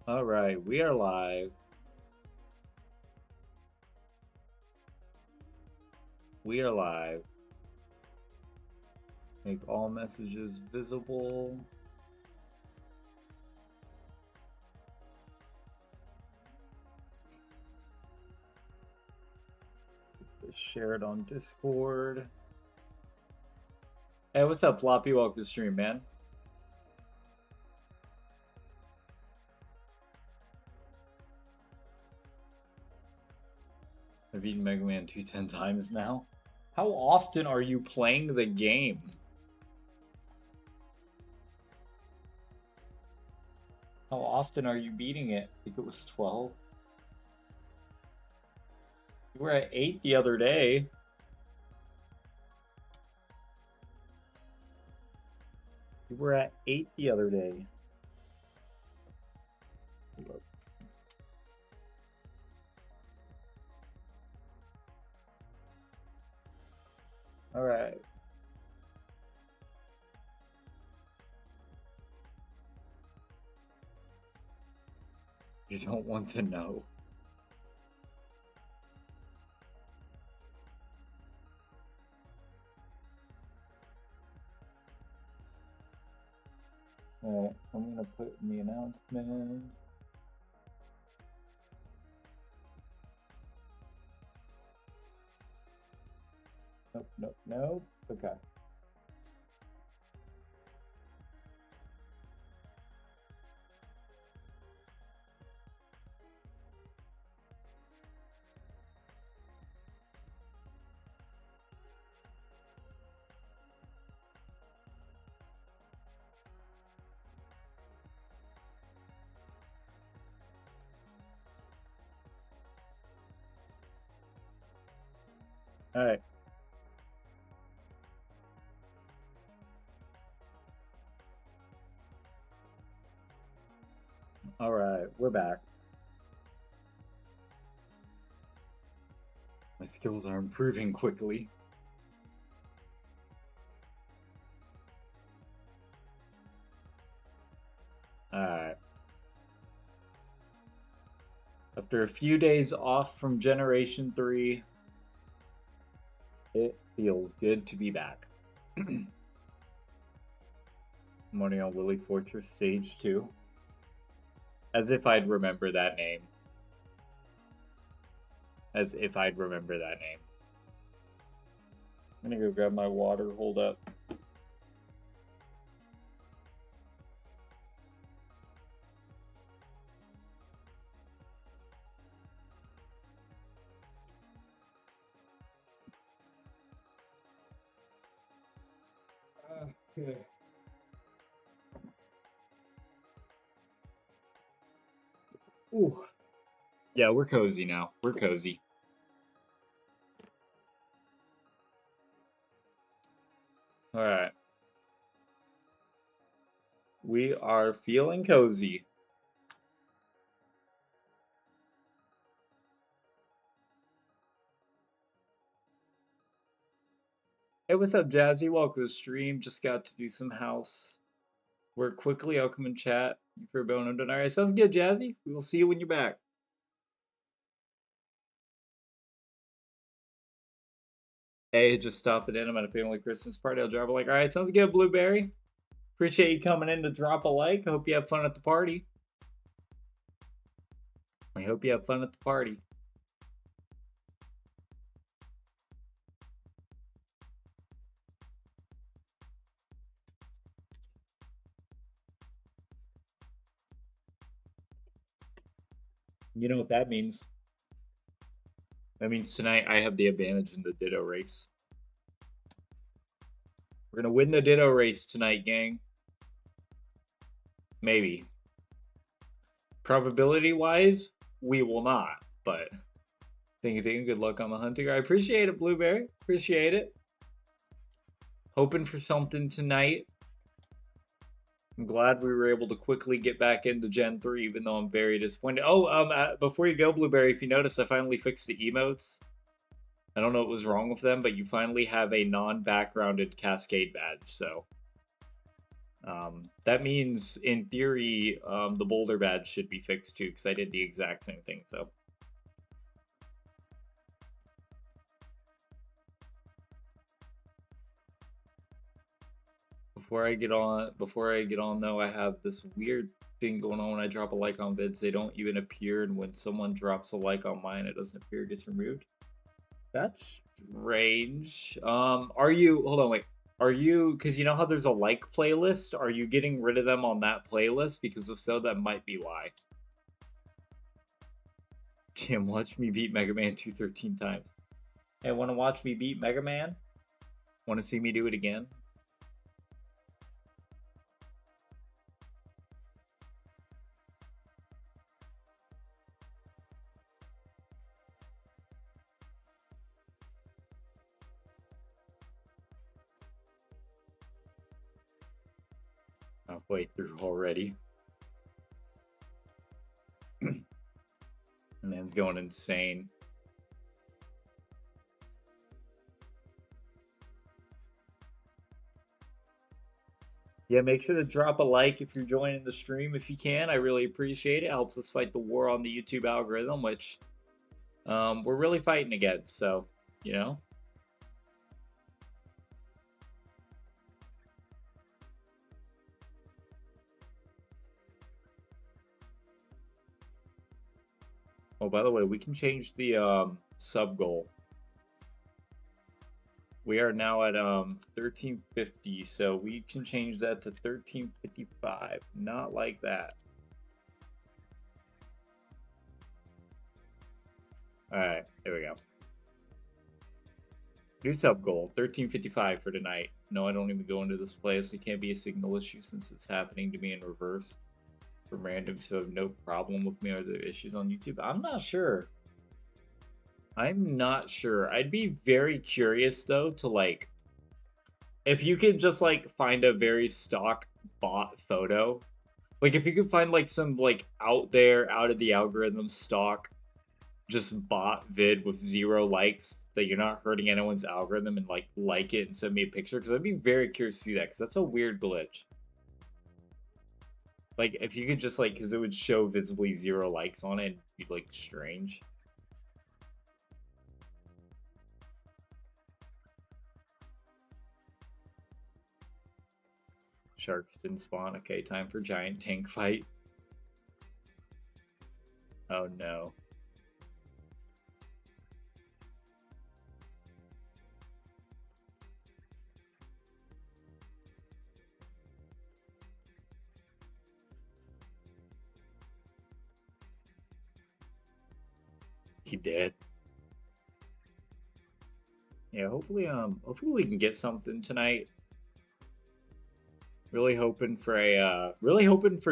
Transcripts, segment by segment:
All right, we are live. We are live. Make all messages visible. Share it on Discord. Hey, what's up, Floppy? Welcome to the stream, man. I've beaten Mega Man 2 10 times now. How often are you playing the game? How often are you beating it? I think it was 12. You were at 8 the other day. You were at 8 the other day. All right. You don't want to know. Alright, I'm gonna put in the announcement. Nope, nope, nope. Okay. Alright. Alright, we're back. My skills are improving quickly. Alright. After a few days off from Generation 3, it feels good to be back. Money on Willy Fortress Stage 2. As if I'd remember that name. As if I'd remember that name. I'm gonna go grab my water, hold up. Okay. Ooh. Yeah, we're cozy now. We're cozy. Alright. We are feeling cozy. Hey, what's up, Jazzy? Welcome to the stream. Just got to do some house work quickly. I'll come and chat. You for a bone and alright. Sounds good, Jazzy. We will see you when you're back. Hey, just stopping in. I'm at a family Christmas party. I'll drop a like. Alright, sounds good, Blueberry. Appreciate you coming in to drop a like. I hope you have fun at the party. I hope you have fun at the party. You know what that means? That means tonight I have the advantage in the Ditto race. We're gonna win the Ditto race tonight, gang. Maybe. Probability-wise, we will not, but thank you. Good luck on the hunting. I appreciate it, Blueberry. Appreciate it. Hoping for something tonight. I'm glad we were able to quickly get back into Gen 3, even though I'm very disappointed. Oh, before you go, Blueberry, if you notice, I finally fixed the emotes. I don't know what was wrong with them, but you finally have a non-backgrounded Cascade badge, so That means, in theory, the boulder badge should be fixed too, because I did the exact same thing, so. Before I get on though, I have this weird thing going on when I drop a like on vids. They don't even appear, and when someone drops a like on mine, it doesn't appear, it gets removed. That's strange. Hold on, wait. Are you, because you know how there's a like playlist? Are you getting rid of them on that playlist? Because if so, that might be why. Jim, watch me beat Mega Man 213 times. Hey, want to watch me beat Mega Man? Want to see me do it again? Halfway through already. Man's going insane. Yeah, make sure to drop a like if you're joining the stream if you can. I really appreciate it. It helps us fight the war on the YouTube algorithm, which we're really fighting against. So, you know. Oh, by the way, we can change the sub goal. We are now at 1350, so we can change that to 1355. Not like that. Alright, there we go. New sub goal, 1355 for tonight. No, I don't even go into this place. It can't be a signal issue since it's happening to me in reverse. For randoms who have no problem with me, are there issues on YouTube? I'm not sure. I'm not sure. I'd be very curious though to like, if you could just like find a very stock bot photo, like if you could find like some like out there, out of the algorithm stock, just bot vid with 0 likes that you're not hurting anyone's algorithm and like it and send me a picture, because I'd be very curious to see that, because that's a weird glitch. Like if you could just like, because it would show visibly 0 likes on it, and be like strange. Sharks didn't spawn. Okay, time for giant tank fight. Oh no. He did. Yeah, hopefully we can get something tonight. Really hoping for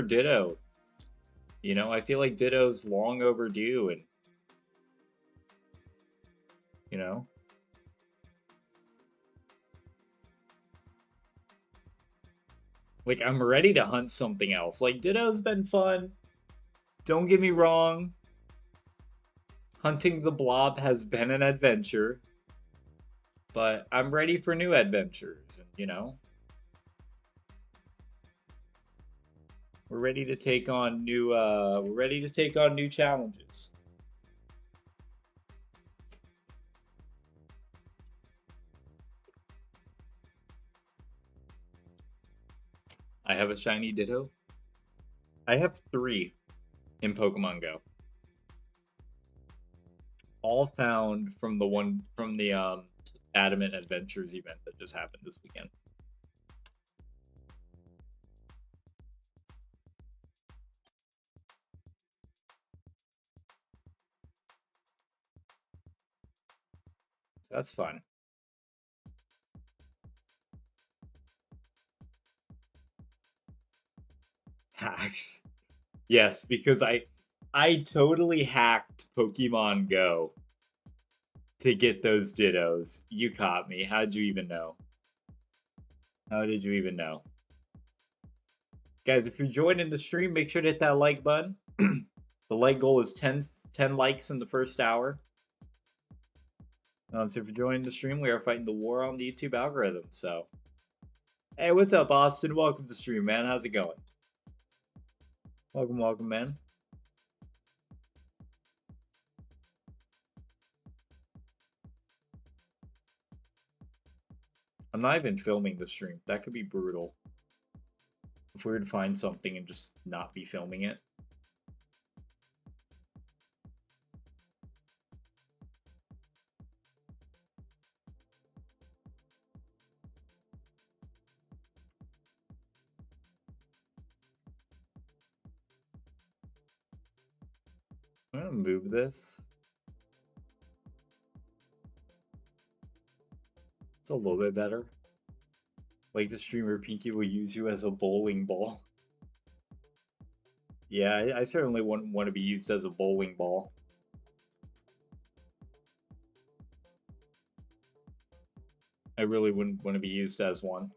Ditto. You know, I feel like Ditto's long overdue, and you know. Like I'm ready to hunt something else. Like Ditto's been fun. Don't get me wrong. Hunting the blob has been an adventure. But I'm ready for new adventures, you know. We're ready to take on new challenges. I have a shiny Ditto. I have 3 in Pokemon Go. All found from the Adamant Adventures event that just happened this weekend. So that's fun. Hacks. Yes, because I totally hacked Pokemon Go to get those Dittos. You caught me. How'd you even know? How did you even know? Guys, if you're joining the stream, make sure to hit that like button. The like goal is 10 likes in the first hour. So if you're joining the stream, we are fighting the war on the YouTube algorithm, so Hey, what's up, Austin? Welcome to stream, man. How's it going? Welcome, welcome, man. I'm not even filming the stream. That could be brutal. If we were to find something and just not be filming it. I'm gonna move this. It's a little bit better. Like the streamer Pinky will use you as a bowling ball. Yeah, I certainly wouldn't want to be used as a bowling ball. I really wouldn't want to be used as one.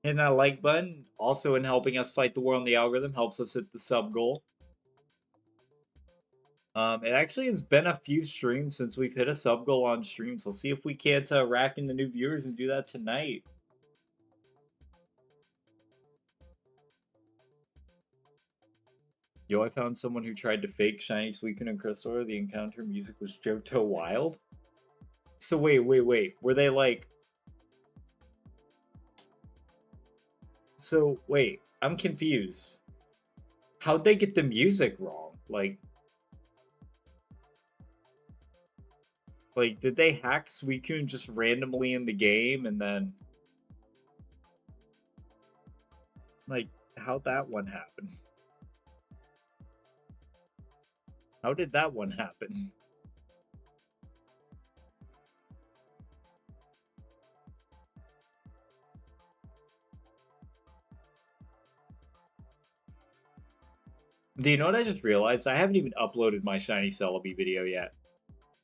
Hitting that like button, also in helping us fight the war on the algorithm, helps us hit the sub goal. It actually has been a few streams since we've hit a sub goal on stream, so see if we can't rack in the new viewers and do that tonight. Yo, I found someone who tried to fake Shiny Suicune and Crystal. The encounter music was Johto Wild. So wait. Were they like... So wait, I'm confused. How'd they get the music wrong? Like, did they hack Suicune just randomly in the game and then... Like, how'd that one happen? How did that one happen? Do you know what I just realized? I haven't even uploaded my Shiny Celebi video yet.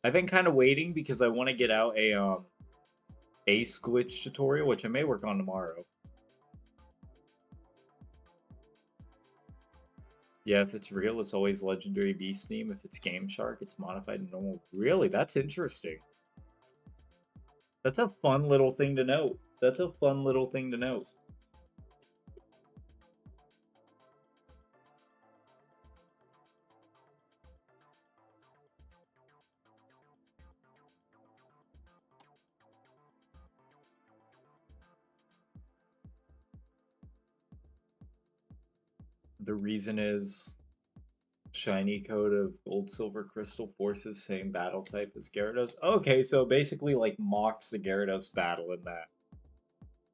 I've been kind of waiting because I want to get out a Ace glitch tutorial, which I may work on tomorrow. Yeah, if it's real, it's always Legendary Beast theme. If it's Game Shark, it's modified and normal. Really? That's interesting. That's a fun little thing to note. That's a fun little thing to note. The reason is Shiny Code of Gold Silver Crystal forces same battle type as Gyarados. Okay, so basically like mocks the Gyarados battle in that.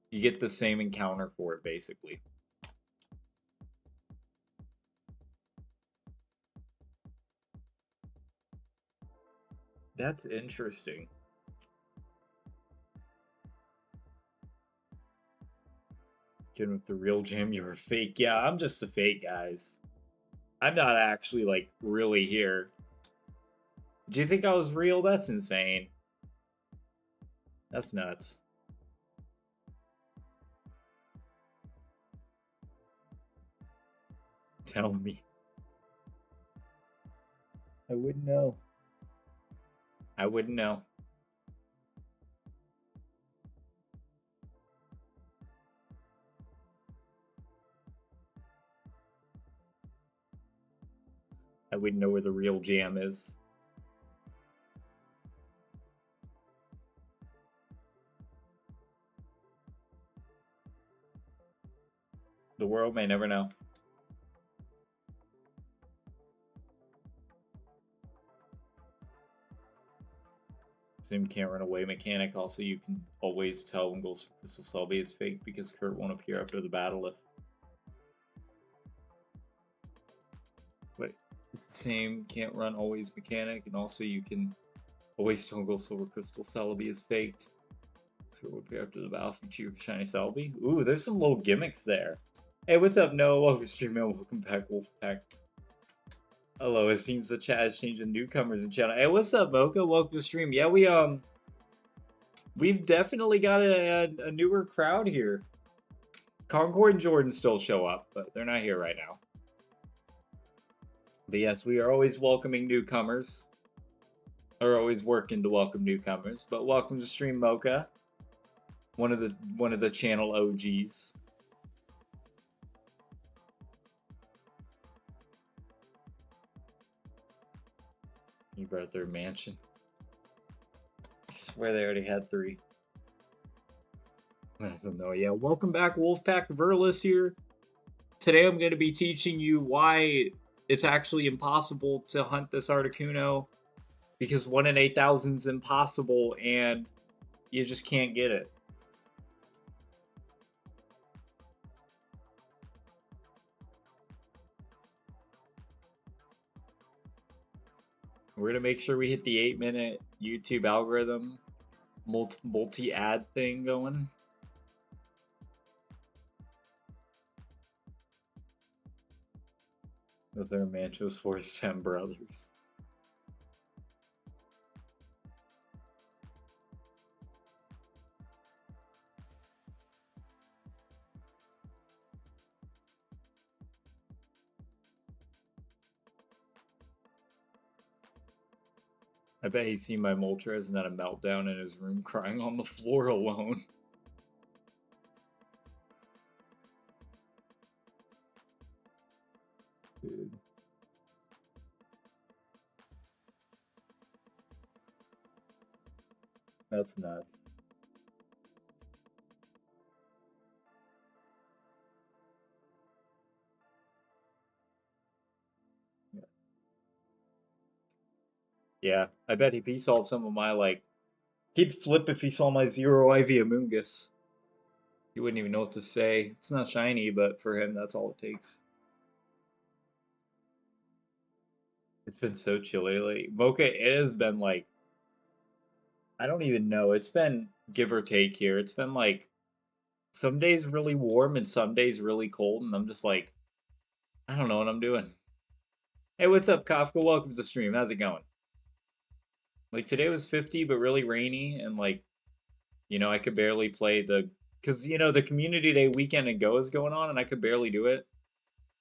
You get the same encounter for it, basically. That's interesting. Getting with the real Jam, you're a fake. Yeah, I'm just a fake, guys. I'm not actually, like, really here. Do you think I was real? That's insane. That's nuts. Tell me. I wouldn't know. I wouldn't know. I wouldn't know where the real Jam is. The world may never know. Same can't run away mechanic. Also, you can always tell when Ghost Crystal Celebi is fake because Kurt won't appear after the battle if... Wait. It's the same can't run always mechanic, and also you can always tell Ghost Silver Crystal Celebi is faked. Kurt will appear after the battle from Shiny Celebi. Ooh, there's some little gimmicks there. Hey, what's up, Noah? Welcome to stream, man. Welcome back, Wolfpack. Hello, it seems the chat has changed the newcomers in channel. Hey, what's up, Mocha? Welcome to stream. Yeah, we've definitely got a newer crowd here. Concord and Jordan still show up, but they're not here right now. But yes, we are always welcoming newcomers. are always working to welcome newcomers, but welcome to Stream Mocha, one of the channel OGs. You brought their mansion. I swear they already had 3. I don't know. Yeah, welcome back, Wolfpack Verlis here. Today I'm going to be teaching you why it's actually impossible to hunt this Articuno, because 1 in 8,000 is impossible and you just can't get it. We're going to make sure we hit the 8-minute YouTube algorithm multi-ad thing going. The Theramanchos Force 10 brothers. I bet he's seen my Moltres and had a meltdown in his room crying on the floor alone. Dude. That's nuts. Yeah, I bet if he saw some of my, like, he'd flip if he saw my 0 IV Amoongus. He wouldn't even know what to say. It's not shiny, but for him, that's all it takes. It's been so chilly lately. Mocha, it has been like, I don't even know. It's been give or take here. It's been like some days really warm and some days really cold, and I'm just like, I don't know what I'm doing. Hey, what's up, Kafka? Welcome to the stream. How's it going? Like today was 50, but really rainy, and like, I could barely play because the community day weekend and go is going on, and I could barely do it.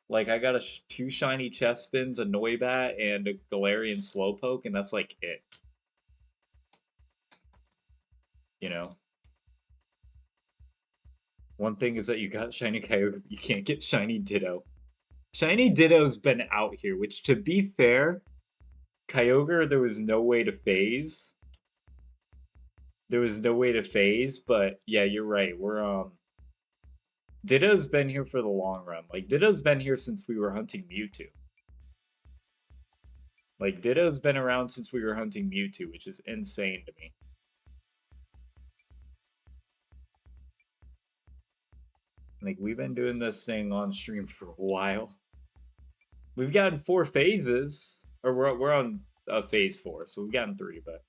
Like I got 2 shiny chest spins, a Noibat, and a Galarian Slowpoke, and that's like it. One thing is that you got shiny Kyogre, but you can't get shiny Ditto. Shiny Ditto's been out here, which to be fair, Kyogre there was no way to phase. There was no way to phase, but yeah, you're right. Ditto's been here for the long run. Like Ditto's been here since we were hunting Mewtwo. Like Ditto's been around since we were hunting Mewtwo, which is insane to me. Like we've been doing this thing on stream for a while. We've gotten 4 phases, or we're on phase 4, so we've gotten 3, but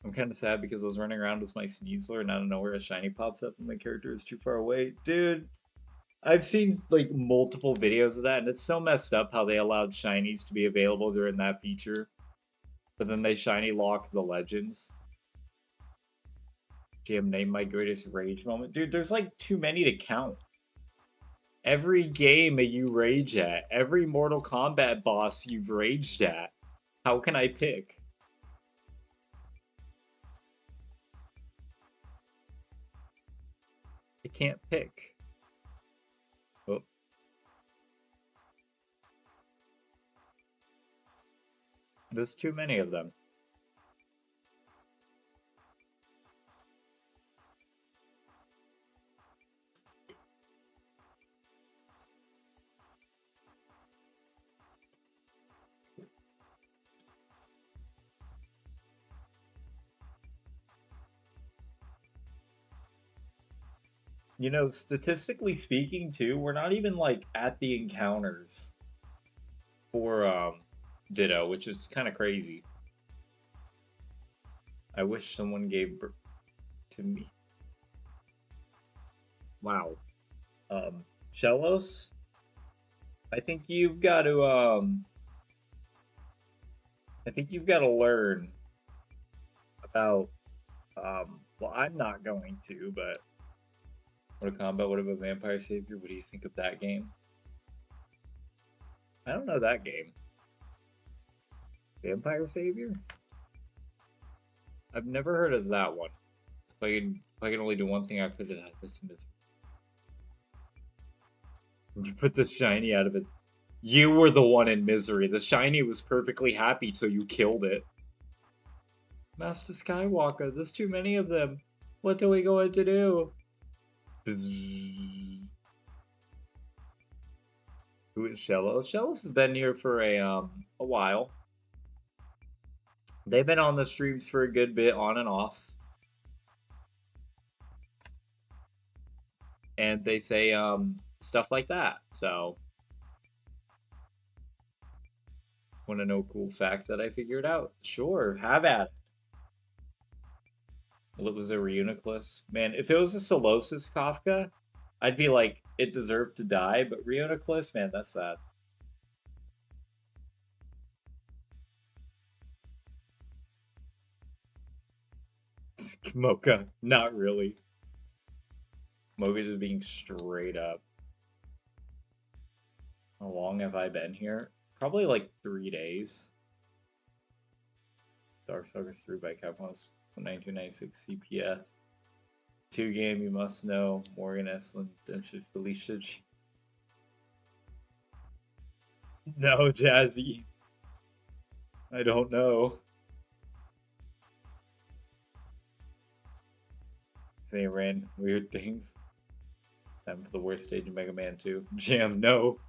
I'm kind of sad because I was running around with my Sneasler and out of nowhere a shiny pops up and my character is too far away. Dude, I've seen like multiple videos of that, and it's so messed up how they allowed shinies to be available during that feature, but then they shiny locked the legends. GM, name my greatest rage moment. Dude, there's like too many to count. Every game that you rage at, every Mortal Kombat boss you've raged at. How can I pick? I can't pick. Oh. There's too many of them. Statistically speaking, too, we're not even like at the encounters for Ditto, which is kind of crazy. I wish someone gave birth to me. Wow. Shellos? I think you've got to learn about well, I'm not going to, but Mortal Kombat, what about Vampire Savior? What do you think of that game? I don't know that game. Vampire Savior? I've never heard of that one. If I can only do one thing, I put it out of this misery. You put the shiny out of it. You were the one in misery. The shiny was perfectly happy till you killed it. Master Skywalker, there's too many of them. What are we going to do? Who is Shellos? Shellos has been here for a while. They've been on the streams for a good bit, on and off. And they say stuff like that. So, want to know a cool fact that I figured out? Sure, have at it. Well, it was a Reuniclus. Man, if it was a Solosis Kafka, I'd be like, it deserved to die, but Reuniclus, man, that's sad. Mocha, not really. Mocha just being straight up. How long have I been here? Probably like 3 days. Darkstalkers 3 by Capcom 1996 CPS. 2 game you must know. Morgan Estlin, Denshin Felicia. No, Jazzy. I don't know. Saying random weird things. Time for the worst stage of Mega Man 2. Jam, no.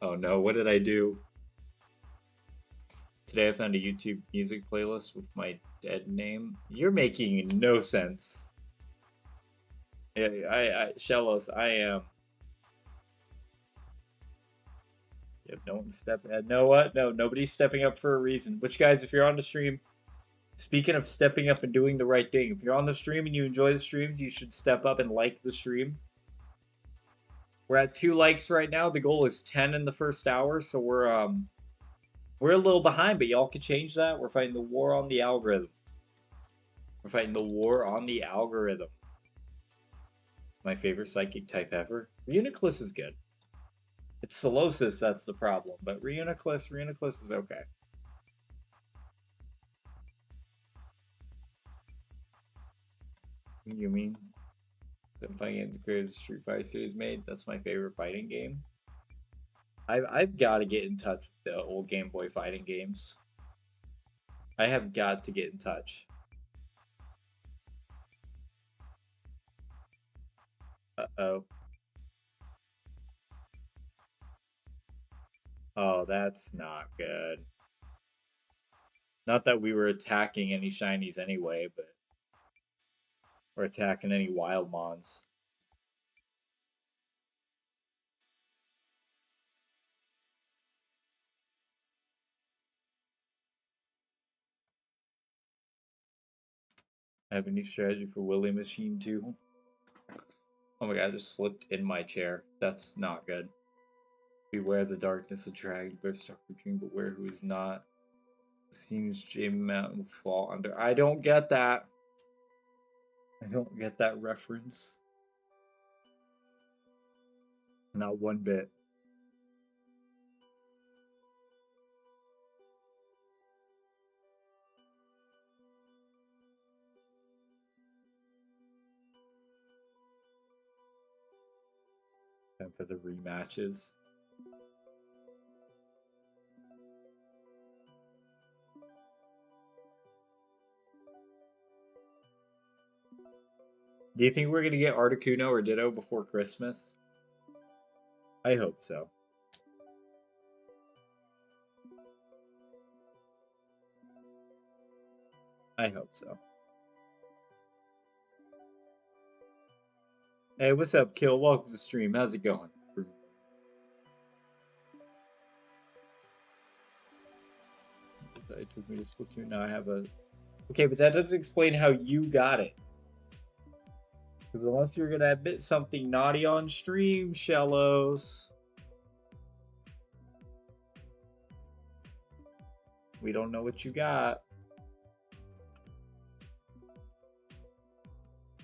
Oh no, what did I do? Today I found a YouTube music playlist with my dead name. You're making no sense. Yeah, Shellos, I am. Yep, don't step. No, what? No, nobody's stepping up for a reason. Which, guys, if you're on the stream, speaking of stepping up and doing the right thing, if you're on the stream and you enjoy the streams, you should step up and like the stream. We're at 2 likes right now. The goal is 10 in the first hour, so we're a little behind, but y'all can change that. We're fighting the war on the algorithm. We're fighting the war on the algorithm. It's my favorite psychic type ever. Reuniclus is good. It's Solosis that's the problem, but Reuniclus is okay. You mean? 7 fighting games the Street Fighter series made. That's my favorite fighting game. I've got to get in touch with the old Game Boy fighting games. I have got to get in touch. Uh-oh. Oh, that's not good. Not that we were attacking any shinies anyway, but we're attacking any wild mons. I have a new strategy for Willy Machine too. Oh my god, I just slipped in my chair. That's not good. Beware the darkness of dragon, bear stuck between, but where who is not. Seems Jamie Mountain will fall under. I don't get that. I don't get that reference. Not one bit. Time for the rematches. Do you think we're gonna get Articuno or Ditto before Christmas? I hope so. I hope so. Hey, what's up, Kill? Welcome to the stream. How's it going? It took me to Splatoon. Now I have a... Okay, but that doesn't explain how you got it. Because unless you're gonna admit something naughty on stream, Shellos. We don't know what you got.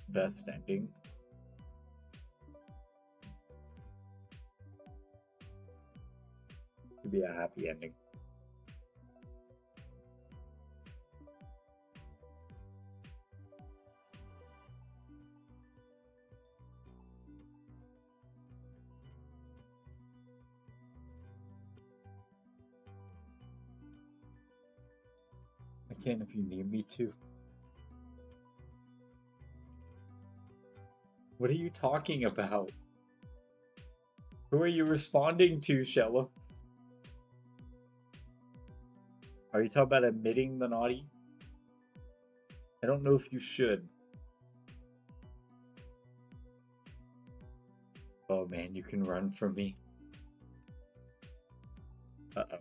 Best ending. Could be a happy ending. I can if you need me to. What are you talking about? Who are you responding to, Shello? Are you talking about admitting the naughty? I don't know if you should. Oh man, you can run from me. Uh-oh.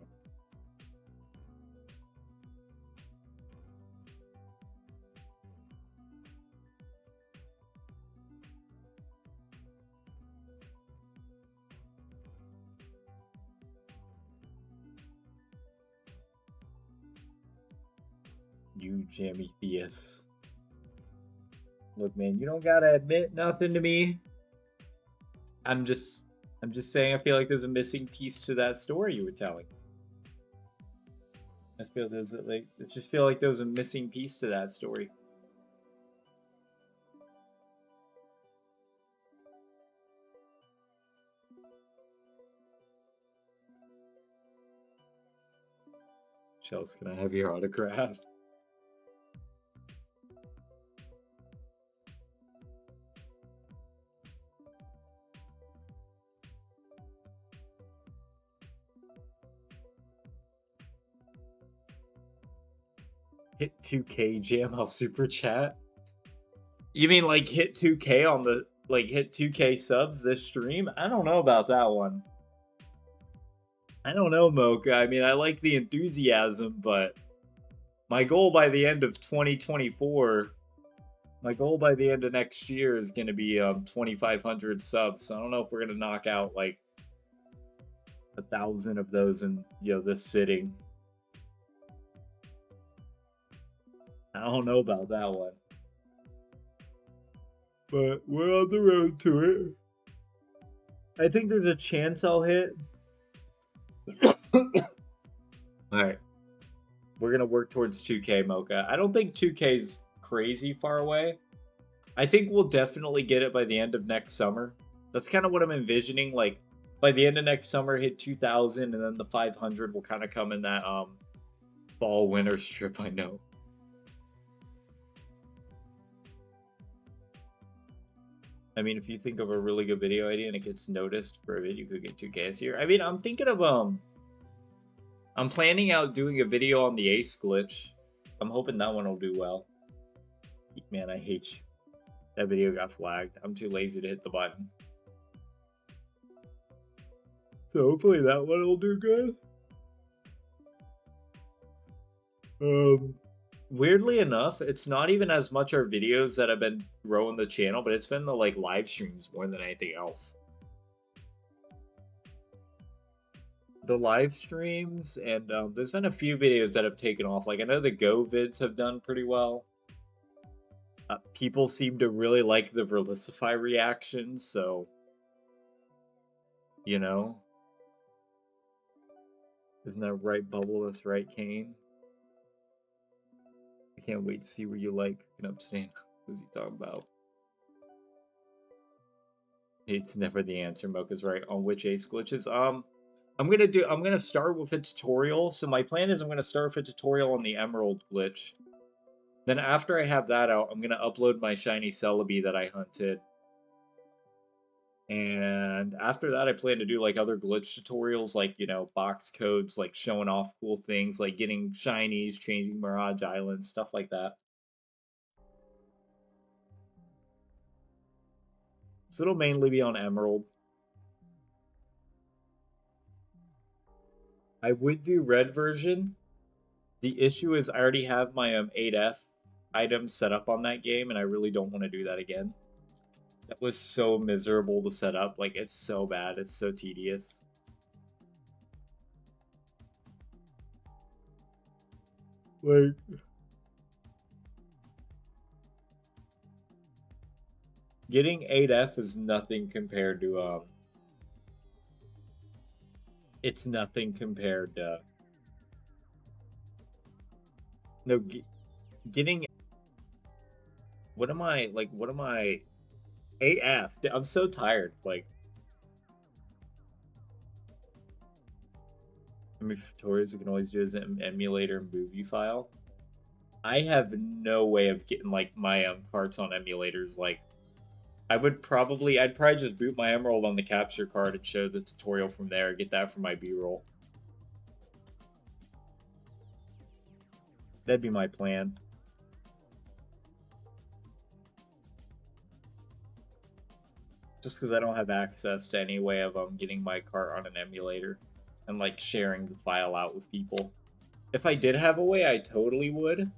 You jammy theist. Look, man, you don't gotta admit nothing to me. I'm just saying I feel like there's a missing piece to that story you were telling. I just feel like there was a missing piece to that story. Chels, can I have your autograph? Hit 2K jam, I'll super chat. You mean like hit 2K on the hit 2K subs this stream? I don't know about that one. I don't know, Mocha. I mean, I like the enthusiasm, but my goal by the end of 2024, my goal by the end of next year is going to be 2,500 subs. So I don't know if we're going to knock out like 1,000 of those in this sitting. I don't know about that one. But we're on the road to it. I think there's a chance I'll hit. Alright. We're going to work towards 2K, Mocha. I don't think 2K's crazy far away. I think we'll definitely get it by the end of next summer. That's kind of what I'm envisioning. Like, by the end of next summer, hit 2,000, and then the 500 will kind of come in that fall winter strip. I know. I mean, if you think of a really good video idea and it gets noticed for a video, you could get 2K this year. I mean, I'm thinking of I'm planning out doing a video on the Ace glitch. I'm hoping that one will do well. Man, I hate you. That video got flagged. I'm too lazy to hit the button. So hopefully that one will do good. Weirdly enough, it's not even as much our videos that have been growing the channel, but it's been the like live streams more than anything else. The live streams, and there's been a few videos that have taken off. Like I know the Go vids have done pretty well. People seem to really like the Verlicify reactions, so you know. Isn't that right, Bubble? That's right, Kane. I can't wait to see what you like in Abstain. What's he talking about? It's never the answer. Mocha's right on which ace glitches. I'm gonna start with a tutorial. So my plan is I'm gonna start with a tutorial on the Emerald glitch. Then after I have that out, I'm gonna upload my shiny Celebi that I hunted. And after that, I plan to do like other glitch tutorials, like box codes, like showing off cool things, like getting shinies, changing Mirage Islands, stuff like that. So it'll mainly be on Emerald. I would do red version. The issue is I already have my 8F items set up on that game, and I really don't want to do that again. That was so miserable to set up. Like, it's so bad. It's so tedious. Like... Getting 8F is nothing compared to, It's nothing compared to no getting. What am I like? What am I? AF. I'm so tired. Like, I mean, tutorials you can always do as an emulator movie file. I have no way of getting like my parts on emulators. Like, I'd probably just boot my Emerald on the capture card and show the tutorial from there. Get that for my B-roll. That'd be my plan. Just because I don't have access to any way of getting my cart on an emulator and like sharing the file out with people. If I did have a way, I totally would.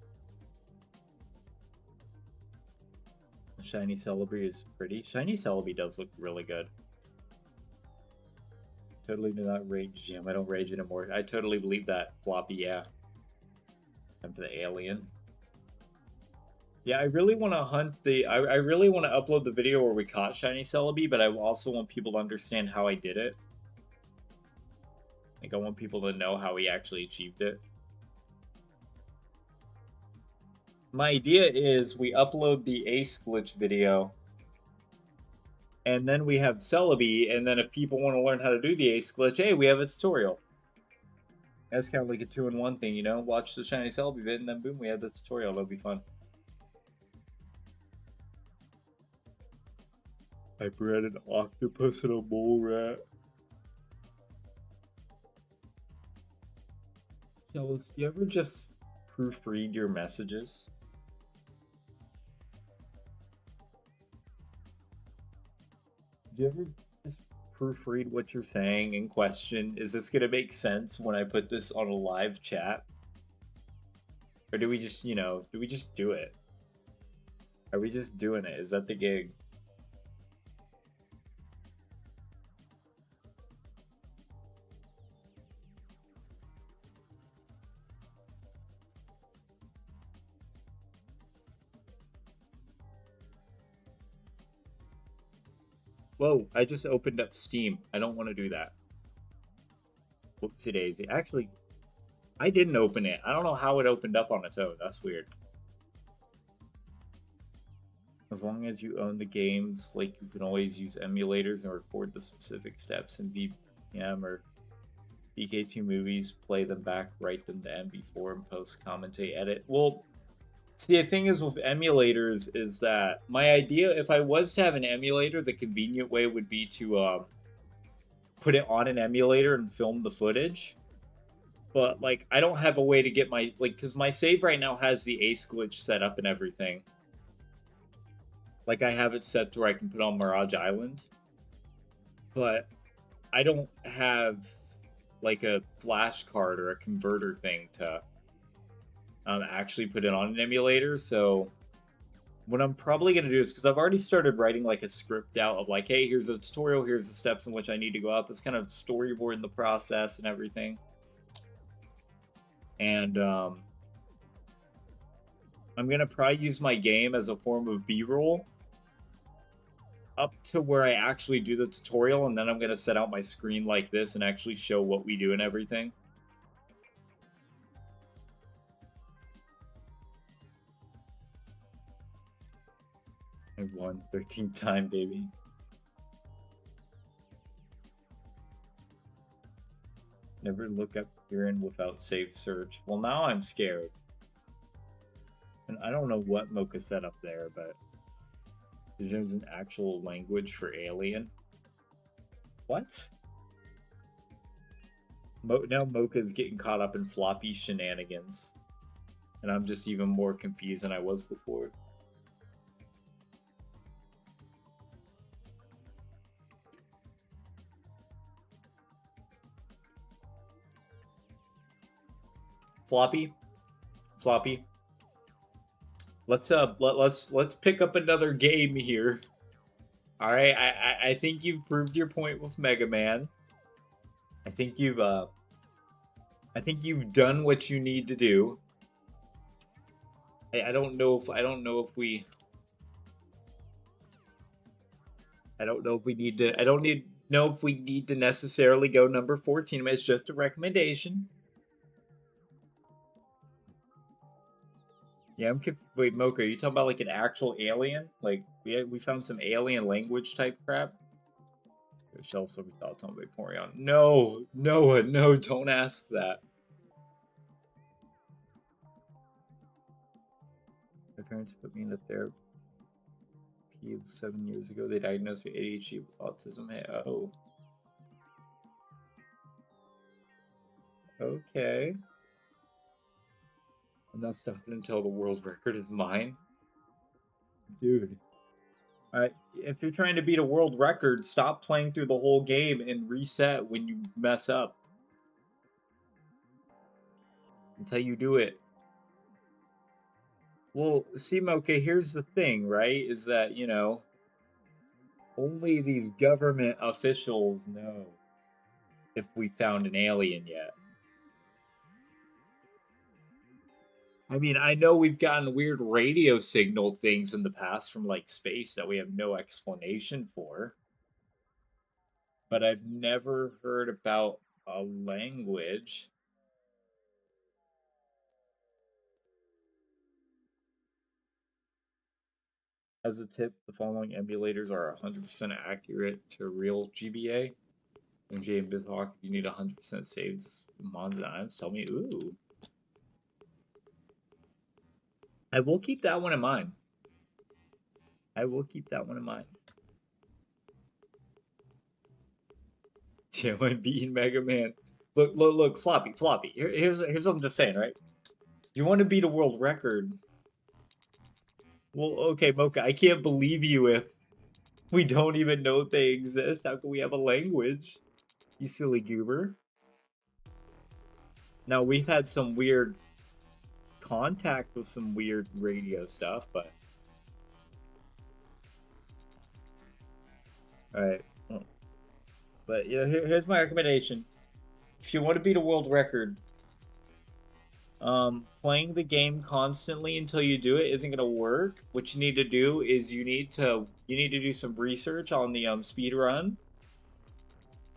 Shiny Celebi is pretty. Shiny Celebi does look really good. Totally do not rage him. I don't rage anymore. I totally believe that. Floppy, yeah. Time for the alien. Yeah, I really want to hunt the... I really want to upload the video where we caught Shiny Celebi, but I also want people to understand how I did it. Like, I want people to know how we actually achieved it. My idea is we upload the Ace Glitch video, and then we have Celebi, and then if people want to learn how to do the Ace Glitch, hey, we have a tutorial. That's kind of like a 2-in-1 thing, you know? Watch the Shiny Celebi vid, and then boom, we have the tutorial. It'll be fun. I bred an octopus and a mole rat. Jealous, do you ever just proofread your messages? Do you ever just proofread what you're saying and question, is this gonna make sense when I put this on a live chat? Or do we just, you know, do we just do it? Are we just doing it? Is that the gig? Whoa, I just opened up Steam. I don't want to do that. Whoopsie daisy. Actually, I didn't open it. I don't know how it opened up on its own. That's weird. As long as you own the games, like you can always use emulators and record the specific steps in VPM or VK2 movies, play them back, write them to MP4, and post, commentate, edit. Well, see, the thing is with emulators is that my idea, if I was to have an emulator, the convenient way would be to put it on an emulator and film the footage. But like, I don't have a way to get my because my save right now has the Ace Glitch set up and everything. Like, I have it set to where I can put on Mirage Island, but I don't have like a flash card or a converter thing to actually put it on an emulator. So what I'm probably going to do is, because I've already started writing like a script out of like, hey, here's a tutorial, here's the steps in which I need to go out, this kind of storyboard in the process and everything. And I'm going to probably use my game as a form of B-roll up to where I actually do the tutorial, and then I'm going to set out my screen like this and actually show what we do and everything. I won 13th time, baby. Never look up Kieran without safe search. Well, now I'm scared. And I don't know what Mocha set up there, but there's an actual language for alien. What? Now Mocha's getting caught up in floppy shenanigans. And I'm just even more confused than I was before. Floppy. Let's pick up another game here. All right, I think you've proved your point with Mega Man. I think you've done what you need to do. I don't know if we need to. I don't know if we need to necessarily go number 14. It's just a recommendation. Yeah, I'm confused. Wait, Mocha, are you talking about like an actual alien? Like we found some alien language type crap? Shell some thoughts on Vaporeon. No, Noah, no, don't ask that. My parents put me into therapy 7 years ago. They diagnosed me with ADHD with autism. Hey, oh. Okay. I'm not stopping until the world record is mine. Dude. If you're trying to beat a world record, stop playing through the whole game and reset when you mess up. Until you do it. Well, see, okay, here's the thing, right? Is that, you know, only these government officials know if we found an alien yet. I mean, I know we've gotten weird radio signal things in the past from like space that we have no explanation for, but I've never heard about a language. As a tip, the following emulators are 100% accurate to real GBA. MJ and BizHawk, if you need 100% saves mods and items, tell me. Ooh. I will keep that one in mind. I will keep that one in mind. Yeah, I'm beating Mega Man. Look, Floppy. Here's what I'm just saying, right? You want to beat a world record. Well, okay, Mocha, I can't believe you if we don't even know if they exist. How can we have a language? You silly goober. Now, we've had some weird contact with some weird radio stuff, but... Alright. But, you know, here's my recommendation. If you want to beat a world record, playing the game constantly until you do it isn't gonna work. What you need to do is you need to do some research on the speed run,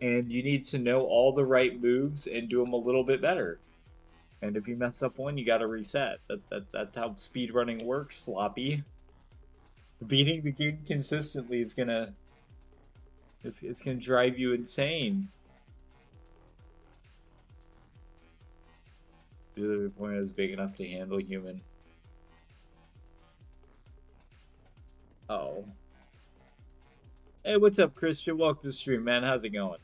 and you need to know all the right moves and do them a little bit better. And if you mess up one, you gotta reset. That's how speed running works, Floppy. Beating the game consistently is gonna it's gonna drive you insane. The point is big enough to handle human. Oh. Hey, what's up, Christian? Welcome to the stream, man. How's it going?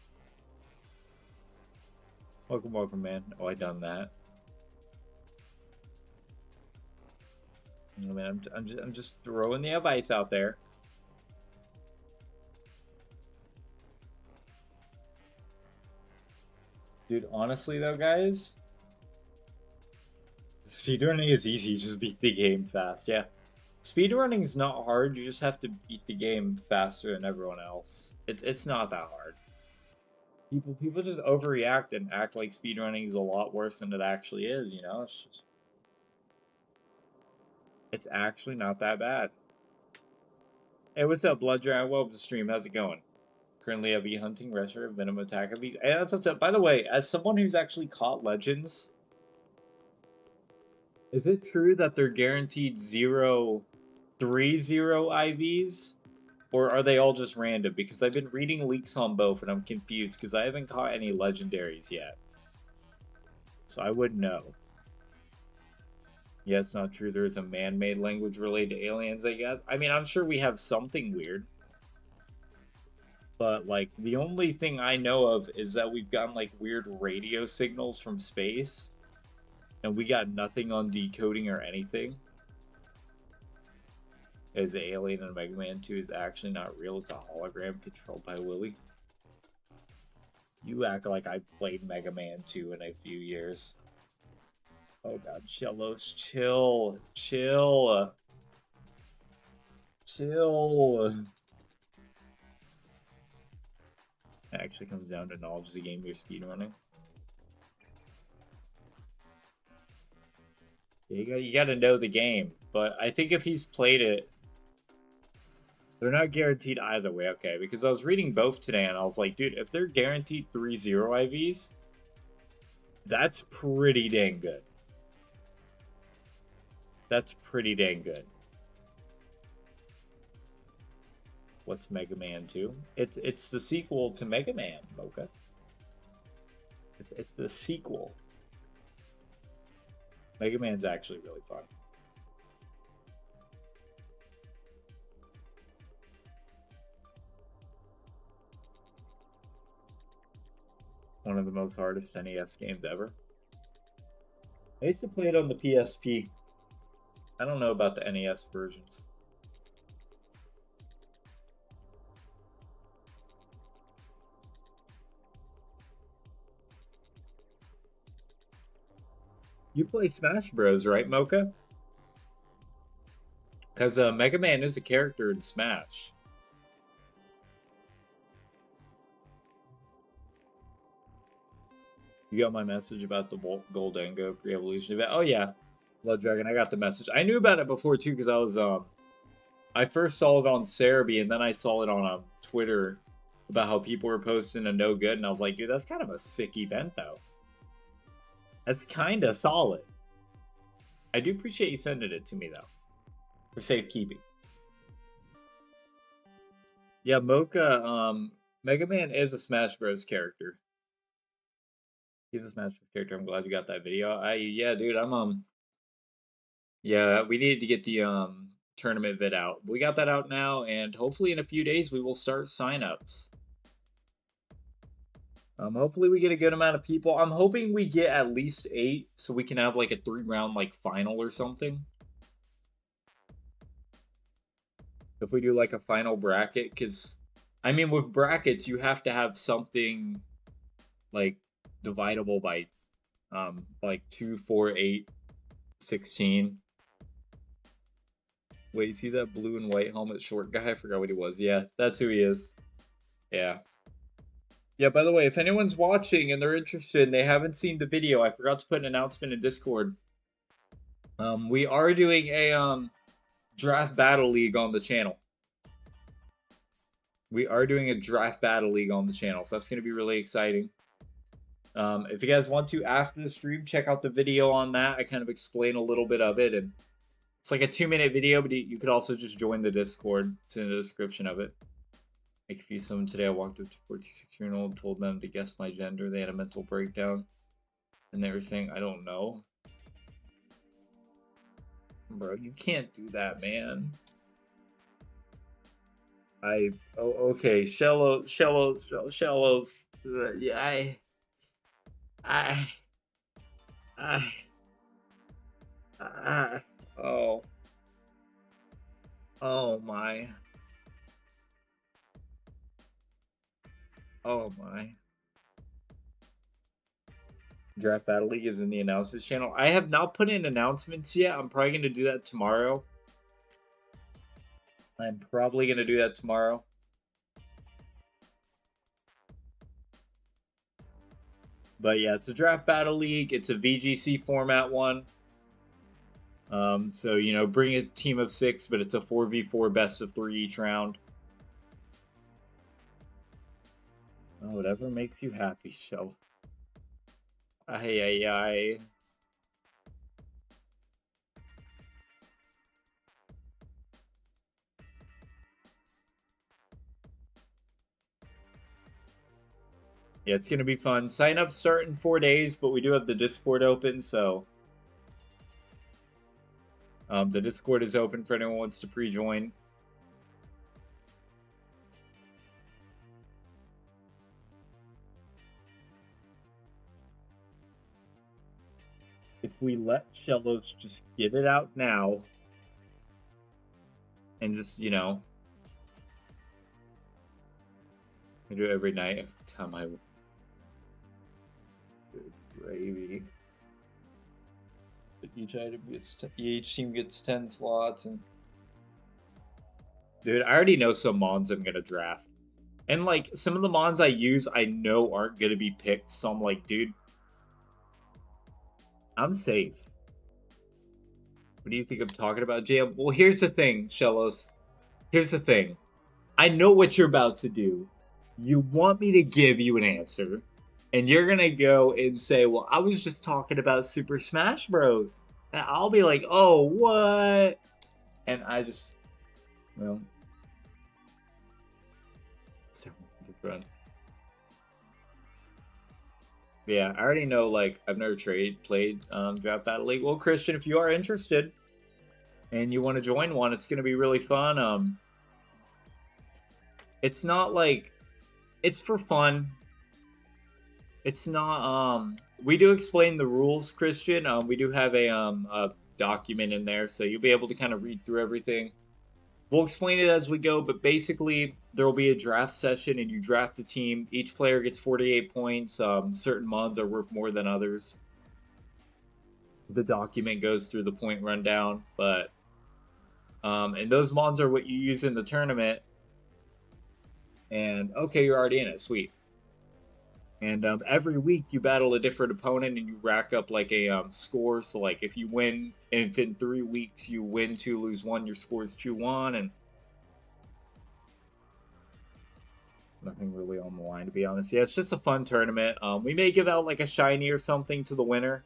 Welcome, man. Oh, I done that. Oh, man, I'm just throwing the advice out there. Dude, honestly though, guys, speedrunning is easy. Just beat the game fast. Yeah. Speedrunning is not hard. You just have to beat the game faster than everyone else. It's not that hard. People just overreact and act like speedrunning is a lot worse than it actually is, you know? It's actually not that bad. Hey, what's up, Blood Dragon? Welcome to the stream. How's it going? Currently, I'll be hunting Resher, Venom Attack of these. Hey, that's what's up. By the way, as someone who's actually caught legends, is it true that they're guaranteed 0, 3, 0 IVs? Or are they all just random? Because I've been reading leaks on both and I'm confused because I haven't caught any legendaries yet. So I wouldn't know. Yeah, it's not true. There is a man-made language related to aliens, I guess. I mean, I'm sure we have something weird. But, like, the only thing I know of is that we've gotten, like, weird radio signals from space. And we got nothing on decoding or anything. Is the alien in Mega Man 2 is actually not real. It's a hologram controlled by Willy. You act like I played Mega Man 2 in a few years. Oh god, Cellos, chill. Chill. Chill. It actually comes down to knowledge of the game you're speedrunning. Yeah, you gotta know the game. But I think if he's played it, They're not guaranteed either way, okay? Because I was reading both today and I was like, dude, if they're guaranteed 3-0 IVs, that's pretty dang good. That's pretty dang good. What's Mega Man 2? It's the sequel to Mega Man, Mocha. It's the sequel. Mega Man's actually really fun. One of the most hardest NES games ever. I used to play it on the PSP. I don't know about the NES versions. You play Smash Bros, right, Mocha? Because Mega Man is a character in Smash. You got my message about the Goldengo pre-evolution event? Oh yeah, Blood Dragon. I got the message. I knew about it before too because I was I first saw it on Cerebi and then I saw it on Twitter about how people were posting a no good and I was like, dude, that's kind of a sick event though. That's kind of solid. I do appreciate you sending it to me though, for safekeeping. Yeah, Mocha. Mega Man is a Smash Bros character. He's a Smash Bros character. I'm glad you got that video. Yeah, dude. Yeah, we needed to get the tournament vid out. We got that out now, and hopefully in a few days we will start signups. Hopefully we get a good amount of people. I'm hoping we get at least 8, so we can have like a 3-round like final or something. If we do like a final bracket, because I mean with brackets you have to have something like dividable by like 2, 4, 8, 16. Wait, you see that blue and white helmet short guy? I forgot what he was. Yeah, that's who he is. Yeah. Yeah, by the way, if anyone's watching and they're interested and they haven't seen the video, I forgot to put an announcement in Discord. We are doing a draft battle league on the channel. We are doing a draft battle league on the channel, so that's going to be really exciting. If you guys want to, after the stream, check out the video on that. I kind of explain a little bit of it, and it's like a 2-minute video, but you could also just join the Discord. It's in the description of it. I confused someone today. I walked up to a 46-year-old, told them to guess my gender. They had a mental breakdown, and they were saying, I don't know. Bro, you can't do that, man. Okay, shallows. Yeah, I, oh, oh my, oh my. Draft Battle League is in the announcements channel. I have not put in announcements yet. I'm probably going to do that tomorrow. But yeah, it's a Draft Battle League. It's a VGC format one. So, you know, bring a team of 6, but it's a 4v4 best of 3 each round. Oh, whatever makes you happy, show. Ay. Yeah, it's gonna be fun. Sign up start in 4 days, but we do have the Discord open, so the Discord is open for anyone who wants to pre-join. If we let Shellos just get it out now, and just, you know, I do it every night every time I... Good gravy. Each team gets 10 slots, and... Dude, I already know some mons I'm gonna draft. And, like, some of the mons I use I know aren't gonna be picked, so I'm like, dude, I'm safe. What do you think I'm talking about, Jam? Well, here's the thing, Shellos. Here's the thing. I know what you're about to do. You want me to give you an answer, and you're gonna go and say, "Well, I was just talking about Super Smash Bros." And I'll be like, "Oh, what?" And I just, well, so different. Yeah, I already know. Like, I've never played Draft Battle League. Well, Christian, if you are interested and you want to join one, it's gonna be really fun. It's not like it's for fun. It's not we do explain the rules, Christian. We do have a document in there so you'll be able to kind of read through everything. We'll explain it as we go, but basically there will be a draft session and you draft a team. Each player gets 48 points. Certain mods are worth more than others. The document goes through the point rundown, but and those mods are what you use in the tournament. And okay, you're already in it. Sweet. And every week you battle a different opponent and you rack up like a score. So like if you win, if in 3 weeks you win 2, lose 1, your score is 2-1, and nothing really on the line to be honest. Yeah, it's just a fun tournament. We may give out like a shiny or something to the winner.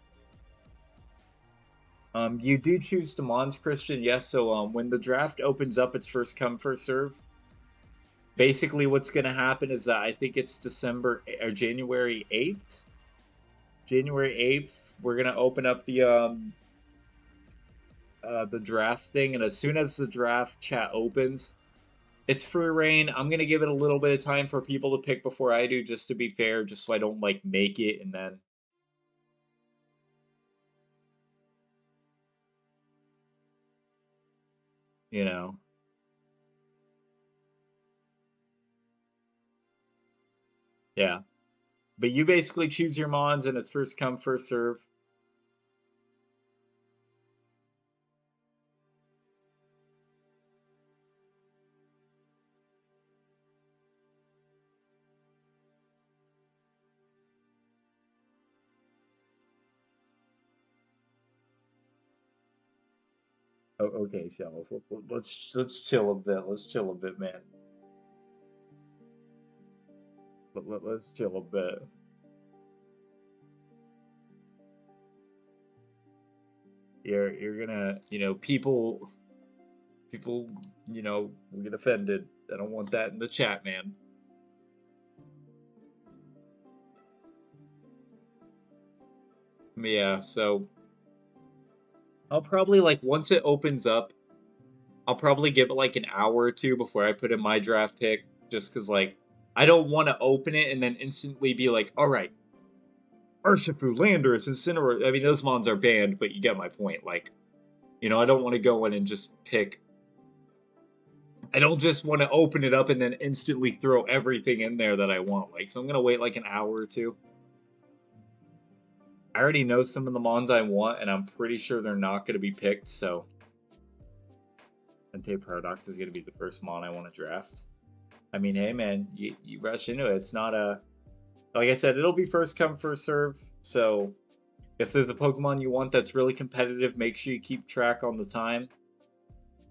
You do choose the mons, Christian, yes. So when the draft opens up, it's first come first serve. Basically, what's going to happen is that I think it's December or January 8th. January 8th, we're going to open up the draft thing, and as soon as the draft chat opens, it's free reign. I'm going to give it a little bit of time for people to pick before I do, just to be fair, just so I don't like make it and then you know. Yeah. But you basically choose your mons and it's first come first serve. Oh, okay, Shells. Let's chill a bit. Let's chill a bit, man. Let's chill a bit. You're gonna, people, will get offended. I don't want that in the chat, man. Yeah, so I'll probably like once it opens up, I'll probably give it like an hour or two before I put in my draft pick, just because like I don't want to open it and then instantly be like, all right, Urshifu, Landorus, Incineroar. I mean, those mons are banned, but you get my point. Like, I don't want to go in and just pick. I don't just want to open it up and then instantly throw everything in there that I want. Like, so I'm gonna wait like an hour or two. I already know some of the mons I want, and I'm pretty sure they're not gonna be picked. So, Entei Paradox is gonna be the first mon I want to draft. I mean, hey man, you rush into it. It's not a, like I said, it'll be first come first serve. So if there's a Pokemon you want that's really competitive, make sure you keep track on the time.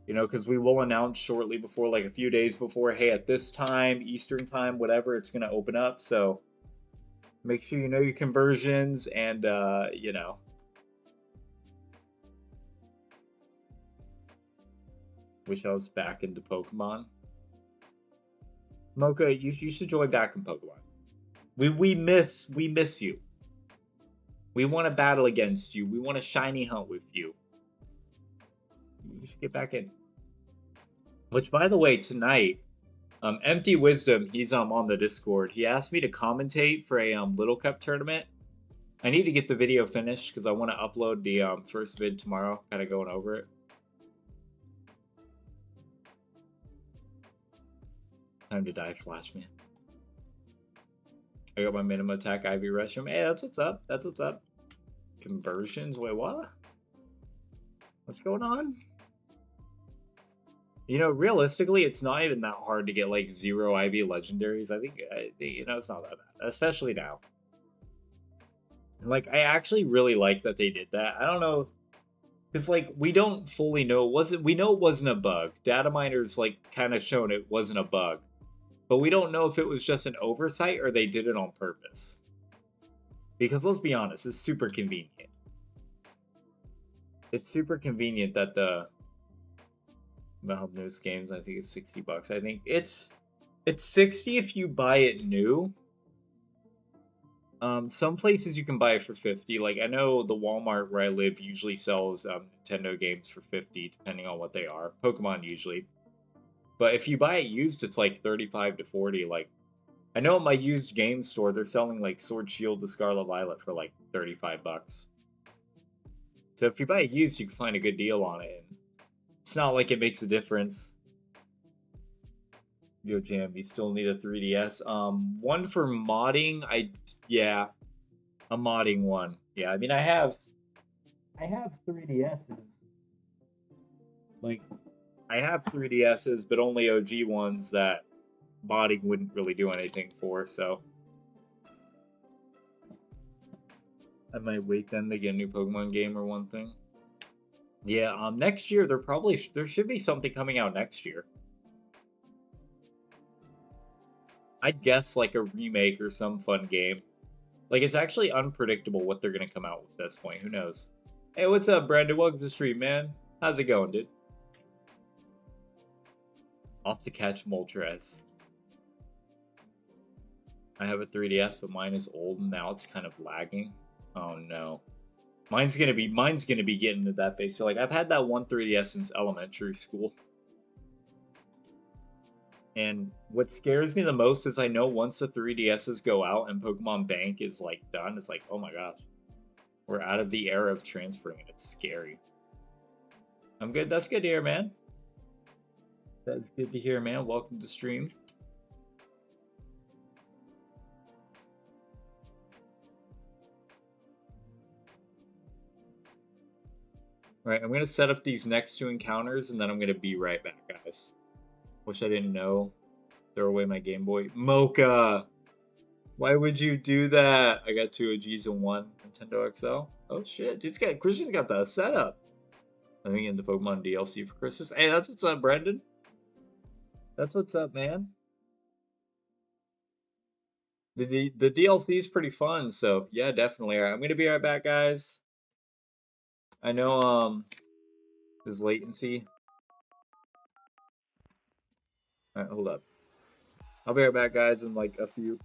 Because we will announce shortly before, like a few days before, hey, at this time, Eastern time, whatever, it's gonna open up. So make sure you know your conversions and wish I was back into Pokemon. Mocha, you should join back in Pokemon. We miss you. We want to battle against you. We want to shiny hunt with you. You should get back in. Which, by the way, tonight, Empty Wisdom, he's on the Discord. He asked me to commentate for a Little Cup tournament. I need to get the video finished because I want to upload the first vid tomorrow, kind of going over it. Time to die, Flashman. I got my minimum attack Ivy Rush him. Hey, that's what's up. That's what's up. Conversions? Wait, what? What's going on? Realistically, it's not even that hard to get like 0 IV legendaries. I think, it's not that bad, especially now. Like, I actually really like that they did that. I don't know. Because like we don't fully know we know it wasn't a bug. Data miners like kind of shown it wasn't a bug. But we don't know if it was just an oversight or they did it on purpose. Because let's be honest, it's super convenient. It's super convenient that the Valve News games, I think it's $60. I think it's 60 if you buy it new. Some places you can buy it for 50. Like I know the Walmart where I live usually sells Nintendo games for 50, depending on what they are. Pokemon usually. But if you buy it used, it's like 35 to 40. Like I know at my used game store they're selling like Sword Shield to Scarlet Violet for like $35. So if you buy it used, you can find a good deal on it. And it's not like it makes a difference. Yo, Jam, you still need a 3DS. One for modding. Yeah, a modding one. Yeah, I mean, I have 3DSs. Like, I have 3DSs, but only OG ones that modding wouldn't really do anything for. So I might wait then to get a new Pokemon game or one thing. Yeah, next year there should be something coming out next year. I'd guess like a remake or some fun game. Like it's actually unpredictable what they're gonna come out with at this point. Who knows? Hey, what's up, Brandon? Welcome to the stream, man. How's it going, dude? Off to catch Moltres. I have a 3DS, but mine is old and now it's kind of lagging. Oh no. Mine's gonna be getting to that phase. So like I've had that one 3DS since elementary school. And what scares me the most is I know once the 3DSs go out and Pokemon Bank is like done, it's like, oh my gosh. We're out of the era of transferring it. It's scary. I'm good. That's good to hear, man. That's good to hear, man. Welcome to stream. All right, I'm going to set up these next two encounters, and then I'm going to be right back, guys. Wish I didn't know. Throw away my Game Boy. Mocha! Why would you do that? I got 2 OGs and 1 Nintendo XL. Oh, shit. Christian's got the setup. Let me get into Pokemon DLC for Christmas. Hey, that's what's up, Brendan. That's what's up, man. The DLC is pretty fun, so yeah, definitely. All right, I'm going to be right back, guys. I know, there's latency. Alright, hold up. I'll be right back, guys, in like a few.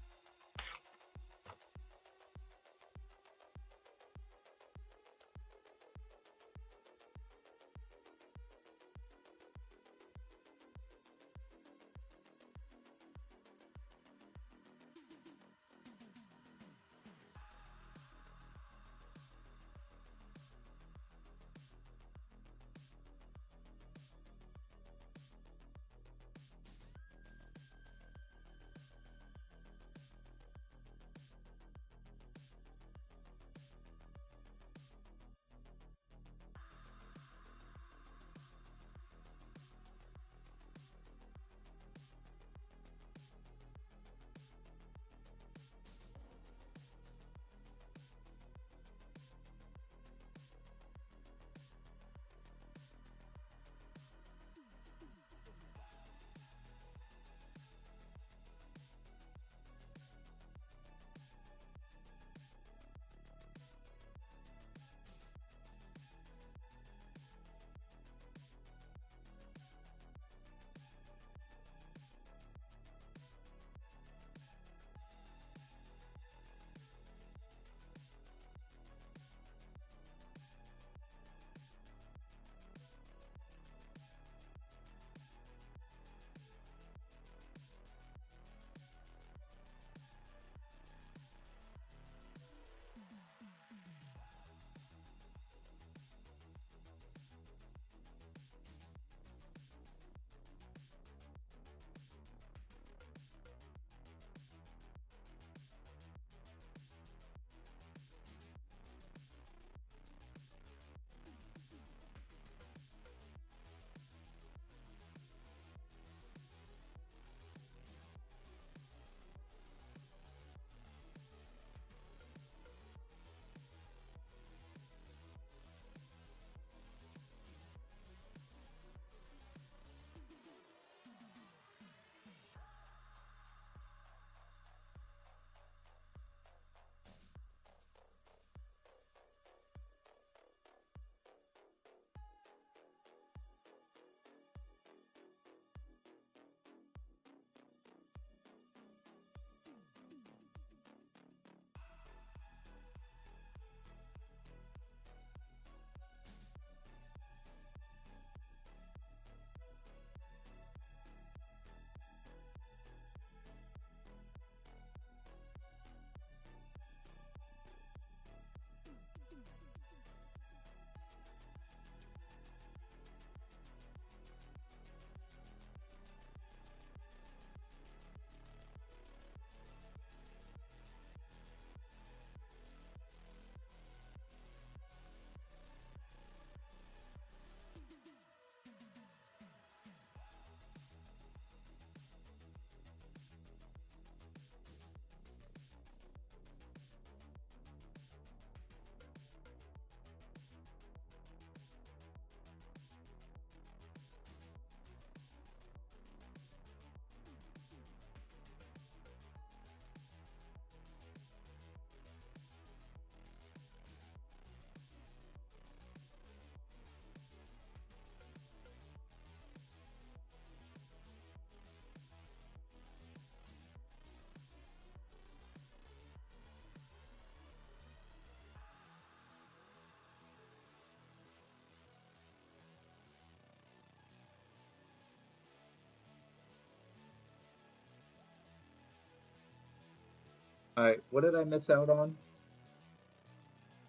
Alright, what did I miss out on?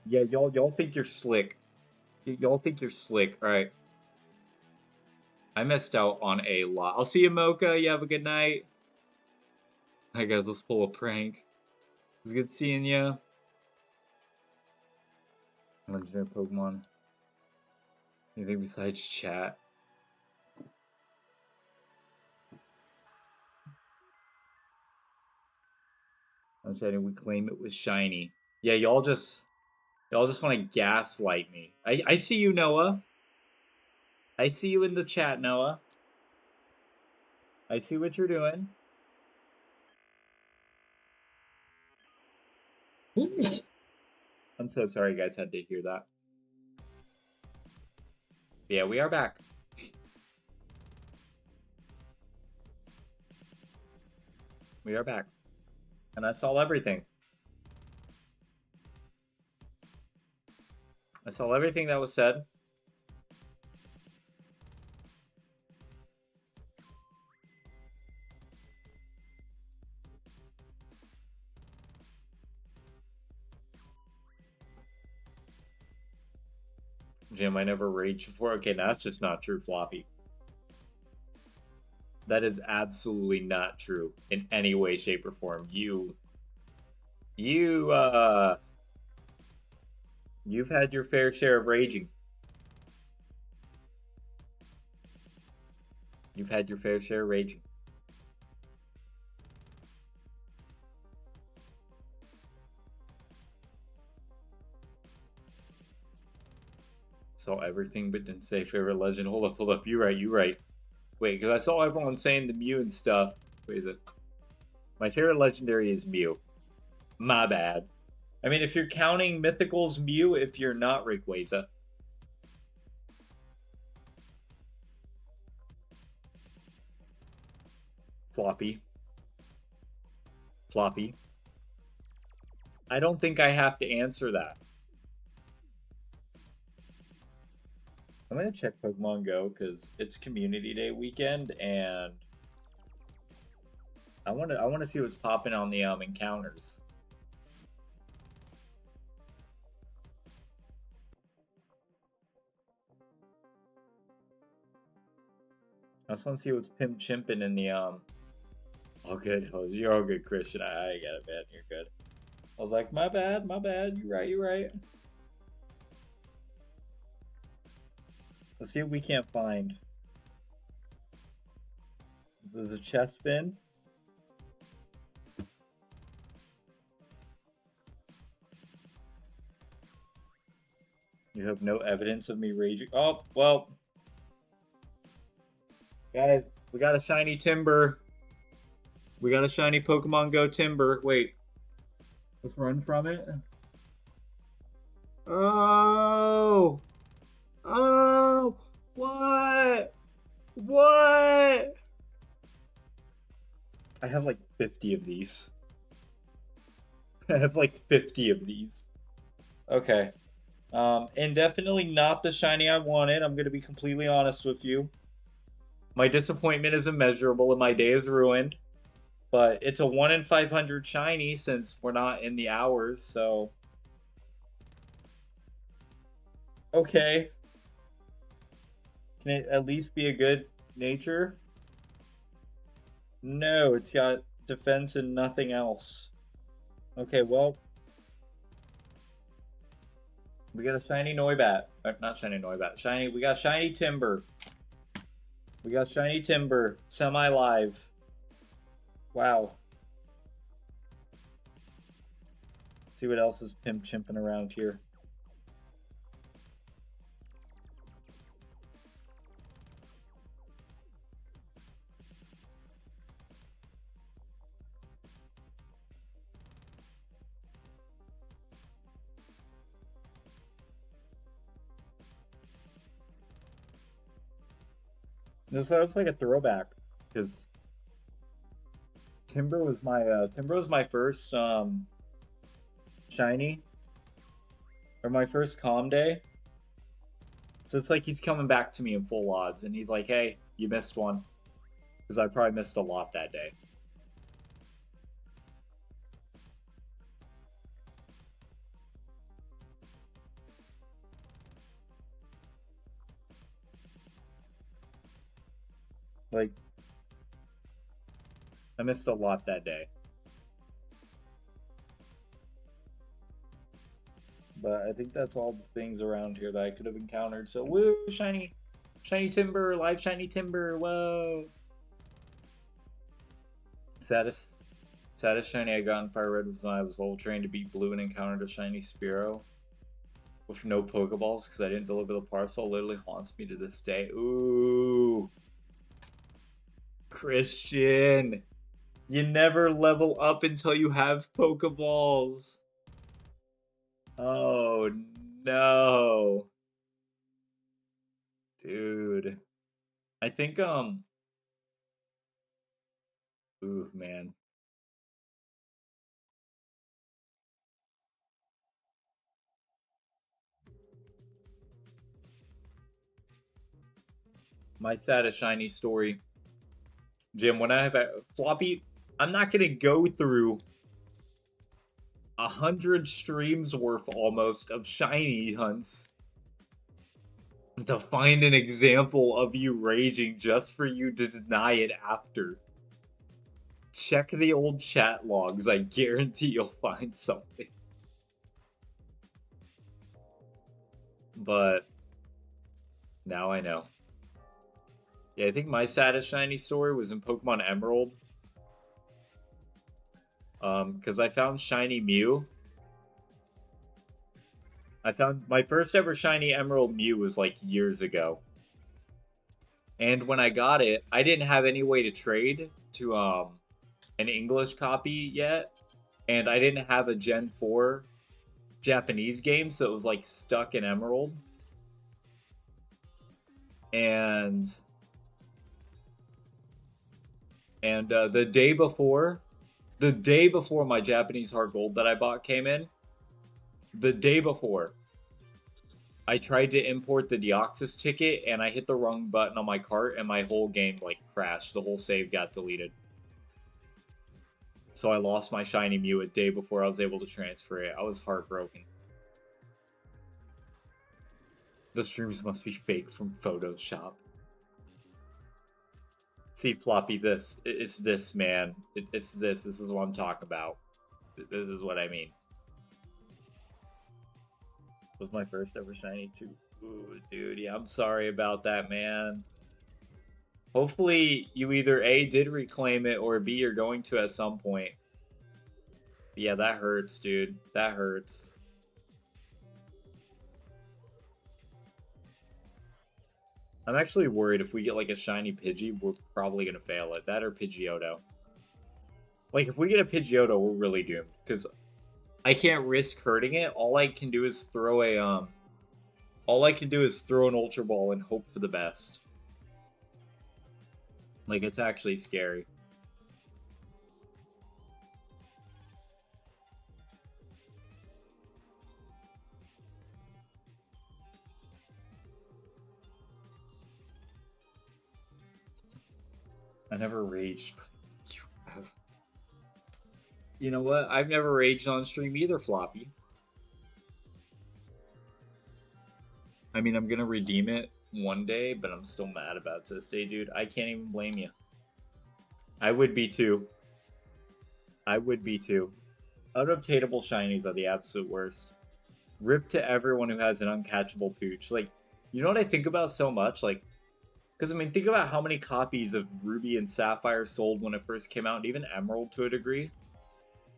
Yeah, y'all think you're slick. Y'all think you're slick. Alright. I missed out on a lot. I'll see you, Mocha. You have a good night. Alright, guys, let's pull a prank. It was good seeing you. Legendary Pokemon. Anything besides chat? I'm saying we claim it was shiny. Yeah, y'all just want to gaslight me. I see you, Noah. I see you in the chat, Noah. I see what you're doing. I'm so sorry you guys had to hear that. Yeah, we are back. We are back. And I saw everything. I saw everything that was said. Jim, I never raged before. Okay, now that's just not true, Floppy. That is absolutely not true in any way, shape, or form. You've had your fair share of raging. You've had your fair share of raging. Saw everything but didn't say favorite legend. Hold up. You're right. Wait, because I saw everyone saying the Mew and stuff. Wait, is it? My favorite legendary is Mew. My bad. I mean, if you're counting Mythical's Mew, if you're not Rayquaza. Floppy. I don't think I have to answer that. I'm gonna check Pokemon Go because it's Community Day weekend, and I wanna see what's popping on the encounters. I just want to see what's pimp chimping in the Oh, good. Oh, you're all good, Christian. I got it, man. You're good. I was like, my bad. You're right. Let's see what we can't find. There's a chest spin. You have no evidence of me raging. Oh, well. Guys, we got a shiny Timber. We got a shiny Pokemon Go Timber. Wait. Let's run from it. Oh! Oh! What? What? I have like 50 of these. I have like 50 of these. Okay. And definitely not the shiny I wanted. I'm going to be completely honest with you. My disappointment is immeasurable and my day is ruined. But it's a 1 in 500 shiny since we're not in the hours, so... Okay. Can it at least be a good nature? No, it's got defense and nothing else. Okay, well... We got a shiny Noibat. Not shiny Noibat. We got shiny Timber. We got shiny Timber. Semi-live. Wow. See what else is pimp chimping around here. This looks like a throwback because Timber was my first shiny or my first calm day. So it's like he's coming back to me in full odds, and he's like, "Hey, you missed one," because I probably missed a lot that day. Like, I missed a lot that day. But I think that's all the things around here that I could have encountered. So, woo, shiny, shiny timber, live shiny timber, whoa. Saddest, saddest shiny I got in Firered was when I was level trained to beat blue and encountered a shiny Spearow with no Pokeballs because I didn't deliver the parcel. Literally haunts me to this day. Ooh, Christian, you never level up until you have Pokeballs. Oh no, dude. I think ooh man, my saddest shiny story, Jim. When I have a floppy, I'm not gonna go through 100 streams worth almost of shiny hunts to find an example of you raging just for you to deny it after. Check the old chat logs. I guarantee you'll find something. But now I know. Yeah, I think my saddest shiny story was in Pokemon Emerald. Because I found shiny Mew. I found my first ever shiny Emerald Mew was like years ago. And when I got it, I didn't have any way to trade to an English copy yet, and I didn't have a Gen 4 Japanese game, so it was like stuck in Emerald. And the day before my Japanese Heart Gold that I bought came in, the day before, I tried to import the Deoxys ticket and I hit the wrong button on my cart and my whole game like crashed. The whole save got deleted. So I lost my shiny Mew a day before I was able to transfer it. I was heartbroken. The streams must be fake from Photoshop. See, Floppy, it's this, man. It's this. This is what I'm talking about. This is what I mean. Was my first ever shiny too. Ooh, dude, yeah, I'm sorry about that, man. Hopefully, you either A, did reclaim it, or B, you're going to at some point. Yeah, that hurts, dude. That hurts. I'm actually worried if we get like a shiny Pidgey, we're probably gonna fail it. That or Pidgeotto. Like, if we get a Pidgeotto, we're really doomed. Because I can't risk hurting it. All I can do is throw a, all I can do is throw an Ultra Ball and hope for the best. Like, it's actually scary. I never raged. You have. You know what? I've never raged on stream either, Floppy. I mean, I'm gonna redeem it one day, but I'm still mad about it to this day, dude. I can't even blame you. I would be too. I would be too. Unobtainable shinies are the absolute worst. Rip to everyone who has an uncatchable pooch. Like, you know what I think about so much? Like, because I mean, think about how many copies of Ruby and Sapphire sold when it first came out, and even Emerald to a degree.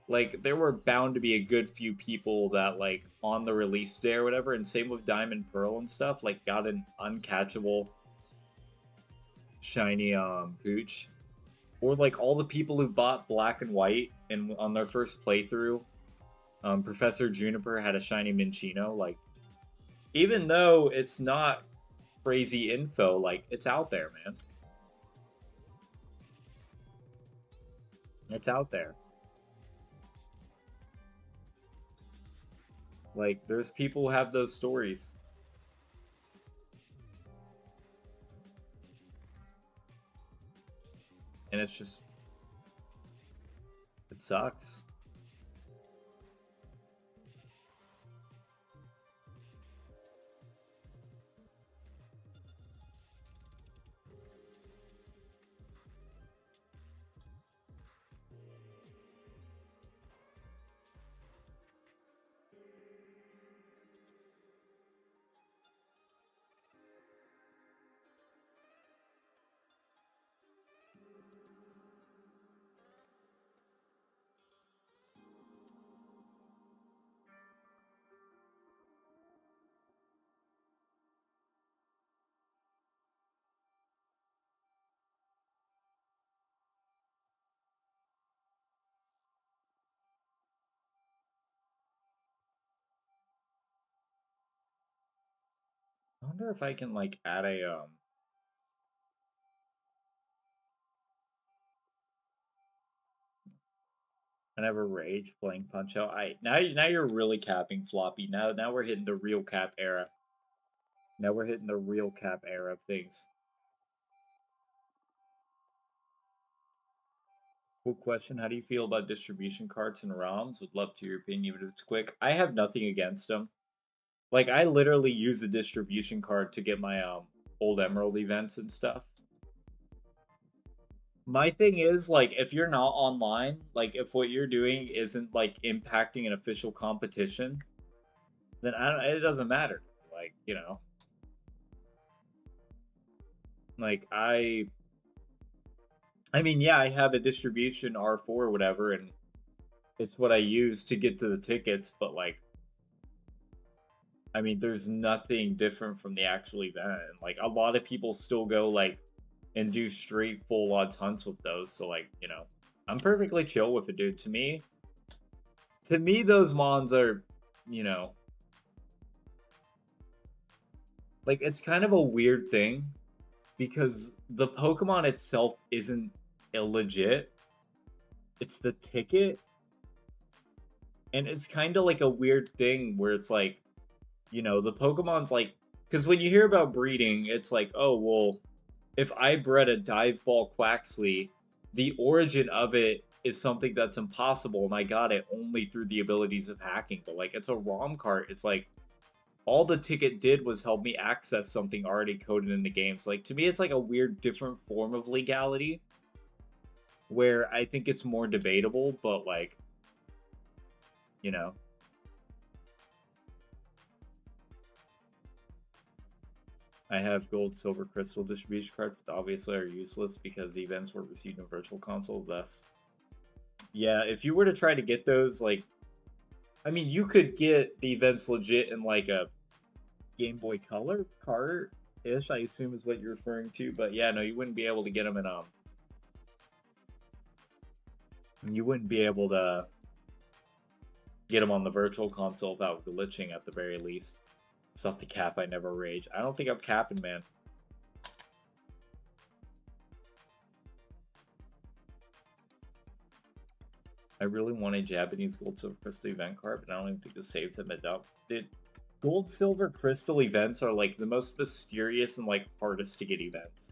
Like, there were bound to be a good few people that, like, on the release day or whatever, and same with Diamond Pearl and stuff, like, got an uncatchable shiny pooch. Or, like, all the people who bought Black and White and on their first playthrough, Professor Juniper had a shiny Minchino. Like, even though it's not crazy info, like, it's out there, man. It's out there. Like, there's people who have those stories. And it's just, it sucks. wonder if I can like add a I never rage playing Punch Out. I now you're really capping floppy. Now we're hitting the real cap era. Now we're hitting the real cap era of things. Cool question. How do you feel about distribution carts and ROMs? Would love to hear your opinion, even if it's quick. I have nothing against them. Like I literally use the distribution card to get my old Emerald events and stuff. My thing is like if you're not online, like if what you're doing isn't like impacting an official competition, then it doesn't matter. Like, you know, like I mean, yeah, I have a distribution R4 or whatever, and it's what I use to get to the tickets, but like, I mean, there's nothing different from the actual event. Like, a lot of people still go like and do straight full odds hunts with those. So like, you know, I'm perfectly chill with it, dude. To me, those mons are, you know, like it's kind of a weird thing because the Pokemon itself isn't illegit. It's the ticket, and it's kind of like a weird thing where it's like, you know, the Pokemon's like, because when you hear about breeding, it's like, oh well, if I bred a dive ball Quaxley, the origin of it is something that's impossible, and I got it only through the abilities of hacking. But like, it's a ROM cart. It's like all the ticket did was help me access something already coded in the game. So like to me, it's like a weird, different form of legality where I think it's more debatable. But like, you know, I have gold, silver, crystal distribution cards, but obviously are useless because the events were received in Virtual Console. Thus, yeah, if you were to try to get those, like, I mean, you could get the events legit in like a Game Boy Color cart ish, I assume is what you're referring to. But yeah, no, you wouldn't be able to get them in you wouldn't be able to get them on the Virtual Console without glitching at the very least. It's off the cap. I never rage. I don't think I'm capping, man. I really want a Japanese gold silver crystal event card, but I don't even think the saves have been up. Dude, gold silver crystal events are like the most mysterious and like hardest to get events.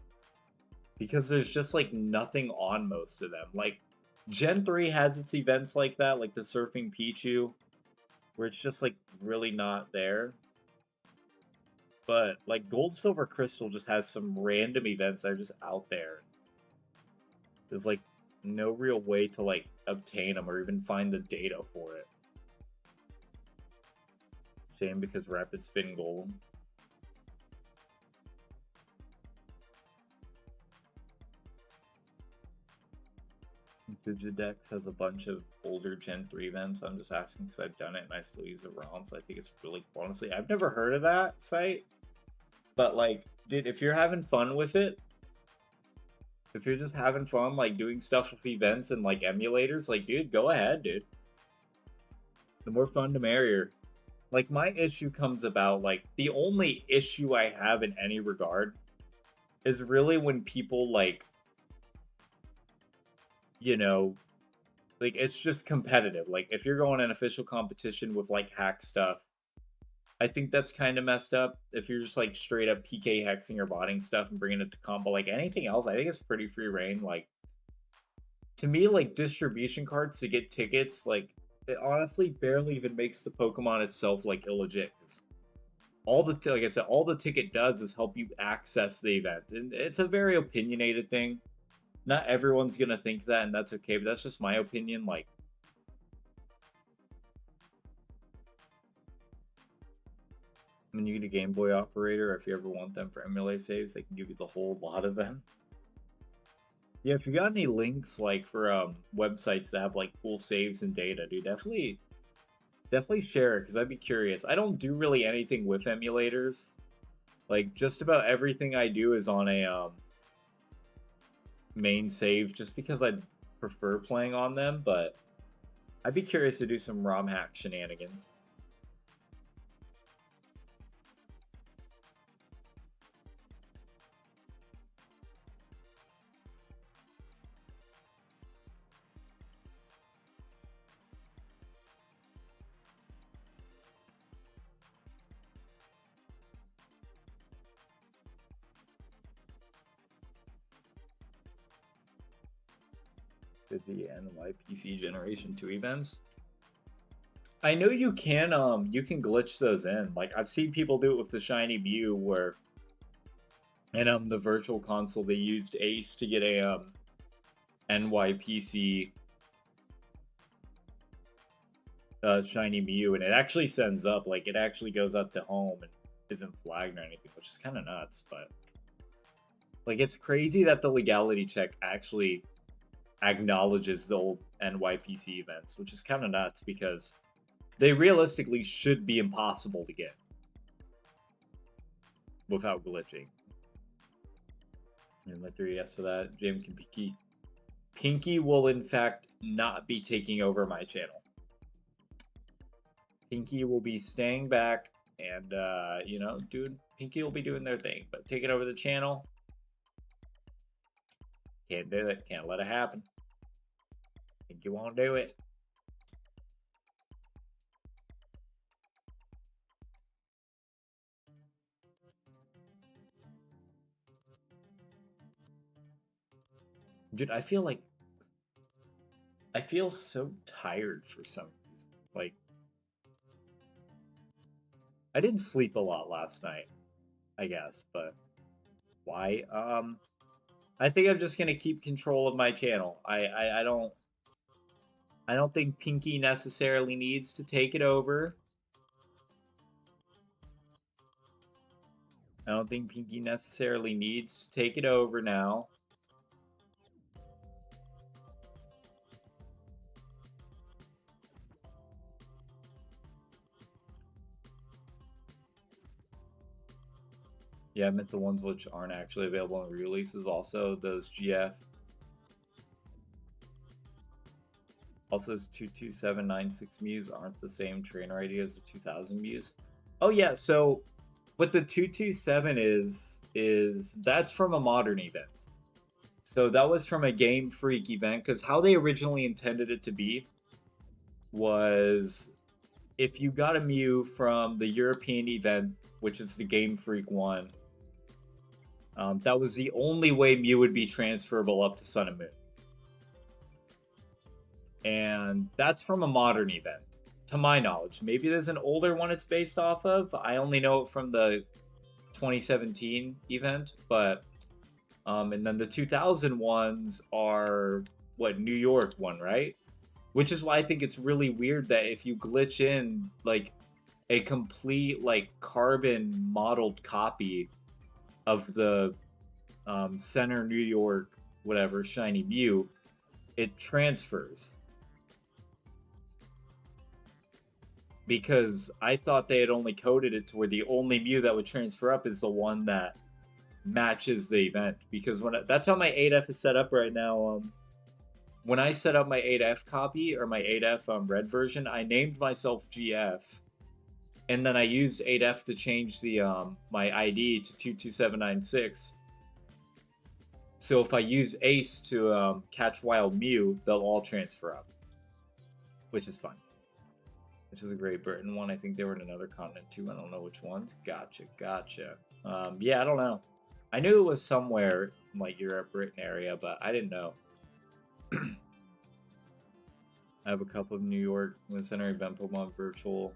Because there's just like nothing on most of them. Like Gen 3 has its events like that, like the Surfing Pichu, where it's just like really not there. But like gold silver crystal just has some random events that are just out there. There's like no real way to like obtain them or even find the data for it. Shame because Rapid Spin Gold. Digidex has a bunch of older Gen 3 events. I'm just asking because I've done it and I still use the ROM, so I think it's really cool. Honestly, I've never heard of that site. But like, dude, if you're having fun with it, if you're just having fun, like doing stuff with events and like emulators, like, dude, go ahead, dude. The more fun, the merrier. Like, my issue comes about, like, the only issue I have in any regard is really when people, like, you know, like, it's just competitive. Like, if you're going in official competition with, like, hack stuff, I think that's kind of messed up. If you're just, like, straight up PK hexing or botting stuff and bringing it to combo, like, anything else, I think it's pretty free reign. Like, to me, like, distribution cards to get tickets, like, it honestly barely even makes the Pokemon itself, like, illegit. 'Cause all the like I said, all the ticket does is help you access the event, and it's a very opinionated thing. Not everyone's gonna think that, and that's okay. But that's just my opinion. Like, when you get a Game Boy operator, if you ever want them for emulate saves, they can give you the whole lot of them. Yeah, if you got any links like for websites that have like cool saves and data, dude, definitely share it because I'd be curious. I don't do really anything with emulators. Like just about everything I do is on a main save just because I prefer playing on them, but I'd be curious to do some ROM hack shenanigans. Did the NYPC Generation 2 events? I know you can glitch those in. Like I've seen people do it with the shiny Mew where in the virtual console they used Ace to get a NYPC shiny Mew, and it actually sends up, like it actually goes up to home and isn't flagged or anything, which is kind of nuts. But like it's crazy that the legality check actually acknowledges the old NYPC events, which is kind of nuts because they realistically should be impossible to get without glitching. And my 3DS for that, James and Pinky. Pinky will in fact not be taking over my channel. Pinky will be staying back and you know, Pinky will be doing their thing, but taking over the channel, can't do it. Can't let it happen. Pinky won't do it. Dude, I feel so tired for some reason. Like, I didn't sleep a lot last night, I guess, but why? I think I'm just gonna keep control of my channel. I don't think Pinky necessarily needs to take it over. I don't think Pinky necessarily needs to take it over now. Yeah, I meant the ones which aren't actually available in re-releases. Also, those GF. Also, those 22796 Mews aren't the same trainer ID as the 2000 Mews. Oh yeah, so what the 227 is that's from a modern event. So that was from a Game Freak event, because how they originally intended it to be was if you got a Mew from the European event, which is the Game Freak one, that was the only way Mew would be transferable up to Sun and Moon. And that's from a modern event, to my knowledge. Maybe there's an older one it's based off of. I only know it from the 2017 event, but and then the 2000 ones are what, New York one, right? Which is why I think it's really weird that if you glitch in like a complete like carbon modeled copy of the center New York whatever shiny Mew, it transfers. Because I thought they had only coded it to where the only Mew that would transfer up is the one that matches the event. Because that's how my 8F is set up right now. When I set up my 8F copy or my 8F red version, I named myself GF, and then I used 8F to change the my ID to 22796. So if I use Ace to catch Wild Mew, they'll all transfer up, which is fun. Which is a Great Britain one. I think they were in another continent too. I don't know which ones. Gotcha. Yeah, I don't know. I knew it was somewhere in like Europe, Britain area, but I didn't know. I have a couple of New York Center event Pokemon Virtual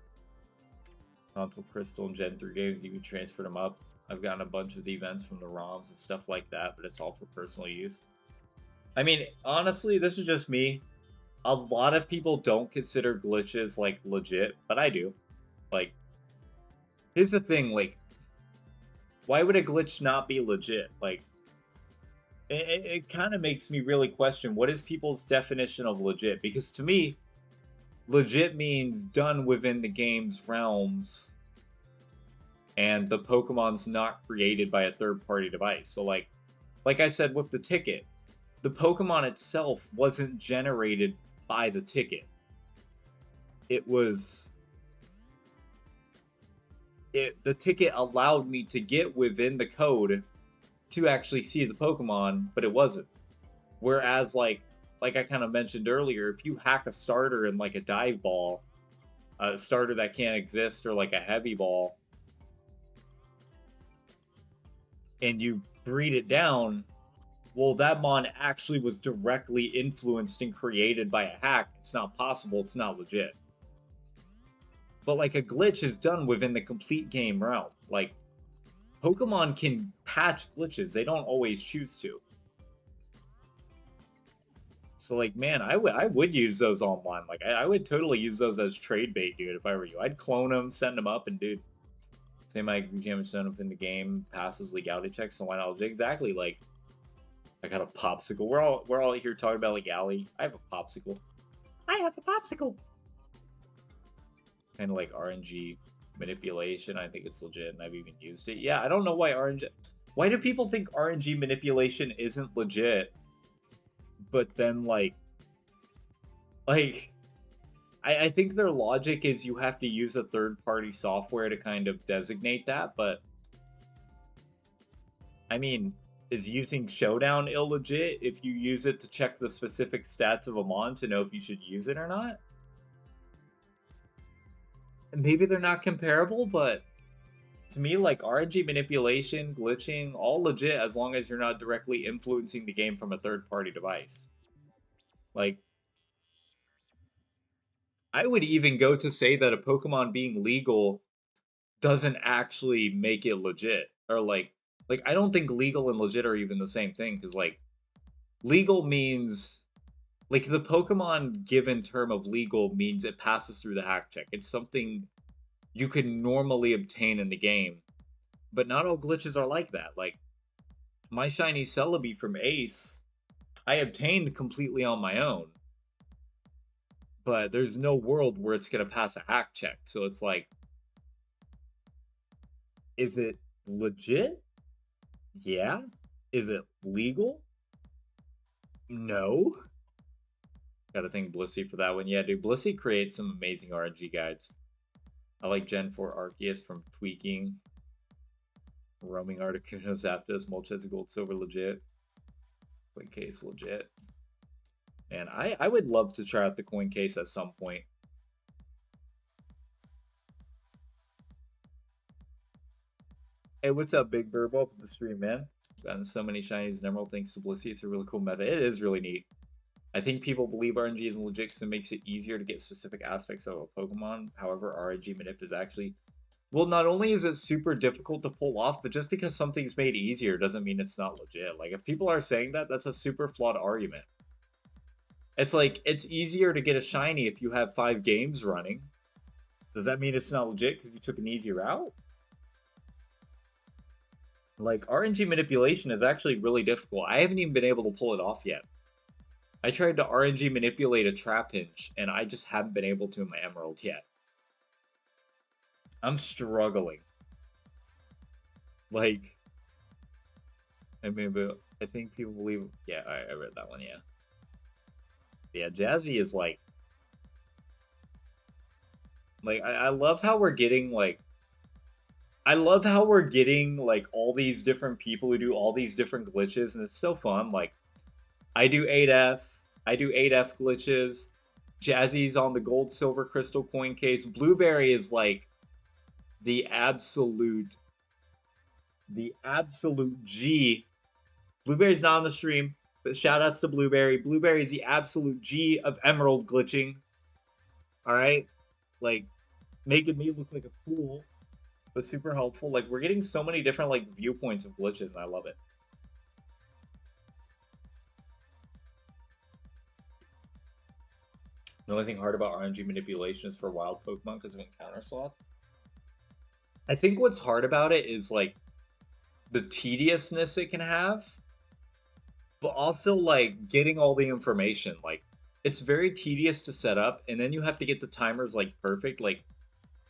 Console Crystal and Gen 3 games. You can transfer them up. I've gotten a bunch of the events from the ROMs and stuff like that, but it's all for personal use. I mean, honestly, this is just me. A lot of people don't consider glitches like legit, but I do. Like, here's the thing, like, why would a glitch not be legit? Like, it kind of makes me really question what is people's definition of legit, because to me, legit means done within the game's realms and the Pokemon's not created by a third-party device. So like I said with the ticket, the Pokemon itself wasn't generated by the ticket. The ticket allowed me to get within the code to actually see the Pokemon, but it wasn't. Whereas like I kind of mentioned earlier, if you hack a starter in like a dive ball, a starter that can't exist, or like a heavy ball, and you breed it down, well, that mon actually was directly influenced and created by a hack. It's not possible. It's not legit. But like a glitch is done within the complete game realm. Like Pokemon can patch glitches. They don't always choose to. So like, man, I would use those online. Like I would totally use those as trade bait, dude. If I were you, I'd clone them, send them up, and dude, say my damage done up in the game passes legality checks. So why not? Exactly. Like I got a popsicle. We're all here talking about legality. I have a popsicle. I have a popsicle. Kind of like RNG manipulation. I think it's legit, and I've even used it. Yeah, I don't know why RNG. Why do people think RNG manipulation isn't legit? But then like I think their logic is you have to use a third-party software to kind of designate that, but I mean, is using Showdown illegit if you use it to check the specific stats of a mon to know if you should use it or not? And maybe they're not comparable, but to me, like RNG manipulation, glitching, all legit as long as you're not directly influencing the game from a third-party device. Like, I would even go to say that a Pokemon being legal doesn't actually make it legit. Or like I don't think legal and legit are even the same thing, because like legal means like the Pokemon given term of legal means it passes through the hack check. It's something you can normally obtain in the game. But not all glitches are like that. Like my shiny Celebi from Ace, I obtained completely on my own. But there's no world where it's gonna pass a hack check. So it's like, is it legit? Yeah. Is it legal? No. Gotta thank Blissey for that one. Yeah, dude, Blissey creates some amazing RNG guides. I like Gen 4 Arceus from Tweaking. Roaming Articuno Zapdos, Moltres, Gold, Silver legit. Coin case legit. And I would love to try out the coin case at some point. Hey, what's up, Big Burb? Welcome to the stream, man. Gotten so many shinies and emerald thanks to Blissey. It's a really cool method. It is really neat. I think people believe RNG is legit because it makes it easier to get specific aspects of a Pokemon. However, RNG manip is actually, well, not only is it super difficult to pull off, but just because something's made easier doesn't mean it's not legit. Like if people are saying that, that's a super flawed argument. It's like it's easier to get a shiny if you have 5 games running. Does that mean it's not legit because you took an easy route? Like RNG manipulation is actually really difficult. I haven't even been able to pull it off yet. I tried to RNG manipulate a Trapinch, and I just haven't been able to in my Emerald yet. I'm struggling. Like, I mean, but I think people believe. Yeah, I read that one. Yeah, yeah. Jazzy is like I love how we're getting like. I love how we're getting like all these different people who do all these different glitches, and it's so fun. Like, I do 8F. I do 8F glitches. Jazzy's on the gold, silver, crystal coin case. Blueberry is like the absolute G. Blueberry's not on the stream, but shout outs to Blueberry. Blueberry is the absolute G of emerald glitching. Alright? Like, making me look like a fool, but super helpful. Like, we're getting so many different like viewpoints of glitches, and I love it. The only thing hard about RNG manipulation is for wild Pokemon because of encounter slots. I think what's hard about it is like the tediousness it can have, but also like getting all the information. Like it's very tedious to set up, and then you have to get the timers like perfect. Like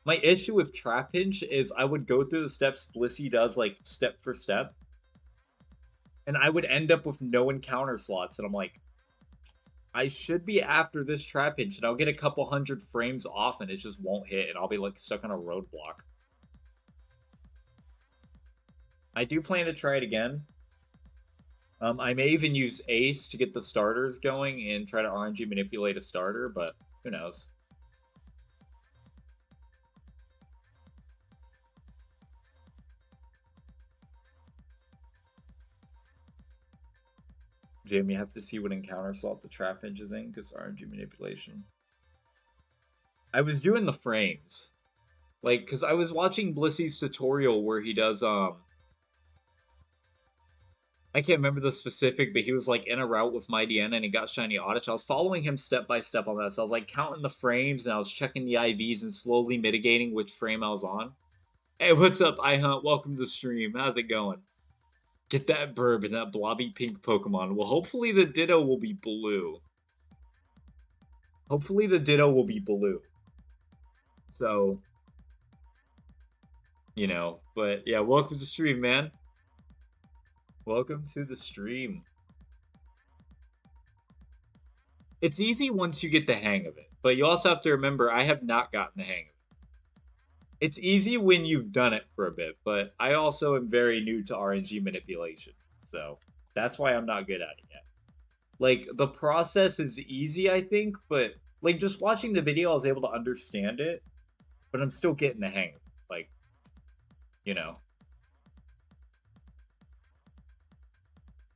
my issue with Trapinch is I would go through the steps Blissey does like step for step, and I would end up with no encounter slots, and I'm like, I should be after this Trapinch, and I'll get a couple hundred frames off, and it just won't hit, and I'll be like stuck on a roadblock. I do plan to try it again. I may even use Ace to get the starters going and try to RNG manipulate a starter, but who knows? Jim, you have to see what encounter slot the trap hinge is in, because RNG manipulation. I was doing the frames. Like, because I was watching Blissy's tutorial where he does, I can't remember the specific, but he was like in a route with Mighty N and he got Shiny Oddish. I was following him step by step on that. So I was like counting the frames and I was checking the IVs and slowly mitigating which frame I was on. Hey, what's up, iHunt? Welcome to the stream. How's it going? Get that burb and that blobby pink Pokemon. Well, hopefully the Ditto will be blue. Hopefully the Ditto will be blue. So, you know, but yeah, welcome to the stream, man. Welcome to the stream. It's easy once you get the hang of it, but you also have to remember I have not gotten the hang of it. It's easy when you've done it for a bit, but I also am very new to RNG manipulation, so that's why I'm not good at it yet. Like, the process is easy, I think, but like just watching the video, I was able to understand it, but I'm still getting the hang of it. Like, you know.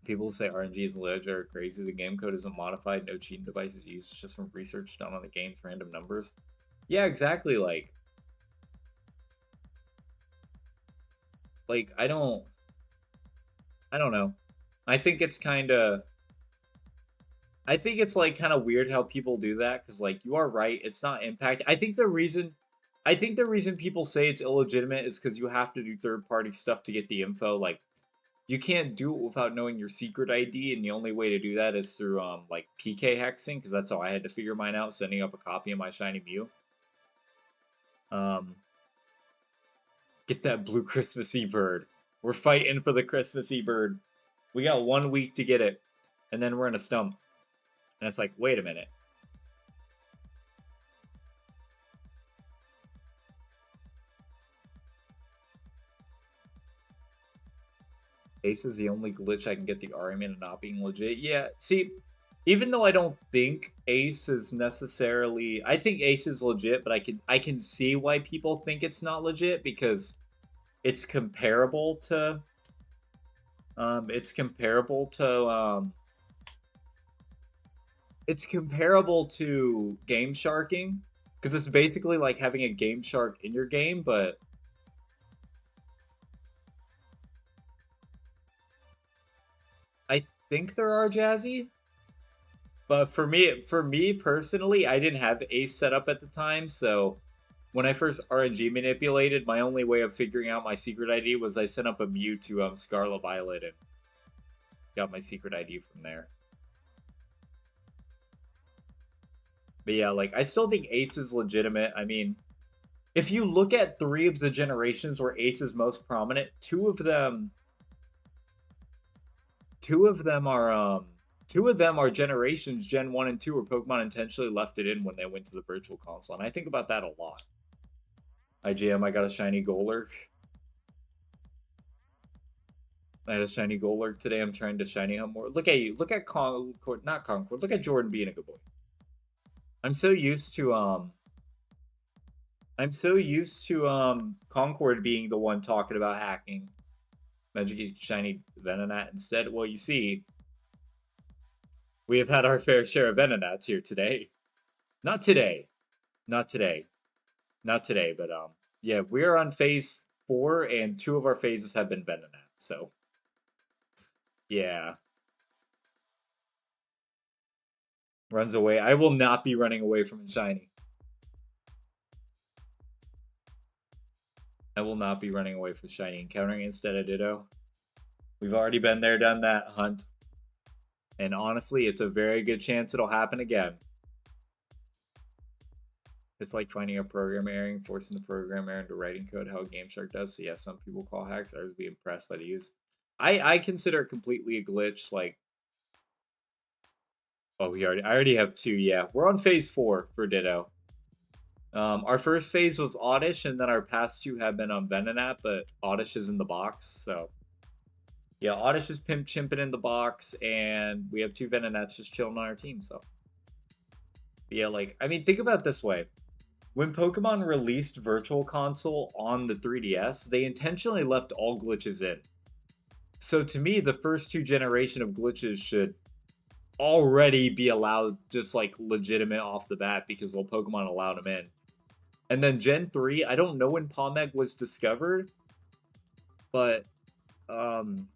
People say RNG is ledge are crazy. The game code isn't modified, no cheating devices used. It's just from research done on the game's random numbers. Yeah, exactly. Like I don't know. I think it's kind of. I think it's like kind of weird how people do that because like you are right. It's not impact. I think the reason people say it's illegitimate is because you have to do third-party stuff to get the info. Like you can't do it without knowing your secret ID, and the only way to do that is through like PK hexing, because that's how I had to figure mine out, sending up a copy of my shiny Mew. Get that blue Christmassy bird. We're fighting for the Christmassy bird. We got 1 week to get it, and then we're in a stump. And it's like, wait a minute. Ace is the only glitch I can get the Arium in and not being legit. Yeah, see, even though I don't think Ace is necessarily, I think Ace is legit, but I can see why people think it's not legit because it's comparable to it's comparable to game sharking because it's basically like having a game shark in your game, but I think there are, Jazzy. But for me personally, I didn't have Ace set up at the time, so when I first RNG manipulated, my only way of figuring out my secret ID was I sent up a Mew to Scarlet Violet and got my secret ID from there. But yeah, like I still think Ace is legitimate. I mean, if you look at 3 of the generations where Ace is most prominent, two of them are generations, Gen 1 and 2, where Pokemon intentionally left it in when they went to the Virtual Console. And I think about that a lot. IGM, I got a shiny Golurk. I had a shiny Golurk today. I'm trying to shiny hunt more. Look at you. Look at Concord. Not Concord. Look at Jordan being a good boy. I'm so used to Concord being the one talking about hacking. Magic shiny Venonat instead. Well, you see, we have had our fair share of Venonats here today. Not today. Not today. Not today, but yeah, we're on phase 4 and 2 of our phases have been Venonat, so yeah. Runs away. I will not be running away from shiny. I will not be running away from shiny. Encountering instead of Ditto. We've already been there, done that, Hunt. And honestly, it's a very good chance it'll happen again. It's like finding a program error, forcing the program error into writing code, how Game Shark does. So yeah, some people call hacks, others be impressed by the use. I consider it completely a glitch, like oh, I already have 2, yeah. We're on phase 4 for Ditto. Our first phase was Oddish, and then our past 2 have been on Venonat, but Oddish is in the box, so yeah, Oddish is pimp chimping in the box, and we have 2 Venonats just chilling on our team, so. But yeah, like, I mean, think about it this way. When Pokemon released Virtual Console on the 3DS, they intentionally left all glitches in. So to me, the first 2 generation of glitches should already be allowed just like legitimate off the bat because well Pokemon allowed them in. And then Gen 3, I don't know when Palmeg was discovered, but um,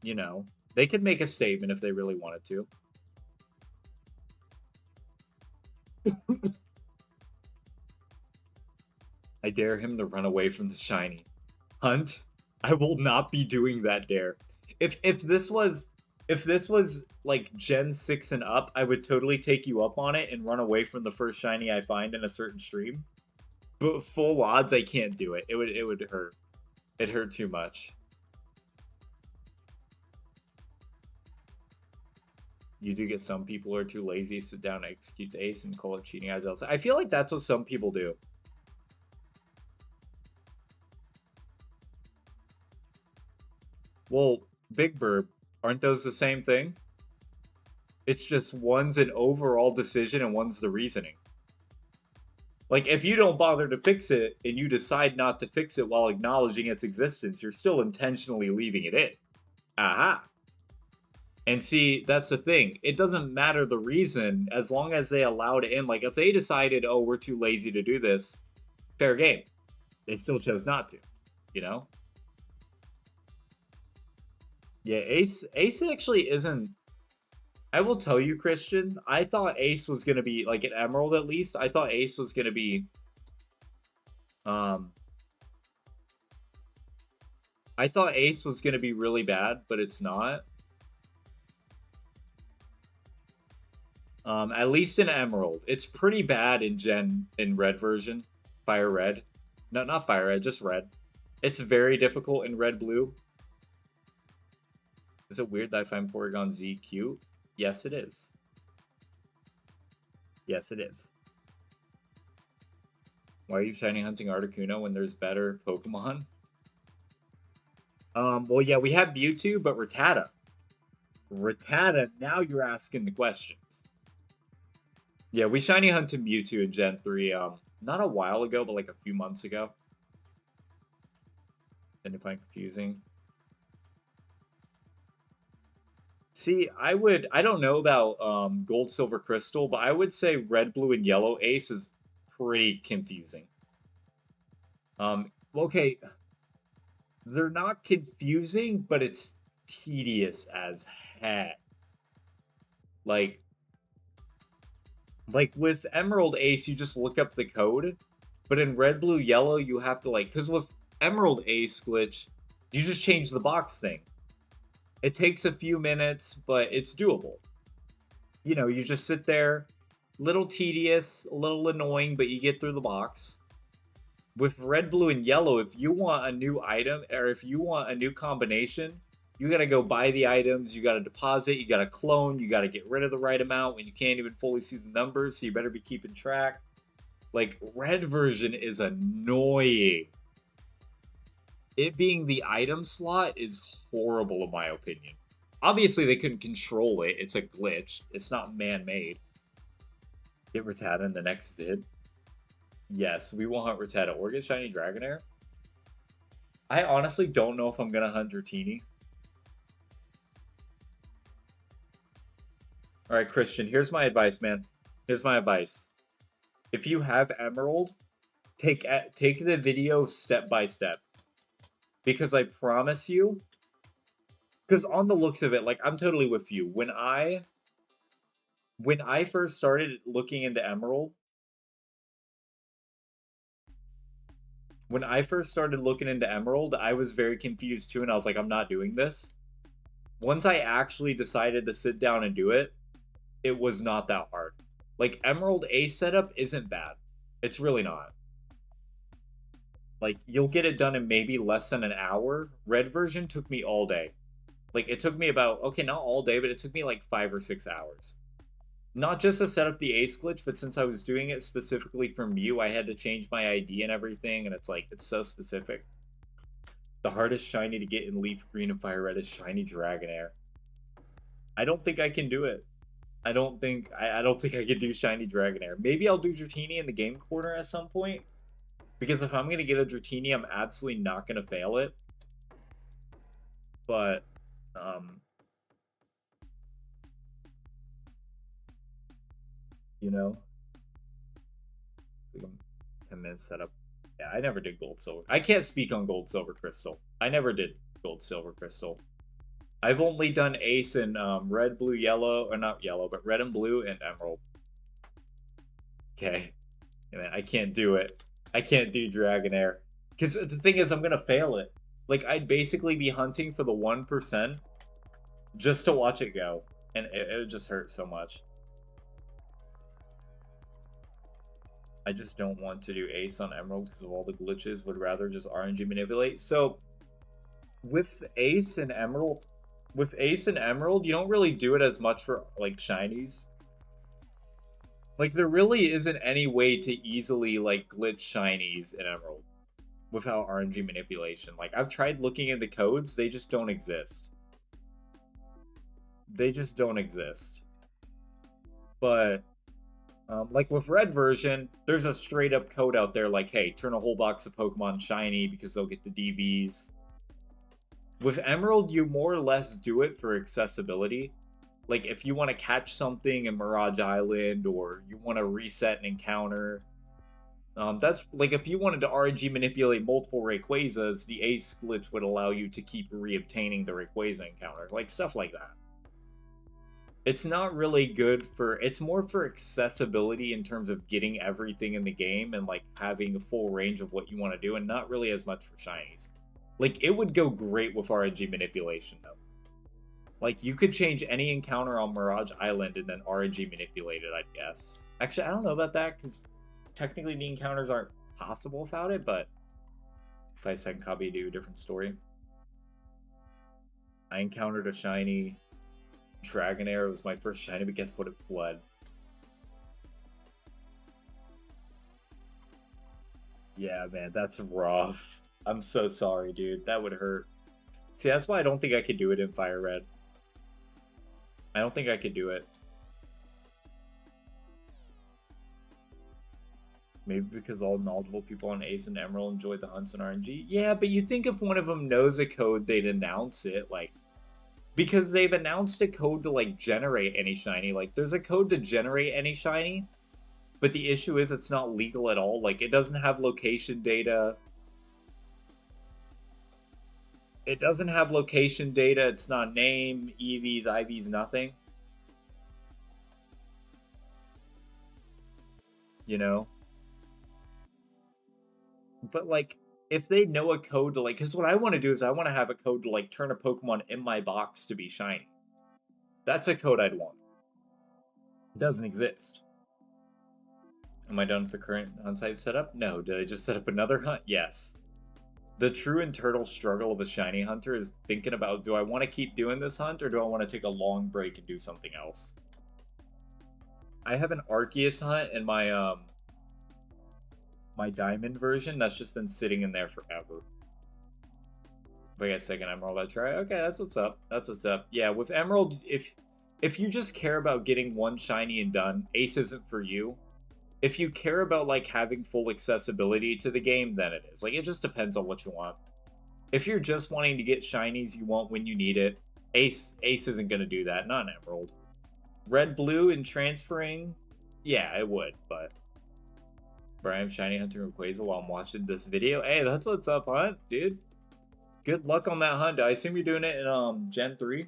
you know, they could make a statement if they really wanted to. I dare him to run away from the shiny. Hunt, I will not be doing that dare. If this was like Gen 6 and up, I would totally take you up on it and run away from the first shiny I find in a certain stream. But full odds I can't do it. It would hurt. It hurt too much. You do get some people who are too lazy to sit down and execute the ace and call it cheating. I feel like that's what some people do. Well, Big Burb, aren't those the same thing? It's just one's an overall decision and one's the reasoning. Like, if you don't bother to fix it and you decide not to fix it while acknowledging its existence, you're still intentionally leaving it in. Aha. And see, that's the thing. It doesn't matter the reason as long as they allowed it in. Like, if they decided, oh, we're too lazy to do this, fair game. They still chose not to, you know? Yeah, Ace actually isn't. I will tell you, Christian, I thought Ace was gonna be like an Emerald at least. I thought Ace was gonna be um I thought Ace was gonna be really bad, but it's not. At least in Emerald. It's pretty bad in Red version. Fire Red. No, not Fire Red, just Red. It's very difficult in Red Blue. Is it weird that I find Porygon Z cute? Yes, it is. Yes, it is. Why are you shiny hunting Articuno when there's better Pokemon? Well, yeah, we have Mewtwo, but Rattata. Rattata, now you're asking the questions. Yeah, we shiny hunted Mewtwo in Gen 3, not a while ago, but like a few months ago. And you find confusing. See, I don't know about Gold, Silver, Crystal, but I would say Red, Blue, and Yellow Ace is pretty confusing. Okay, they're not confusing, but it's tedious as heck. Like, with Emerald Ace, you just look up the code, but in Red, Blue, Yellow, you have to like, because with Emerald Ace glitch, you just change the box thing. It takes a few minutes, but it's doable. You know, you just sit there, little tedious, a little annoying, but you get through the box. With Red, Blue, and Yellow, if you want a new item, or if you want a new combination, you gotta go buy the items, you gotta deposit, you gotta clone, you gotta get rid of the right amount when you can't even fully see the numbers, so you better be keeping track. Like, Red version is annoying. It being the item slot is horrible in my opinion. Obviously, they couldn't control it. It's a glitch. It's not man-made. Get Rattata in the next vid. Yes, we will hunt Rattata or get Shiny Dragonair. I honestly don't know if I'm going to hunt Dratini. Alright, Christian, here's my advice, man. Here's my advice. If you have Emerald, take the video step by step. Because I promise you, because on the looks of it, like, I'm totally with you. When I first started looking into Emerald, I was very confused too, and I was like, I'm not doing this. Once I actually decided to sit down and do it, it was not that hard. Like, Emerald A setup isn't bad. It's really not. Like, you'll get it done in maybe less than an hour. Red version took me all day. Like, it took me about, okay, not all day, but it took me like 5 or 6 hours. Not just to set up the ace glitch, but since I was doing it specifically for Mew, I had to change my ID and everything, and it's like, it's so specific. The hardest shiny to get in Leaf Green and Fire Red is Shiny Dragonair. I don't think I can do it. I don't think I can do Shiny Dragonair. Maybe I'll do Dratini in the game corner at some point. Because if I'm gonna get a Dratini, I'm absolutely not gonna fail it. But you know? It's like 10 minutes setup. Yeah, I never did gold silver. I can't speak on gold silver crystal. I never did gold silver crystal. I've only done ace and red, blue, yellow, or not yellow, but red and blue and emerald. Okay. Yeah, man, I can't do it. I can't do Dragonair. Because the thing is, I'm going to fail it. Like, I'd basically be hunting for the 1% just to watch it go. And it would just hurt so much. I just don't want to do ace on emerald because of all the glitches. Would rather just RNG manipulate. So, with ace and emerald, you don't really do it as much for, like, shinies. Like, there really isn't any way to easily, like, glitch shinies in emerald without RNG manipulation. Like, I've tried looking into codes, they just don't exist. They just don't exist. But, like with red version, there's a straight up code out there like, hey, turn a whole box of Pokemon shiny because they'll get the DVs. With emerald, you more or less do it for accessibility. Like, if you want to catch something in Mirage Island or you want to reset an encounter, that's like if you wanted to RNG manipulate multiple Rayquazas, the Ace glitch would allow you to keep reobtaining the Rayquaza encounter, like stuff like that. It's not really good for, it's more for accessibility in terms of getting everything in the game and like having a full range of what you want to do, and not really as much for shinies. Like, it would go great with RNG manipulation though. Like, you could change any encounter on Mirage Island and then RNG manipulate it, I guess. Actually, I don't know about that, because technically the encounters aren't possible without it, but if I second copy, do a different story. I encountered a shiny Dragonair. It was my first shiny, but guess what? It fled. Yeah, man, that's rough. I'm so sorry, dude. That would hurt. See, that's why I don't think I could do it in Fire Red. I don't think I could do it. Maybe because all knowledgeable people on Ace and Emerald enjoy the hunts and RNG. Yeah, but you think if one of them knows a code, they'd announce it, like, because they've announced a code to like generate any shiny. Like, there's a code to generate any shiny, but the issue is it's not legal at all. Like, it doesn't have location data. It doesn't have location data. It's not name, EVs, IVs, nothing. You know? But like, if they know a code to like, because what I want to do is I want to have a code to like turn a Pokemon in my box to be shiny. That's a code I'd want. It doesn't exist. Am I done with the current hunts I've set up? No. Did I just set up another hunt? Yes. The true internal struggle of a shiny hunter is thinking about, do I want to keep doing this hunt or do I want to take a long break and do something else? I have an Arceus hunt in my diamond version that's just been sitting in there forever. If I get second emerald, I try. Okay, that's what's up. That's what's up. Yeah, with emerald, if you just care about getting one shiny and done, ace isn't for you. If you care about like having full accessibility to the game, then it is. Like, it just depends on what you want. If you're just wanting to get shinies you want when you need it, ace isn't gonna do that. Not an emerald. Red blue and transferring, yeah, it would, but Brian shiny hunter Rayquaza while I'm watching this video. Hey, that's what's up, hunt, dude. Good luck on that hunt. I assume you're doing it in Gen 3.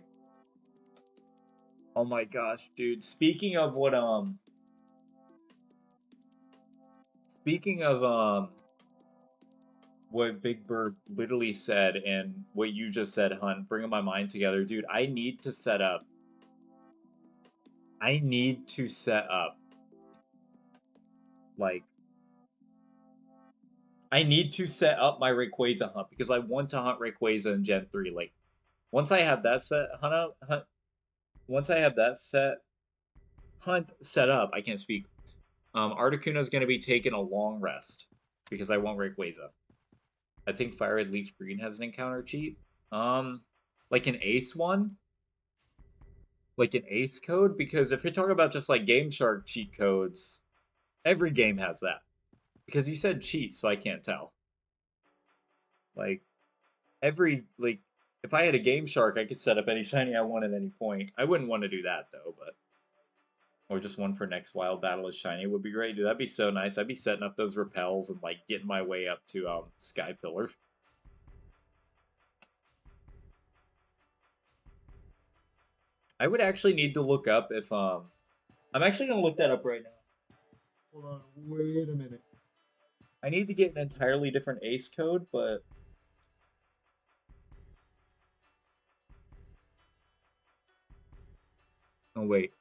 Oh my gosh, dude. Speaking of what Big Bird literally said and what you just said, Hunt, bringing my mind together, dude. I need to set up like I need to set up my Rayquaza hunt because I want to hunt Rayquaza in Gen 3. Like, once I have that once I have that hunt set up, I can't speak. Articuno is going to be taking a long rest because I want Rayquaza. I think Firered Leaf Green has an encounter cheat. Like an ace one? Like an ace code? Because if you're talking about just like Game Shark cheat codes, every game has that. Because you said cheat, so I can't tell. Like, like, if I had a Game Shark, I could set up any shiny I want at any point. I wouldn't want to do that, though, but Or just one for next wild battle is shiny would be great. Dude, that'd be so nice. I'd be setting up those repels and like getting my way up to Sky Pillar. I would actually need to look up if I'm actually gonna look that up right now. Hold on, wait a minute. I need to get an entirely different ace code, but oh wait.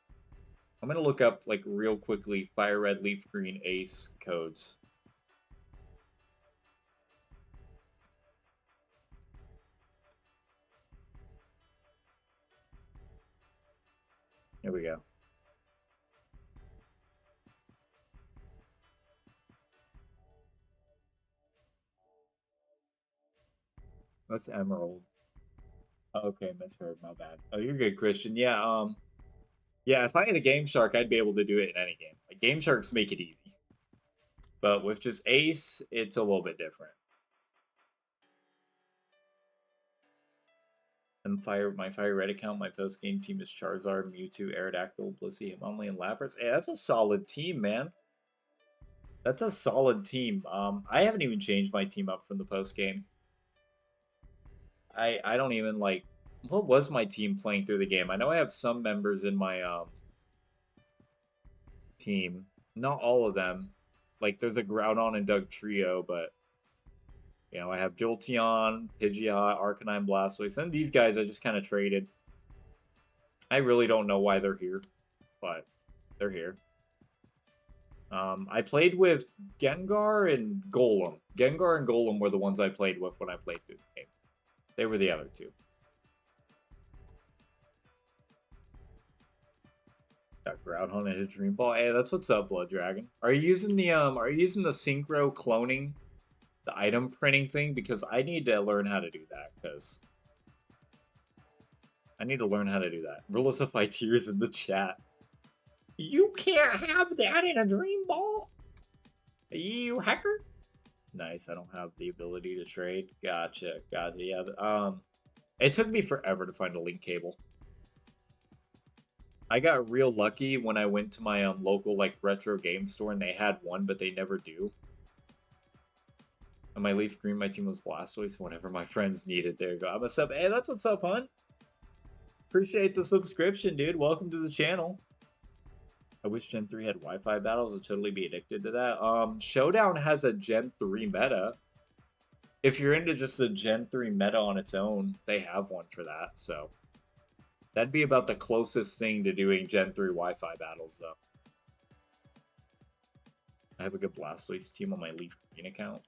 I'm gonna look up like real quickly fire red leaf green ace codes. Here we go. What's emerald? Okay, misheard, my bad. Oh, you're good, Christian. Yeah, if I had a Game Shark, I'd be able to do it in any game. Like Game Sharks make it easy. But with just Ace, it's a little bit different. And my Fire Red account, my post game team is Charizard, Mewtwo, Aerodactyl, Blissey, Hitmonlee, and Lapras. Hey, that's a solid team, man. That's a solid team. I haven't even changed my team up from the post game. I don't even like. What was my team playing through the game? I know I have some members in my team. Not all of them. Like there's a Groudon and Doug trio, but you know I have Jolteon, Pidgeot, Arcanine, Blastoise, and these guys I just kind of traded. I really don't know why they're here, but they're here. I played with Gengar and Golem. Gengar and Golem were the ones I played with when I played through the game. They were the other two. Got Groudon and a Dream Ball. Hey, that's what's up, Blood Dragon. Are you using the synchro cloning, the item printing thing? Because I need to learn how to do that, because I need to learn how to do that. Relisify Tears in the chat. You can't have that in a Dream Ball? You hacker? Nice, I don't have the ability to trade. Gotcha. Yeah, it took me forever to find a link cable. I got real lucky when I went to my local like retro game store and they had one, but they never do. And my Leaf Green, my team was Blastoise, so whenever my friends needed, there you go. I'm a sub. Hey, that's what's up, hon. Appreciate the subscription, dude. Welcome to the channel. I wish Gen 3 had Wi-Fi battles. I'd totally be addicted to that. Showdown has a Gen 3 meta. If you're into just a Gen 3 meta on its own, they have one for that, so. That'd be about the closest thing to doing Gen 3 Wi-Fi battles, though. I have a good Blastoise team on my Leaf Green account.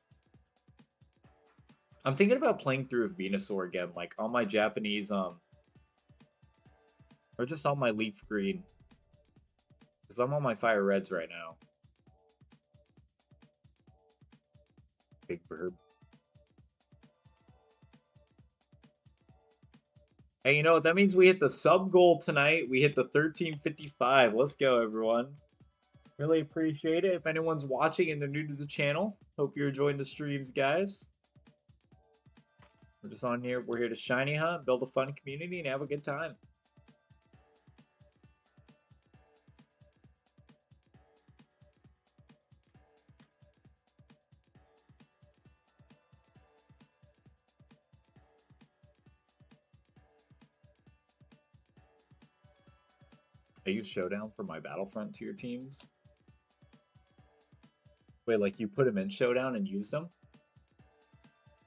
I'm thinking about playing through with Venusaur again, like on my Japanese, or just on my Leaf Green. Because I'm on my Fire Reds right now. Big Burb. Hey, you know what? That means we hit the sub goal tonight. We hit the 1355. Let's go, everyone. Really appreciate it. If anyone's watching and they're new to the channel, hope you're enjoying the streams, guys. We're just on here. We're here to shiny hunt, build a fun community, and have a good time. I use Showdown for my Battlefront tier teams. Wait, like you put them in Showdown and used them?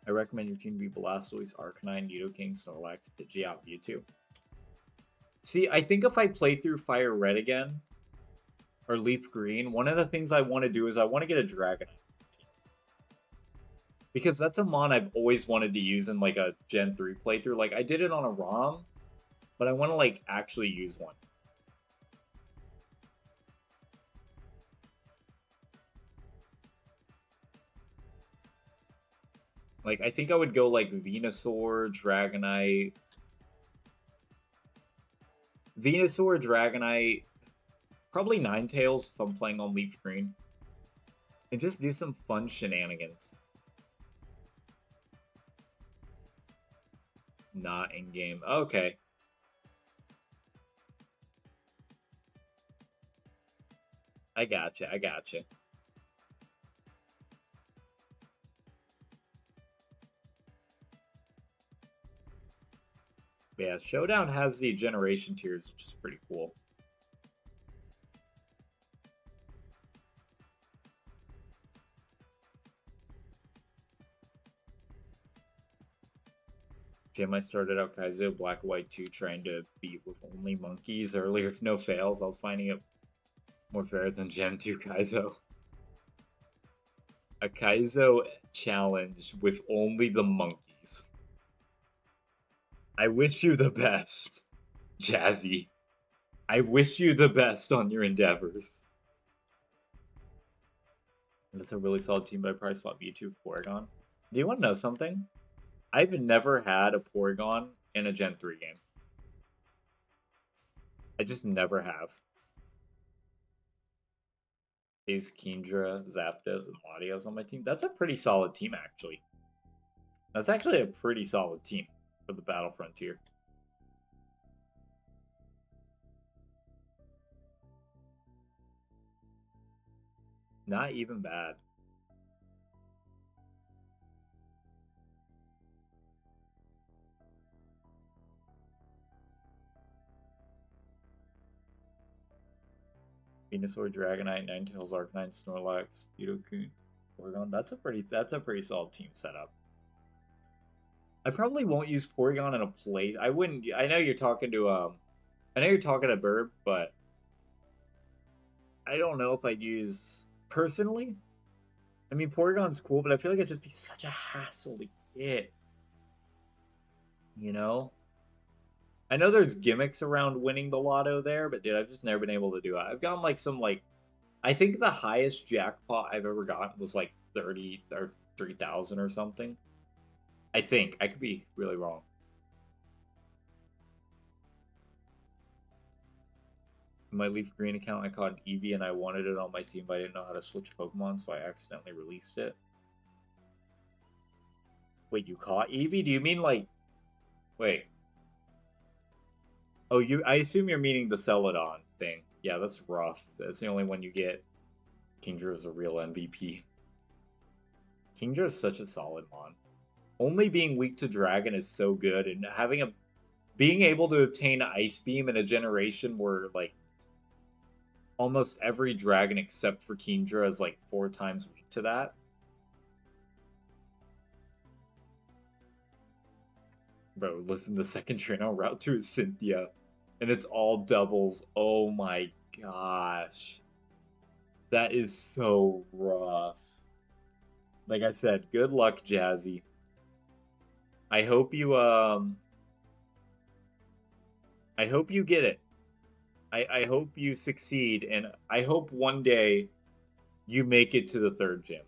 I recommend your team be Blastoise, Arcanine, Nidoking, Snorlax, Pidgeot, Mewtwo. See, I think if I play through Fire Red again, or Leaf Green, one of the things I want to do is I want to get a Dragonite. Because that's a mon I've always wanted to use in like a Gen 3 playthrough. Like I did it on a ROM, but I want to like actually use one. Like I think I would go like Venusaur, Dragonite, probably Ninetales if I'm playing on Leaf Green. And just do some fun shenanigans. Not in game. Okay. I gotcha. I gotcha. Yeah, Showdown has the generation tiers, which is pretty cool. Jim, I started out Kaizo Black White 2 trying to beat with only monkeys earlier with no fails. I was finding it more fair than Gen 2 Kaizo. A Kaizo challenge with only the monkeys. I wish you the best, Jazzy. I wish you the best on your endeavors. That's a really solid team, but I probably swap V2 for Porygon. Do you want to know something? I've never had a Porygon in a Gen 3 game. I just never have. Is Kingdra, Zapdos, and Latios on my team? That's a pretty solid team, actually. That's actually a pretty solid team for the Battle Frontier. Not even bad. Venusaur, Dragonite, Ninetales, Arcanine, Snorlax, Nidoking, Porygon. That's a pretty solid team setup. I probably won't use Porygon in a place. I wouldn't. I know you're talking to Burb, but I don't know if I'd use personally. I mean, Porygon's cool, but I feel like it'd just be such a hassle to get. You know? I know there's gimmicks around winning the lotto there, but dude, I've just never been able to do it. I've gotten like some like I think the highest jackpot I've ever gotten was like 30 or 3,000 or something. I think. I could be really wrong. In my Leaf Green account, I caught an Eevee and I wanted it on my team, but I didn't know how to switch Pokemon, so I accidentally released it. Wait, you caught Eevee? Do you mean like... Wait. Oh, I assume you're meaning the Celadon thing. Yeah, that's rough. That's the only one you get. Kingdra is a real MVP. Kingdra is such a solid mon. Only being weak to Dragon is so good, and being able to obtain Ice Beam in a generation where like almost every dragon except for Kingdra is like 4 times weak to that. Bro, listen, the second train on Route 2 is Cynthia, and it's all doubles. Oh my gosh. That is so rough. Like I said, good luck, Jazzy. I hope you get it. I hope you succeed, and I hope one day you make it to the 3rd gym.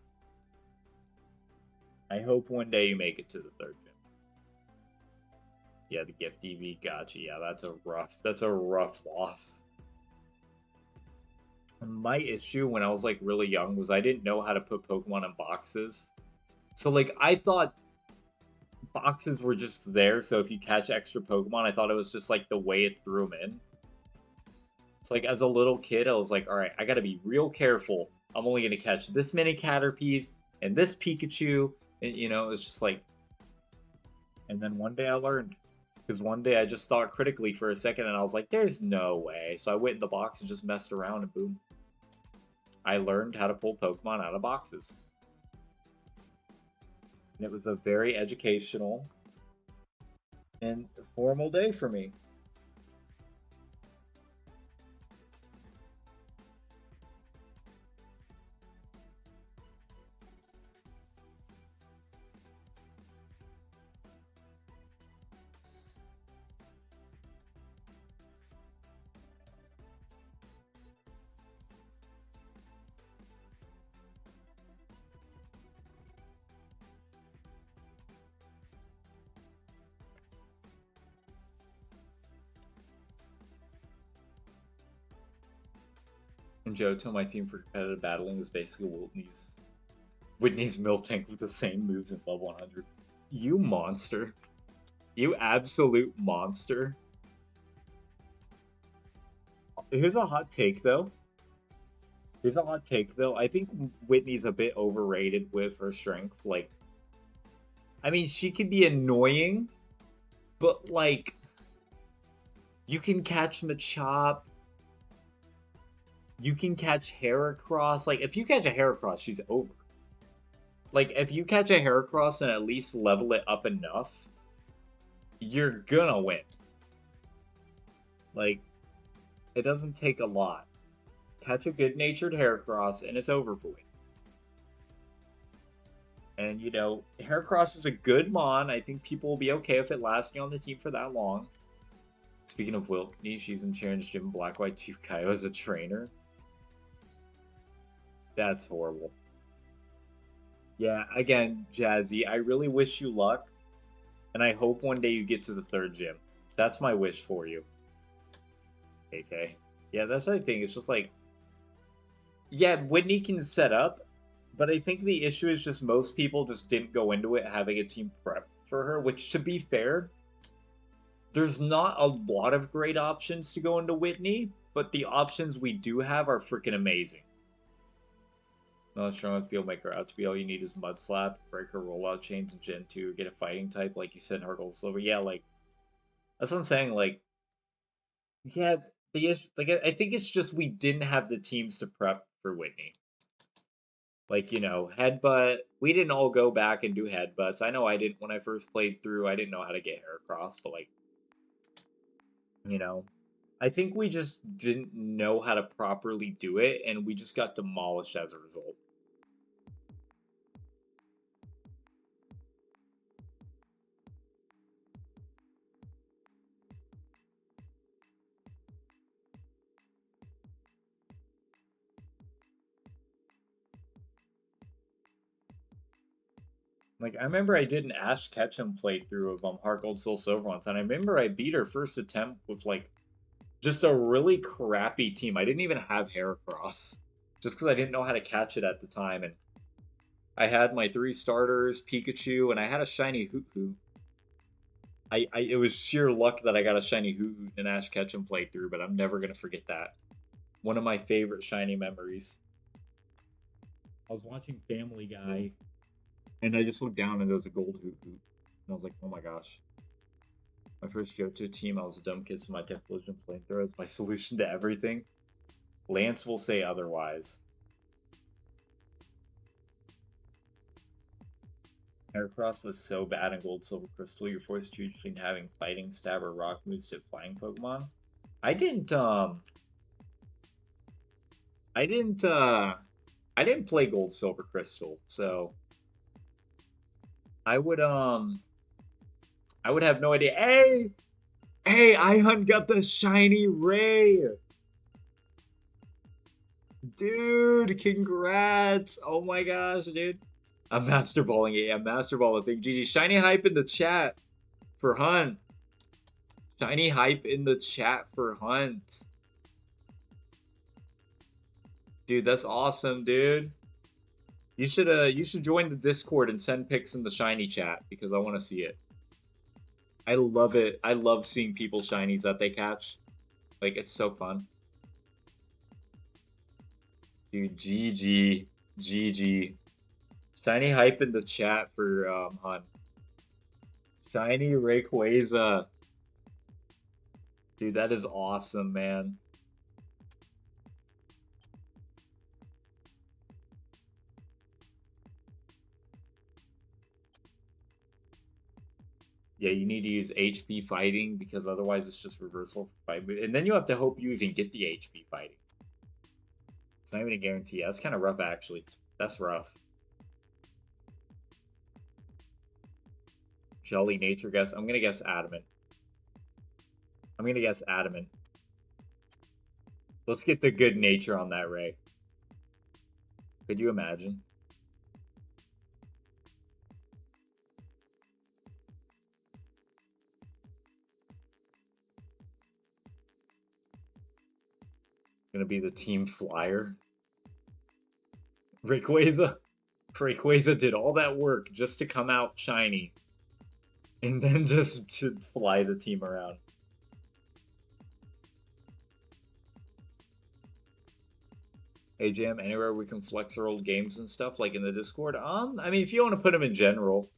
I hope one day you make it to the 3rd gym. Yeah, the gift EV, gotcha. Yeah, that's a rough loss. My issue when I was like really young was I didn't know how to put Pokemon in boxes. So like I thought boxes were just there, so if you catch extra Pokemon, I thought it was just like the way it threw them in. It's like as a little kid, I was like, all right, I gotta be real careful. I'm only gonna catch this many Caterpies and this Pikachu, and you know, it's just like. And then one day I learned, because one day I just thought critically for a second, and I was like, there's no way. So I went in the box and just messed around, and boom, I learned how to pull Pokemon out of boxes. And it was a very educational and formal day for me. And Johto, my team for competitive battling, was basically Whitney's Miltank with the same moves at level 100. You monster. You absolute monster. Here's a hot take, though. Here's a hot take though. I think Whitney's a bit overrated with her strength. Like, I mean, she can be annoying, but like, you can catch Machop. You can catch Heracross. Like, if you catch a Heracross, she's over. Like, if you catch a Heracross and at least level it up enough, you're gonna win. Like, it doesn't take a lot. Catch a good-natured Heracross, and it's over for you. And, you know, Heracross is a good Mon. I think people will be okay with it lasting on the team for that long. Speaking of Wilkney, she's in Sharon's Gym Black White 2 Kaio as a trainer. That's horrible. Yeah, again, Jazzy, I really wish you luck. And I hope one day you get to the 3rd gym. That's my wish for you. AK. Yeah, that's the thing. It's just like, yeah, Whitney can set up, but I think the issue is just most people just didn't go into it having a team prep for her, which, to be fair, there's not a lot of great options to go into Whitney, but the options we do have are freaking amazing. Not strong as Field Maker out to be all you need is Mud Slap, Breaker, Rollout Chains, and Gen 2, get a fighting type, like you said, in Heart Gold Silver. Yeah, like, that's what I'm saying, like, yeah, the issue, like, I think it's just we didn't have the teams to prep for Whitney. Like, you know, Headbutt, we didn't all go back and do Headbutts. I know I didn't when I first played through, I didn't know how to get Heracross, but, like, you know, I think we just didn't know how to properly do it, and we just got demolished as a result. Like, I remember I did an Ash Ketchum playthrough of Heart Gold Soul Silver once, and I remember I beat her first attempt with, like, just a really crappy team. I didn't even have Heracross, just because I didn't know how to catch it at the time, and I had my 3 starters, Pikachu, and I had a shiny Hoot Hoot. It was sheer luck that I got a shiny Hoot Hoot in Ash Ketchum playthrough, but I'm never gonna forget that. One of my favorite shiny memories. I was watching Family Guy, and I just looked down and there was a gold Hoot Hoot, and I was like, oh my gosh. My first Johto team, I was a dumb kid, so my Typhlosion flamethrower is my solution to everything. Lance will say otherwise. Heracross was so bad in Gold Silver Crystal, you're forced to choose between having Fighting, Stab, or Rock moves to flying Pokemon. I didn't I didn't I didn't play Gold Silver Crystal, so I would have no idea. Hey, iHunt got the shiny Ray. Dude, congrats. Oh my gosh, dude. I'm master balling it. I'm master balling thing. GG. Shiny hype in the chat for Hunt. Shiny hype in the chat for Hunt. Dude, that's awesome, dude. You should join the Discord and send pics in the shiny chat because I want to see it. I love it. I love seeing people shinies that they catch. Like, it's so fun. Dude, GG. GG. Shiny hype in the chat for Hunt. Shiny Rayquaza. Dude, that is awesome, man. Yeah, you need to use HP fighting because otherwise it's just reversal for fight. And then you have to hope you even get the HP fighting. It's not even a guarantee. That's kind of rough, actually. That's rough. Jolly nature guess. I'm going to guess adamant. I'm going to guess adamant. Let's get the good nature on that Ray. Could you imagine? Gonna be the team flyer. Rayquaza did all that work just to come out shiny. And then just to fly the team around. Hey Jam, anywhere we can flex our old games and stuff, like in the Discord? I mean, if you want to put them in general,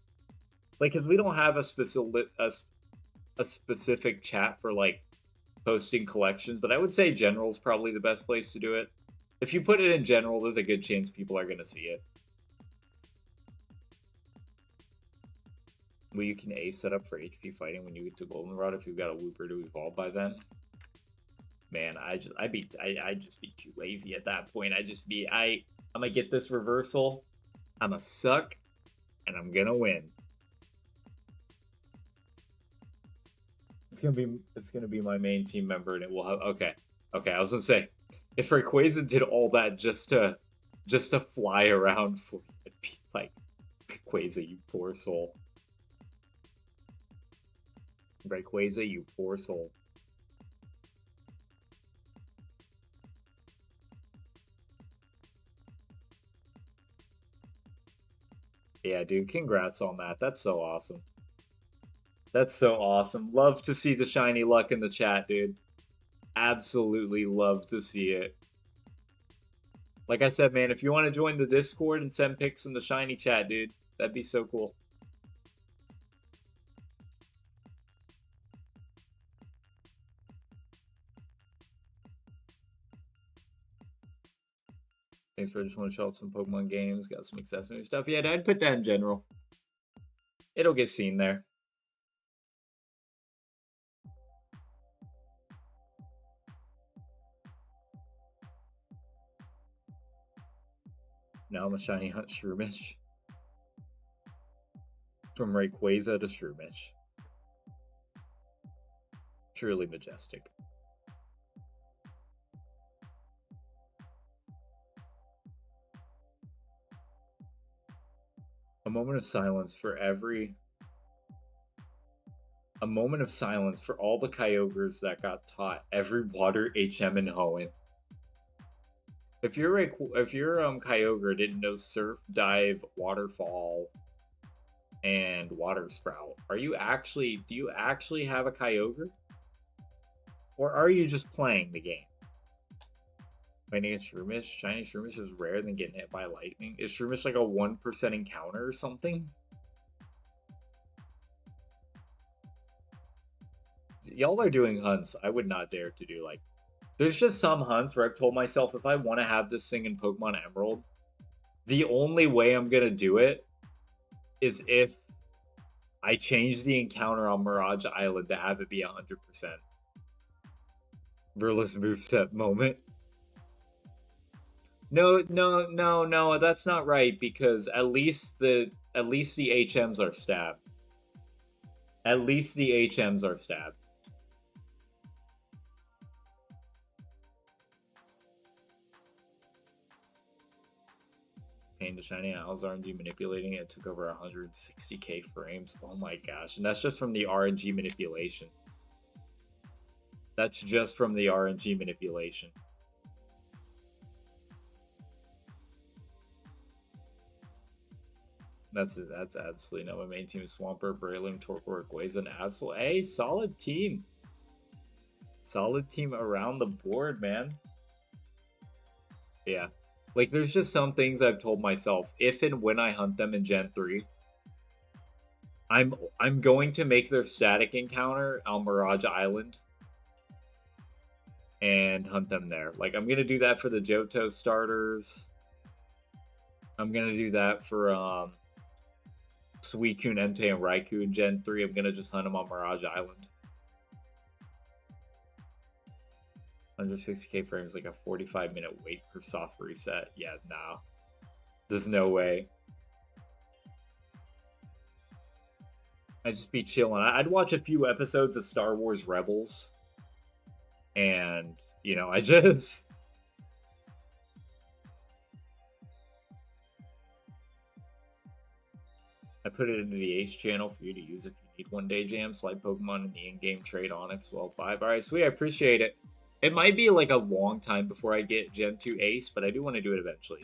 like, cause we don't have a specific chat for like posting collections, but I would say general is probably the best place to do it. If you put it in general, there's a good chance people are gonna see it. Well, you can A set up for HP fighting when you get to Goldenrod if you've got a Wooper to evolve by then. Man, I just be too lazy at that point. I'm gonna get this reversal. I'm gonna suck, and I'm gonna win. It's gonna be my main team member, and it will have okay. I was gonna say, if Rayquaza did all that just to fly around for it'd be like Rayquaza, you poor soul. Rayquaza, you poor soul. Yeah, dude, congrats on that. That's so awesome. That's so awesome. Love to see the shiny luck in the chat, dude. Absolutely love to see it. Like I said, man, if you want to join the Discord and send pics in the shiny chat, dude, that'd be so cool. Thanks for just want to show off some Pokemon games. Got some accessory stuff. Yeah, I'd put that in general. It'll get seen there. Now I'm a shiny hunt Shroomish. From Rayquaza to Shroomish. Truly majestic. A moment of silence for all the Kyogres that got taught every water HM in Hoenn. If your Kyogre didn't know Surf, Dive, Waterfall, and Water Sprout, do you actually have a Kyogre? Or are you just playing the game? Fighting a Shroomish, shiny Shroomish is rare than getting hit by lightning. Is Shroomish like a 1% encounter or something? Y'all are doing hunts. I would not dare to do like. There's just some hunts where I've told myself if I want to have this thing in Pokemon Emerald, the only way I'm gonna do it is if I change the encounter on Mirage Island to have it be 100%. Verless moveset moment. No, that's not right because at least the HMs are stabbed. At least the HMs are stabbed. Pain to shiny owls RNG manipulating it took over 160k frames. Oh my gosh, and that's just from the RNG manipulation. That's just from the RNG manipulation. That's absolutely no. My main team is Swampert, Breloom, Torkoal, Rayquaza, and Absol. Hey, solid team. Solid team around the board, man. Yeah. Like, there's just some things I've told myself. If and when I hunt them in Gen 3, I'm going to make their static encounter on Mirage Island and hunt them there. Like, I'm gonna do that for the Johto starters. I'm gonna do that for Suicune, Entei, and Raikou in Gen 3. I'm gonna just hunt them on Mirage Island. 160k frames, like a 45-minute wait per soft reset. Yeah, no. There's no way. I'd just be chilling. I'd watch a few episodes of Star Wars Rebels. And, you know, I put it into the Ace channel for you to use if you need one day, Jam. Slide Pokemon in the in-game trade Onyx level 5. Alright, sweet, I appreciate it. It might be like a long time before I get Gen 2 Ace, but I do want to do it eventually.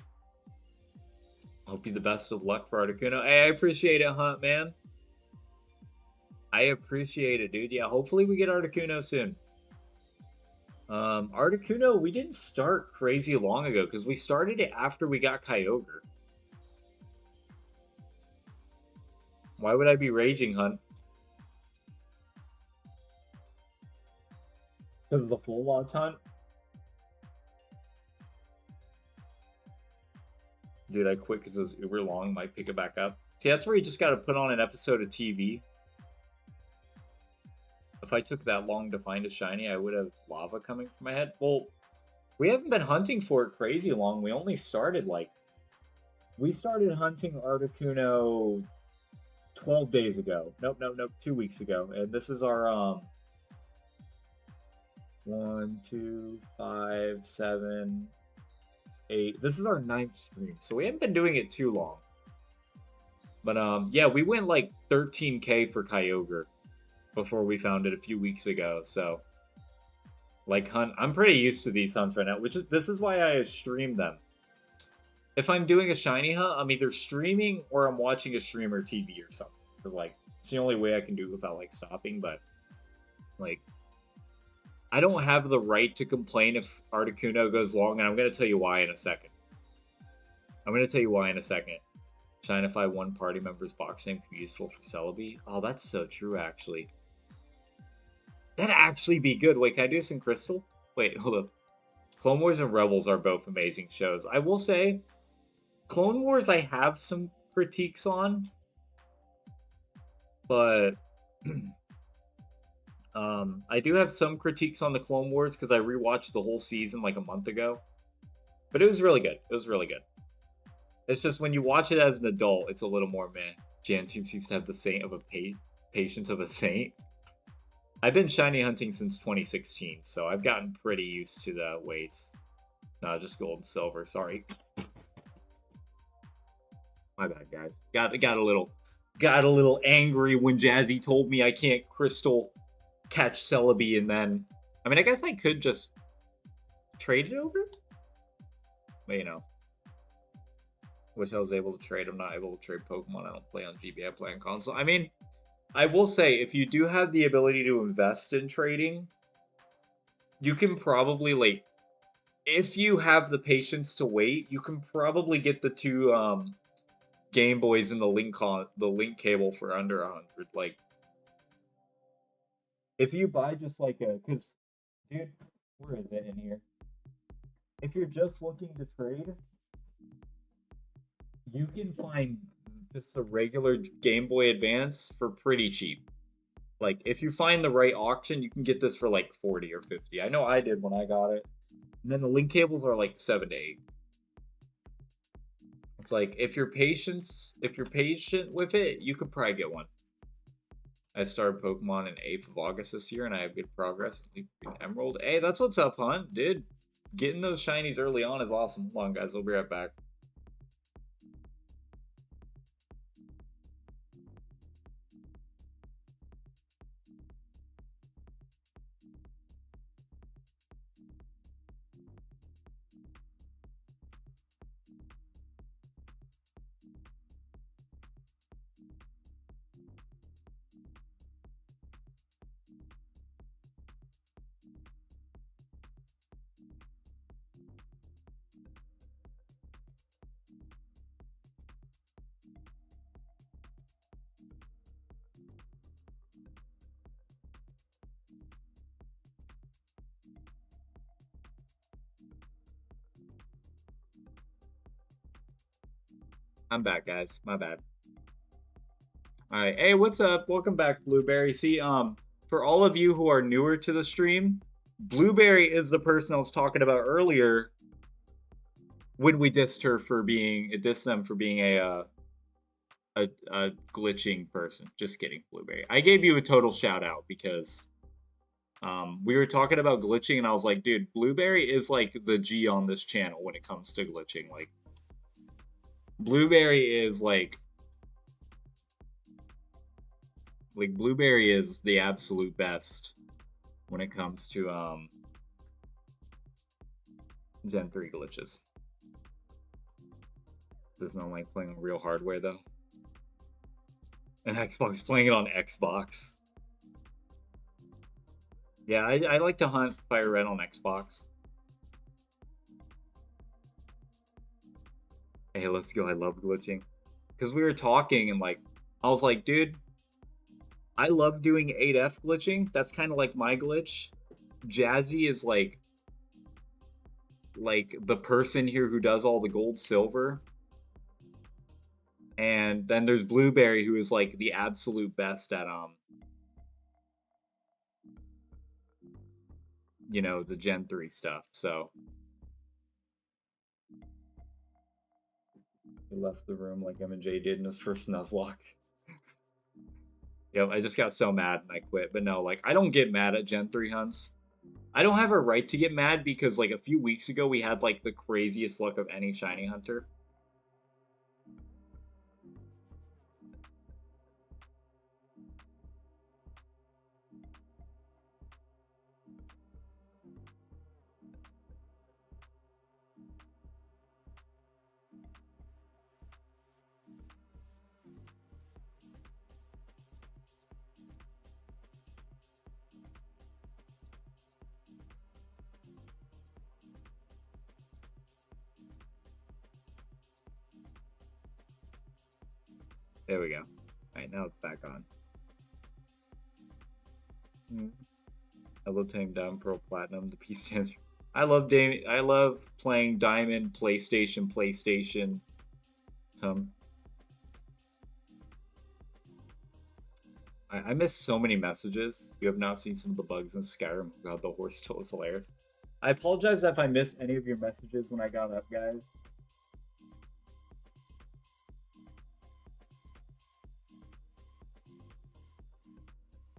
Hope you the best of luck for Articuno. Hey, I appreciate it, Hunt, man. I appreciate it, dude. Yeah, hopefully we get Articuno soon. Articuno, we didn't start crazy long ago because we started it after we got Kyogre. Why would I be raging, Hunt? Because of the full lots hunt? Dude, I quit because it was uber long. Might pick it back up. See, that's where you just got to put on an episode of TV. If I took that long to find a shiny, I would have lava coming from my head. Well, we haven't been hunting for it crazy long. We only started like... We started hunting Articuno 12 days ago. Nope, nope, nope. 2 weeks ago. And this is our, 1, 2, 5, 7, 8. This is our 9th stream. So we haven't been doing it too long. But, yeah, we went like 13K for Kyogre before we found it a few weeks ago. So, like, I'm pretty used to these hunts right now, this is why I stream them. If I'm doing a shiny hunt, I'm either streaming or I'm watching a streamer TV or something. Because, like, it's the only way I can do it without, like, stopping. But, like, I don't have the right to complain if Articuno goes long, and I'm going to tell you why in a second. Shinify one party member's box name can be useful for Celebi. Oh, that's so true, actually. That'd actually be good. Wait, can I do this in Crystal? Wait, hold up. Clone Wars and Rebels are both amazing shows. I will say, Clone Wars I have some critiques on, but I do have some critiques on the Clone Wars because I rewatched the whole season like a month ago. But it was really good. It was really good. It's just when you watch it as an adult, it's a little more meh. Jan seems to have the saint of a patience of a saint. I've been shiny hunting since 2016, so I've gotten pretty used to the weights. No, just gold and silver, sorry. My bad, guys. Got a little angry when Jazzy told me I can't crystal catch Celebi, and then I mean I guess I could just trade it over? But you know. Wish I was able to trade. I'm not able to trade Pokemon. I don't play on GB, I play on console. I mean, I will say, if you do have the ability to invest in trading, you can probably, like, if you have the patience to wait, you can probably get the two Game Boys and the link cable for under 100. Like, if you buy just like because, dude, where is it in here? If you're just looking to trade, you can find just a regular Game Boy Advance for pretty cheap. Like, if you find the right auction, you can get this for like 40 or 50. I know I did when I got it. And then the link cables are like 7 to 8. It's like, if you're patient with it, you could probably get one. I started Pokemon in 8th of August this year, and I have good progress. Emerald. Hey, that's what's up, Hunt, dude. Getting those shinies early on is awesome. Hold on, guys. We'll be right back. I'm back, guys. My bad. All right. Hey, what's up? Welcome back, Blueberry. See, for all of you who are newer to the stream, Blueberry is the person I was talking about earlier when we dissed them for being a glitching person. Just kidding, Blueberry. I gave you a total shout out because we were talking about glitching, and I was like, dude, Blueberry is like the G on this channel when it comes to glitching. Like, Blueberry is Blueberry is the absolute best when it comes to Gen 3 glitches. Does not like playing on real hardware though. And Xbox, playing it on Xbox. Yeah, I like to hunt Firered on Xbox. Hey, let's go. I love glitching. Because we were talking and like, I was like, dude, I love doing 8F glitching. That's kind of like my glitch. Jazzy is like the person here who does all the gold silver. And then there's Blueberry who is like the absolute best at you know, the Gen 3 stuff. So he left the room like M&J did in his first Nuzlocke. Yep, I just got so mad and I quit. But no, like I don't get mad at Gen 3 hunts. I don't have a right to get mad because like a few weeks ago we had like the craziest luck of any shiny hunter. There we go. Alright, now it's back on. I love playing Diamond Pearl Platinum. The P stands for... I love playing Diamond, PlayStation. I miss so many messages. You have not seen some of the bugs in Skyrim. Oh God, the horse tool is hilarious. I apologize if I missed any of your messages when I got up, guys.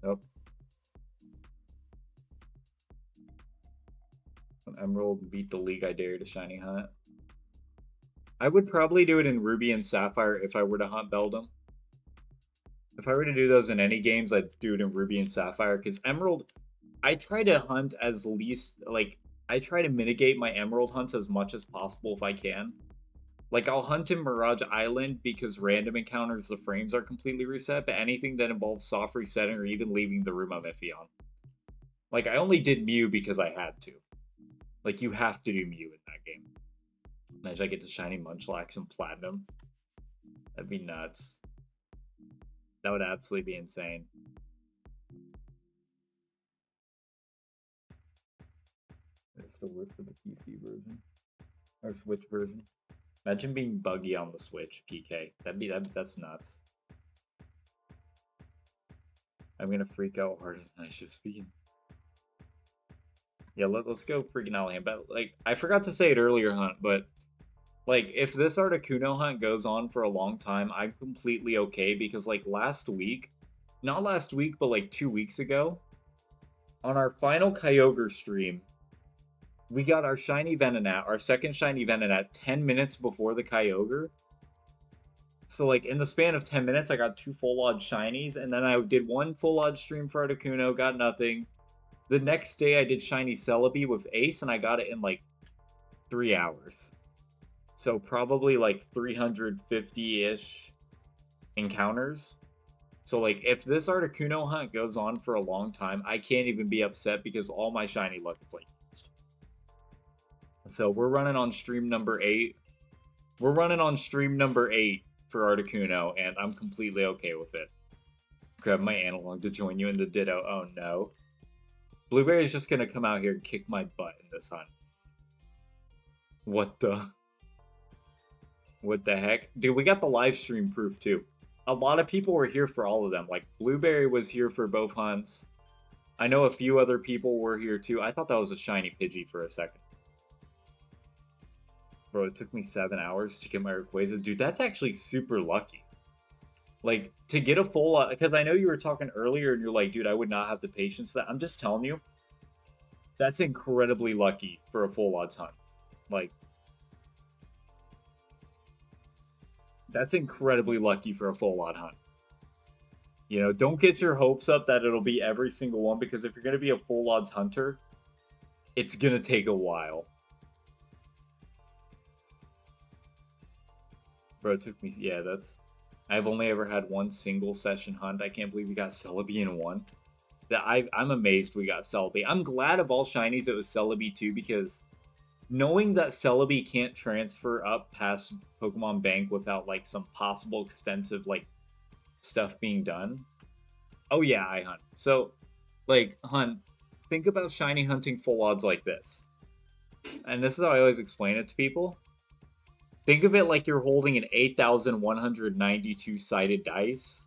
Nope. When Emerald beat the League, I dare to shiny hunt. I would probably do it in Ruby and Sapphire if I were to hunt Beldum. If I were to do those in any games, I'd do it in Ruby and Sapphire, because Emerald, I try to hunt as least, like, I try to mitigate my Emerald hunts as much as possible if I can. Like, I'll hunt in Mirage Island because random encounters, the frames are completely reset, but anything that involves soft resetting or even leaving the room I'm iffy on. Like, I only did Mew because I had to. Like, you have to do Mew in that game. Imagine I get to shiny Munchlax and Platinum. That'd be nuts. That would absolutely be insane. It still works for the PC version. Or Switch version. Imagine being buggy on the Switch, PK. That's nuts. I'm gonna freak out harder than I should be. Yeah, let's go freaking out him. But like, I forgot to say it earlier, Hunt, but like, if this Articuno hunt goes on for a long time, I'm completely okay because like last week, not last week, but like 2 weeks ago, on our final Kyogre stream, we got our shiny Venonat, our second shiny Venonat, 10 minutes before the Kyogre. So like in the span of 10 minutes, I got 2 full odd shinies, and then I did 1 full odd stream for Articuno, got nothing. The next day I did shiny Celebi with Ace, and I got it in like 3 hours. So probably like 350-ish encounters. So like if this Articuno hunt goes on for a long time, I can't even be upset because all my shiny luck is like used. So we're running on stream number 8. We're running on stream number 8 for Articuno, and I'm completely okay with it. Grab my analog to join you in the Ditto. Oh no. Blueberry's just gonna come out here and kick my butt in this hunt. What the? What the heck? Dude, we got the live stream proof too. A lot of people were here for all of them. Like, Blueberry was here for both hunts. I know a few other people were here too. I thought that was a shiny Pidgey for a second. Bro, it took me 7 hours to get my Rayquaza. Dude, that's actually super lucky. Like, to get a full... Because I know you were talking earlier and you're like, dude, I would not have the patience that... I'm just telling you. That's incredibly lucky for a full odds hunt. Like... That's incredibly lucky for a full odd hunt. You know, don't get your hopes up that it'll be every single one, because if you're going to be a full odds hunter, it's going to take a while. Bro, it took me... Yeah, that's... I've only ever had one single session hunt. I can't believe we got Celebi in one. that I'm amazed we got Celebi. I'm glad of all shinies it was Celebi too, because knowing that Celebi can't transfer up past Pokemon Bank without like some possible extensive like stuff being done. Oh yeah, I hunt. So like hunt, think about shiny hunting full odds like this. And this is how I always explain it to people. Think of it like you're holding an 8,192 sided dice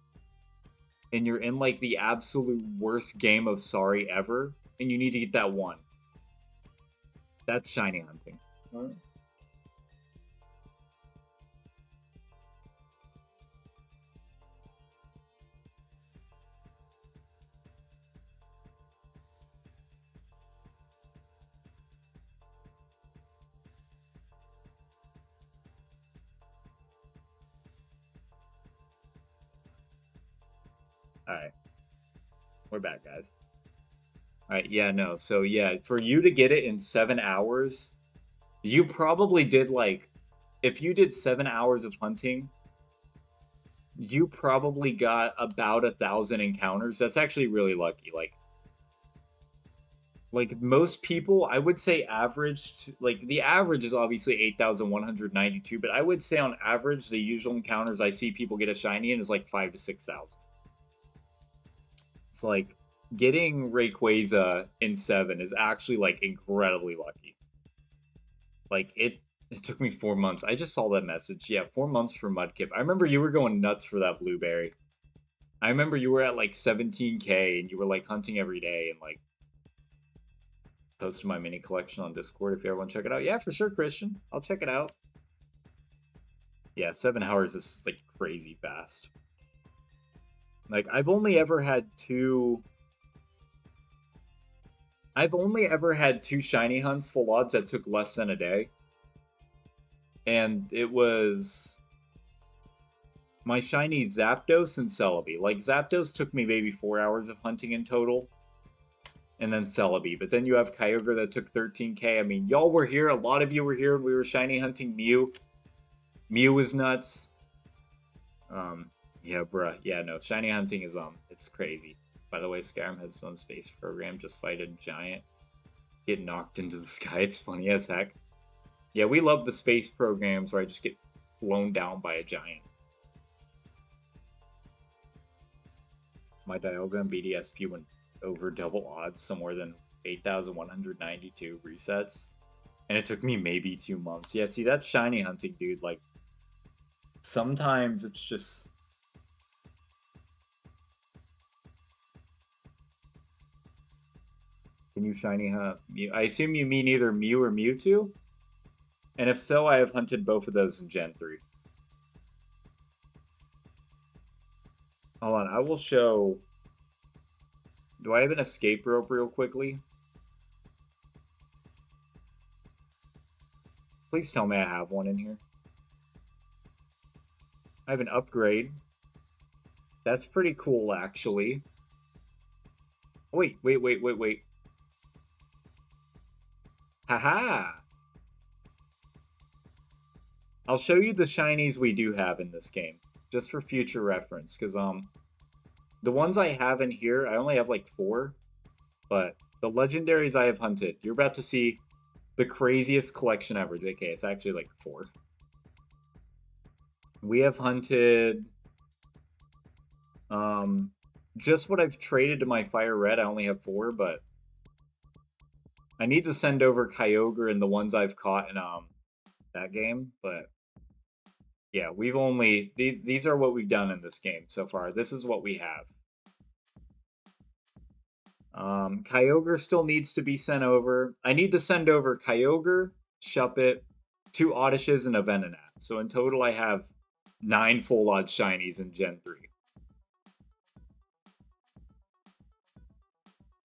and you're in like the absolute worst game of sorry ever and you need to get that one. That's shiny hunting. What? All right, we're back, guys. All right, yeah, no. So yeah, for you to get it in 7 hours, you probably did like, if you did 7 hours of hunting, you probably got about 1,000 encounters. That's actually really lucky. Like most people, I would say averaged, like the average is obviously 8,192, but I would say on average, the usual encounters I see people get a shiny in is like 5 to 6,000. It's like getting Rayquaza in 7 is actually like incredibly lucky. Like it took me 4 months. I just saw that message. Yeah, 4 months for Mudkip. I remember you were going nuts for that blueberry. I remember you were at like 17K and you were like hunting every day and like posted my mini collection on Discord if you ever want to check it out. Yeah, for sure, Christian. I'll check it out. Yeah, 7 hours is like crazy fast. Like I've only ever had two shiny hunts full odds that took less than a day. And it was my shiny Zapdos and Celebi. Like Zapdos took me maybe 4 hours of hunting in total. And then Celebi. But then you have Kyogre that took 13K. I mean, y'all were here. A lot of you were here when we were shiny hunting Mew. Mew was nuts. Yeah, bruh. Yeah, no. Shiny hunting is, it's crazy. By the way, Skyrim has its own space program. Just fight a giant. Get knocked into the sky. It's funny as heck. Yeah, we love the space programs where I just get blown down by a giant. My Dialga and BDSP went over double odds, somewhere than 8,192 resets. And it took me maybe 2 months. Yeah, see, that's shiny hunting, dude. Like, sometimes it's just... Can you shiny hunt Mew? I assume you mean either Mew or Mewtwo? And if so, I have hunted both of those in Gen 3. Hold on, I will show... Do I have an escape rope real quickly? Please tell me I have one in here. I have an upgrade. That's pretty cool, actually. Wait. Haha! I'll show you the shinies we do have in this game, just for future reference, because, the ones I have in here, I only have like 4, but the legendaries I have hunted, you're about to see the craziest collection ever. JK, it's actually like 4. We have hunted, just what I've traded to my Firered, I only have 4, but I need to send over Kyogre and the ones I've caught in, that game, but yeah, we've only these are what we've done in this game so far. This is what we have. Kyogre still needs to be sent over. I need to send over Kyogre, Shuppet, 2 Oddishes, and a Venonat. So in total I have 9 full odd shinies in Gen 3.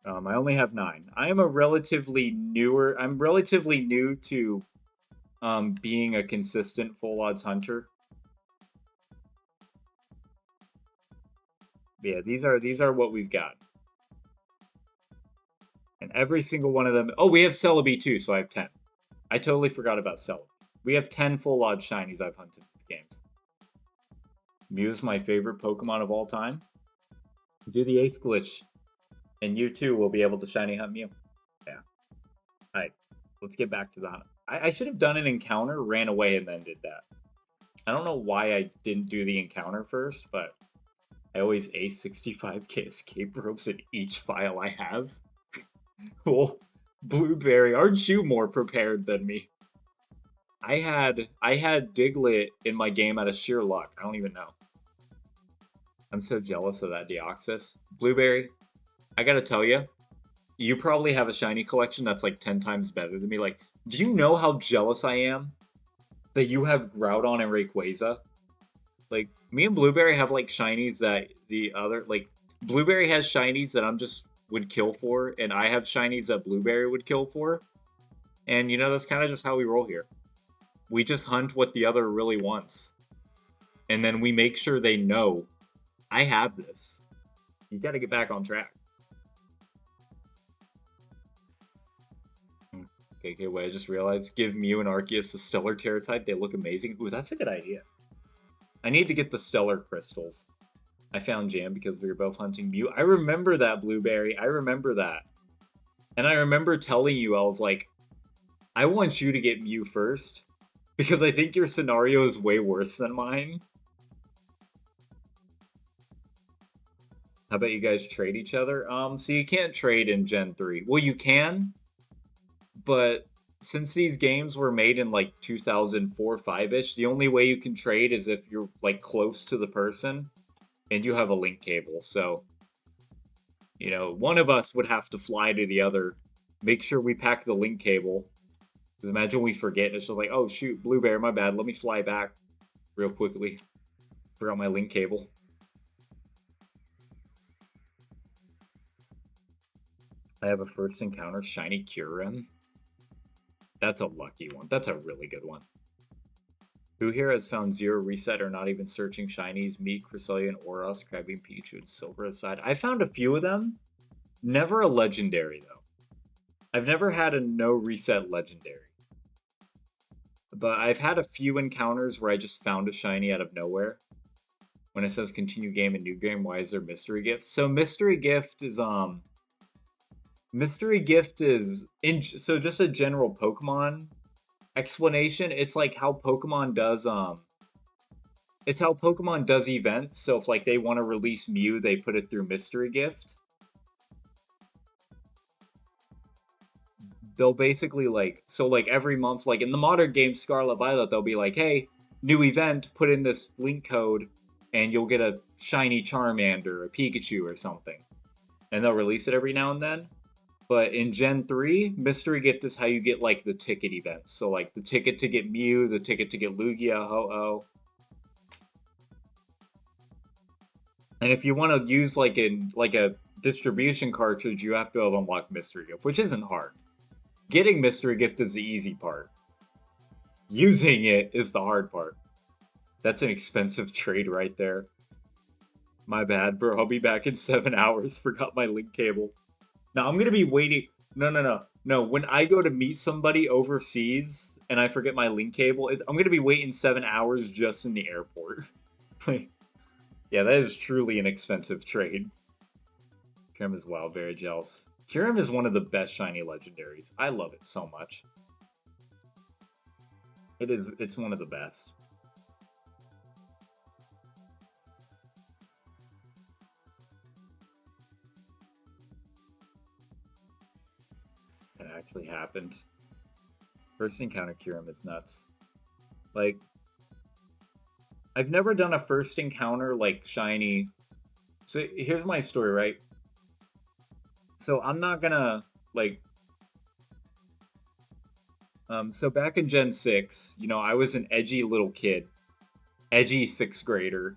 I only have 9. I'm relatively new to being a consistent full odds hunter. Yeah, these are what we've got. And every single one of them... Oh, we have Celebi too, so I have 10. I totally forgot about Celebi. We have 10 full odd shinies I've hunted in these games. Mew's my favorite Pokemon of all time. Do the Ace Glitch. And you too will be able to shiny hunt Mew. Yeah. Alright. Let's get back to the hunt. I should have done an encounter, ran away, and then did that. I don't know why I didn't do the encounter first, but I always ace 65k escape ropes in each file I have. Cool. Blueberry, aren't you more prepared than me? I had Diglett in my game out of sheer luck. I don't even know. I'm so jealous of that Deoxys. Blueberry, I gotta tell you, you probably have a shiny collection that's like 10 times better than me. Like, do you know how jealous I am that you have Groudon and Rayquaza? Like, me and Blueberry have like shinies that the other, like, Blueberry has shinies that I'm just would kill for, and I have shinies that Blueberry would kill for. And you know, that's kind of just how we roll here. We just hunt what the other really wants. And then we make sure they know, I have this. You gotta get back on track. Okay, wait, I just realized. Give Mew and Arceus the Stellar Terra type. They look amazing. Ooh, that's a good idea. I need to get the Stellar Crystals. I found Jam because we were both hunting Mew. I remember that, Blueberry. I remember that. And I remember telling you, I was like, I want you to get Mew first. Because I think your scenario is way worse than mine. How about you guys trade each other? So you can't trade in Gen 3. Well, you can, but since these games were made in like 2004, 5-ish, the only way you can trade is if you're like close to the person and you have a link cable. So, you know, one of us would have to fly to the other, make sure we pack the link cable. Because imagine we forget and it's just like, oh shoot, Blueberry, my bad. Let me fly back real quickly. Forgot my link cable. I have a first encounter shiny Kyurem. That's a lucky one. That's a really good one. Who here has found zero reset or not even searching shinies? Me, Cresselia, and Oros, Krabby, Pikachu, and Silver aside. I found a few of them. Never a legendary, though. I've never had a no reset legendary. But I've had a few encounters where I just found a shiny out of nowhere. When it says continue game and new game, why is there mystery gift? So mystery gift is so just a general Pokemon explanation. It's like how Pokemon does it's how Pokemon does events. So if like they want to release Mew, they put it through mystery gift. They'll basically like, so like every month, like in the modern game Scarlet Violet, they'll be like, hey, new event, put in this link code and you'll get a shiny Charmander, a Pikachu or something. And they'll release it every now and then. But in Gen 3, Mystery Gift is how you get, like, the ticket events. So, like, the ticket to get Mew, the ticket to get Lugia, Ho-Oh. And if you want to use, like, a distribution cartridge, you have to have unlocked Mystery Gift, which isn't hard. Getting Mystery Gift is the easy part. Using it is the hard part. That's an expensive trade right there. My bad, bro. I'll be back in 7 hours. Forgot my link cable. Now, I'm gonna be waiting. No. When I go to meet somebody overseas and I forget my link cable, I'm gonna be waiting 7 hours just in the airport. Yeah, that is truly an expensive trade. Kyurem is wow, very jealous. Kyurem is one of the best shiny legendaries. I love it so much. It's one of the best. It actually happened. First encounter Kyurem is nuts. Like, I've never done a first encounter like shiny. So here's my story, right? So I'm not gonna like. So back in Gen 6, you know, I was an edgy little kid, edgy 6th grader,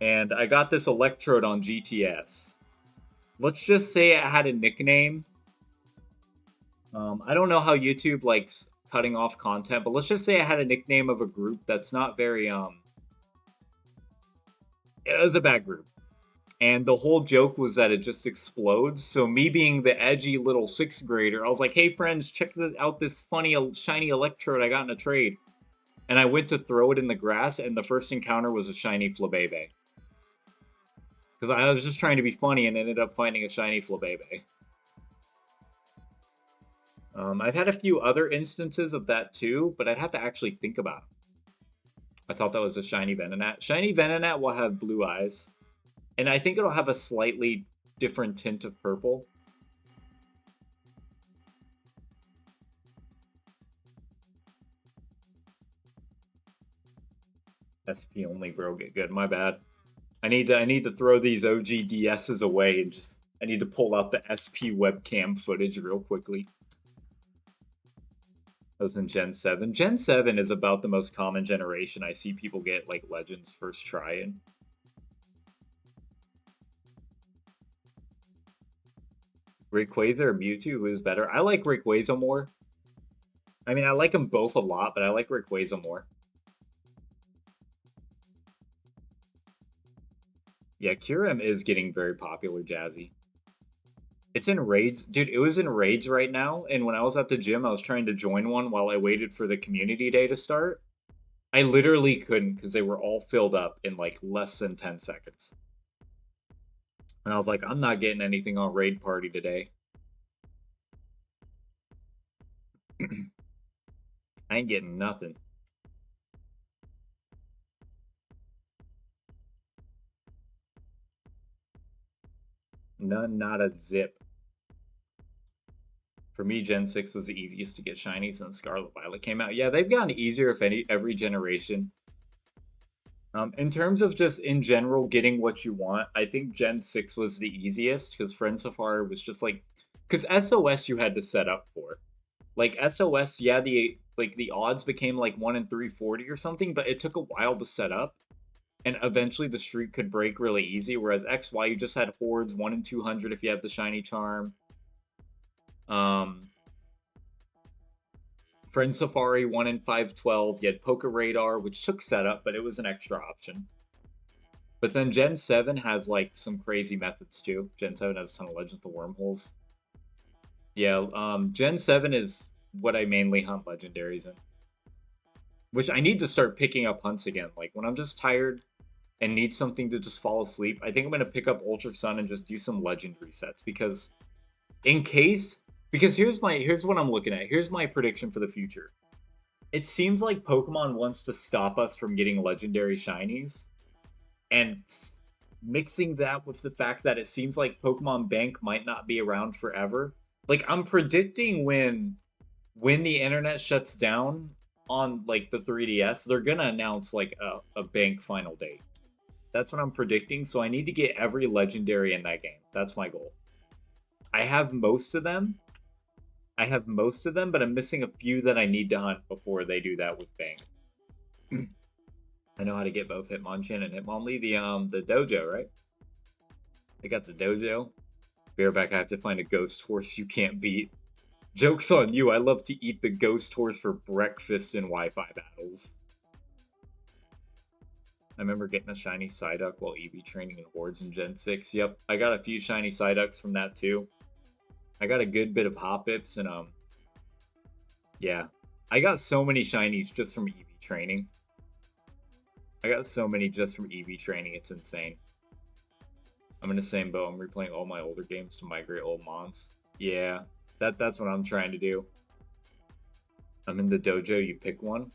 and I got this Electrode on GTS. Let's just say it had a nickname. I don't know how YouTube likes cutting off content, but let's just say I had a nickname of a group that's not very it was a bad group. And the whole joke was that it just explodes. So me being the edgy little 6th grader, I was like, hey friends, check out this funny shiny Electrode I got in a trade. And I went to throw it in the grass, and the first encounter was a shiny Flabebe. Because I was just trying to be funny and ended up finding a shiny Flabébé. I've had a few other instances of that too, but I'd have to actually think about it. I thought that was a shiny Venonat. Shiny Venonat will have blue eyes. And I think it'll have a slightly different tint of purple. SP only, bro. Get good. My bad. I need to throw these OG DSs away and just I need to pull out the SP webcam footage real quickly. That was in Gen 7. Gen 7 is about the most common generation I see people get like Legends first try in. Rayquaza or Mewtwo, who is better? I like Rayquaza more. I mean, I like them both a lot, but I like Rayquaza more. Yeah, Kyurem is getting very popular, Jazzy. It's in raids. Dude, it was in raids right now, and when I was at the gym, I was trying to join one while I waited for the community day to start. I literally couldn't because they were all filled up in like less than 10 seconds. And I was like, I'm not getting anything on raid party today. I ain't getting nothing. None, not a zip. For me, Gen 6 was the easiest to get shiny since Scarlet Violet came out. Yeah, they've gotten easier if any every generation. In terms of just in general getting what you want, I think Gen 6 was the easiest because Friend Safari was just like because SOS you had to set up for. Like SOS, yeah, the odds became like 1 in 340 or something, but it took a while to set up. And eventually the streak could break really easy, whereas XY you just had hordes 1 in 200 if you have the shiny charm. Friend Safari 1 in 512. You had Poke Radar, which took setup, but it was an extra option. But then Gen 7 has like some crazy methods too. Gen 7 has a ton of Legends of Wormholes. Yeah, Gen 7 is what I mainly hunt legendaries in. Which I need to start picking up hunts again. Like when I'm just tired and need something to just fall asleep, I think I'm gonna pick up Ultra Sun and just do some legend resets because here's what I'm looking at. Here's my prediction for the future. It seems like Pokemon wants to stop us from getting legendary shinies, and mixing that with the fact that it seems like Pokemon Bank might not be around forever. Like I'm predicting when the internet shuts down on like the 3DS, they're gonna announce like a bank final date. That's what I'm predicting, so I need to get every legendary in that game. That's my goal. I have most of them. But I'm missing a few that I need to hunt before they do that with Bank. I know how to get both Hitmonchan and Hitmonlee. The dojo, right? I got the dojo. Bareback, I have to find a ghost horse you can't beat. Joke's on you, I love to eat the ghost horse for breakfast in Wi-Fi battles. I remember getting a shiny Psyduck while EV training in Hordes in Gen 6. Yep, I got a few shiny Psyducks from that too. I got a good bit of Hoppips and yeah. I got so many shinies just from EV training. It's insane. I'm in the same boat. I'm replaying all my older games to migrate old mons. Yeah, that's what I'm trying to do. I'm in the dojo, you pick one.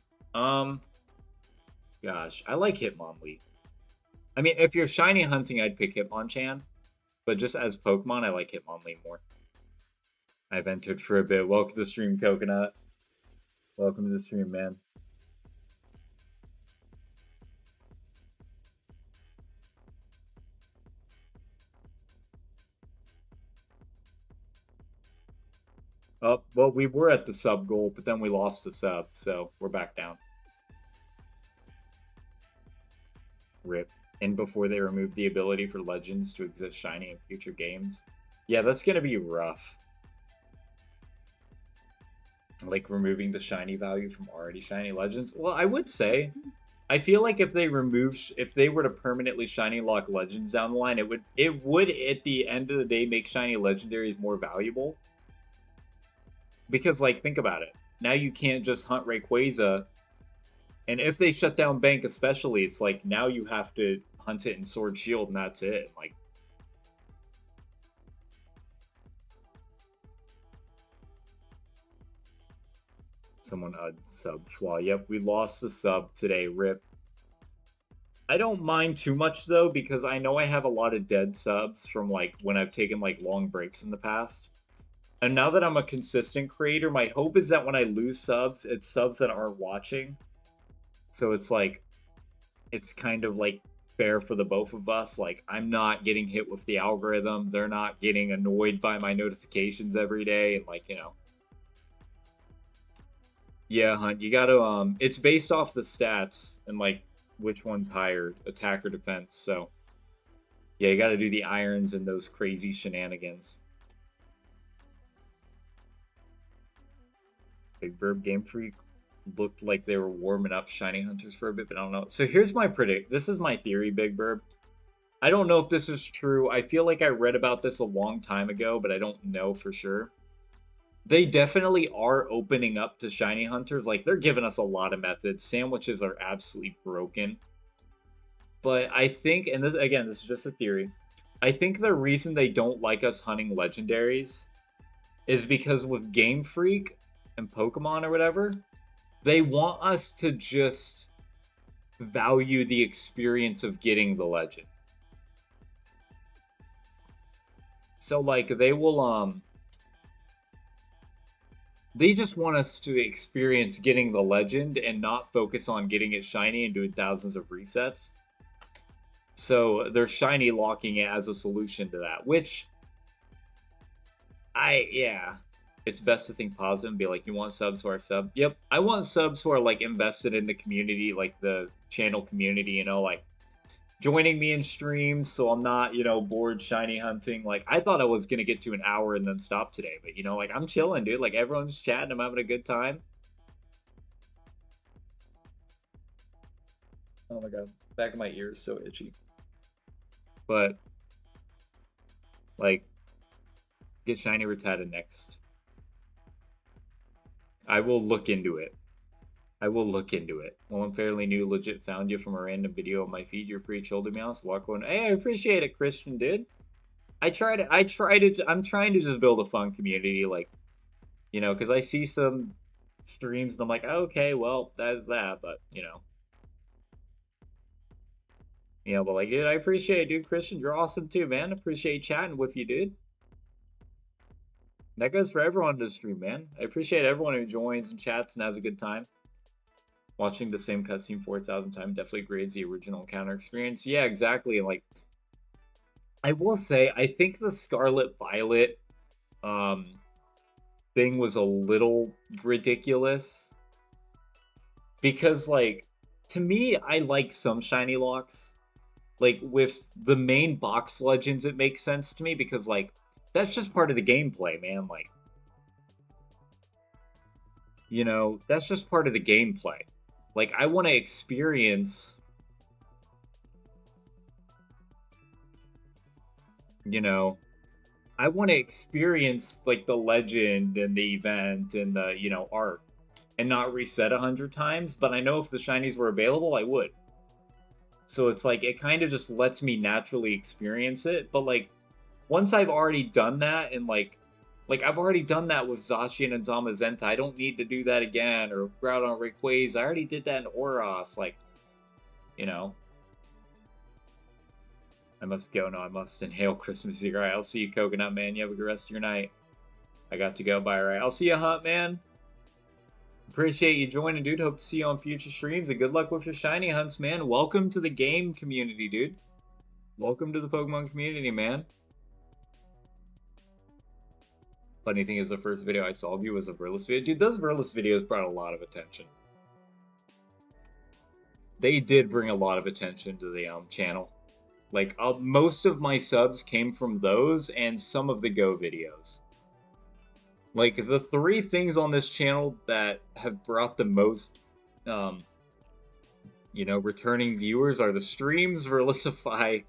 Gosh, I like Hitmonlee. I mean, if you're shiny hunting, I'd pick Hitmonchan. But just as Pokemon, I like Hitmonlee more. I've entered for a bit. Welcome to the stream, Coconut. Welcome to the stream, man. Oh, well, we were at the sub goal, but then we lost the sub, so we're back down. RIP. And before they removed the ability for Legends to exist shiny in future games. Yeah, that's gonna be rough. Like removing the shiny value from already shiny Legends. Well, I would say, I feel like if they were to permanently shiny lock Legends down the line, it would at the end of the day make shiny legendaries more valuable. Because like, think about it. Now you can't just hunt Rayquaza. And if they shut down Bank especially, it's like now you have to hunt it in Sword Shield and that's it. Like Someone sub flaw. Yep, we lost the sub today. Rip. I don't mind too much though because I know I have a lot of dead subs from like when I've taken like long breaks in the past. And now that I'm a consistent creator, my hope is that when I lose subs, it's subs that aren't watching. So it's like, it's kind of like fair for the both of us. Like, I'm not getting hit with the algorithm. They're not getting annoyed by my notifications every day. And like, you know. Yeah, Hunt, you gotta, it's based off the stats and like which one's higher, attack or defense. So, yeah, you gotta do the irons and those crazy shenanigans. Big Burb Game Freak looked like they were warming up Shiny Hunters for a bit, but I don't know. So here's my this is my theory, Big Burb. I don't know if this is true. I feel like I read about this a long time ago, but I don't know for sure. They definitely are opening up to Shiny Hunters. Like, they're giving us a lot of methods. Sandwiches are absolutely broken. But I think, and this, again, this is just a theory. I think the reason they don't like us hunting legendaries is because with Game Freak and Pokemon or whatever, they want us to just value the experience of getting the legend. So like they will they just want us to experience getting the legend and not focus on getting it shiny and doing thousands of resets. So they're shiny locking it as a solution to that, which yeah. It's best to think positive and be like, you want subs who are sub? Yep. I want subs who are like invested in the community, like the channel community, you know, like joining me in streams so I'm not, you know, bored shiny hunting. Like, I thought I was going to get to an hour and then stop today, but, you know, like, I'm chilling, dude. Like, everyone's chatting. I'm having a good time. Oh my god. Back of my ear is so itchy. But, like, get shiny Rattata next. I will look into it. I will look into it. Well, I'm fairly new, legit found you from a random video on my feed. You're pretty chill to be honest. Luck one. Hey, I appreciate it, Christian, dude. I'm trying to just build a fun community, like, you know, because I see some streams and I'm like, okay, well, that's that, but, you know. You know, but like, dude, I appreciate it, dude. Christian, you're awesome too, man. Appreciate chatting with you, dude. That goes for everyone in the stream, man. I appreciate everyone who joins and chats and has a good time. Watching the same cutscene 4,000 times definitely grades the original encounter experience. Yeah, exactly. Like, I will say, I think the Scarlet Violet thing was a little ridiculous. Because, like, to me, I like some shiny locks. Like, with the main box legends, it makes sense to me because, like, that's just part of the gameplay, man. Like, you know, that's just part of the gameplay. Like, I want to experience, you know, I want to experience, like, the legend and the event and the, you know, art and not reset 100 times. But I know if the shinies were available, I would. So it's like, it kind of just lets me naturally experience it. But, like, once I've already done that and, like I've already done that with Zacian and Zamazenta. I don't need to do that again. Or Groudon Rayquaza. I already did that in Oros. Like, you know. I must go. No, I must inhale Christmas Eve. All right, I'll see you, Coconut Man. You have a good rest of your night. I got to go. Bye, all right. I'll see you, Hunt Man. Appreciate you joining, dude. Hope to see you on future streams. And good luck with your shiny hunts, man. Welcome to the game community, dude. Welcome to the Pokemon community, man. Funny thing is, the first video I saw of you was a Verlis video. Dude, those Verlis videos brought a lot of attention. They did bring a lot of attention to the channel. Like, most of my subs came from those and some of the Go videos. Like, the three things on this channel that have brought the most, you know, returning viewers are the streams, Verlisify,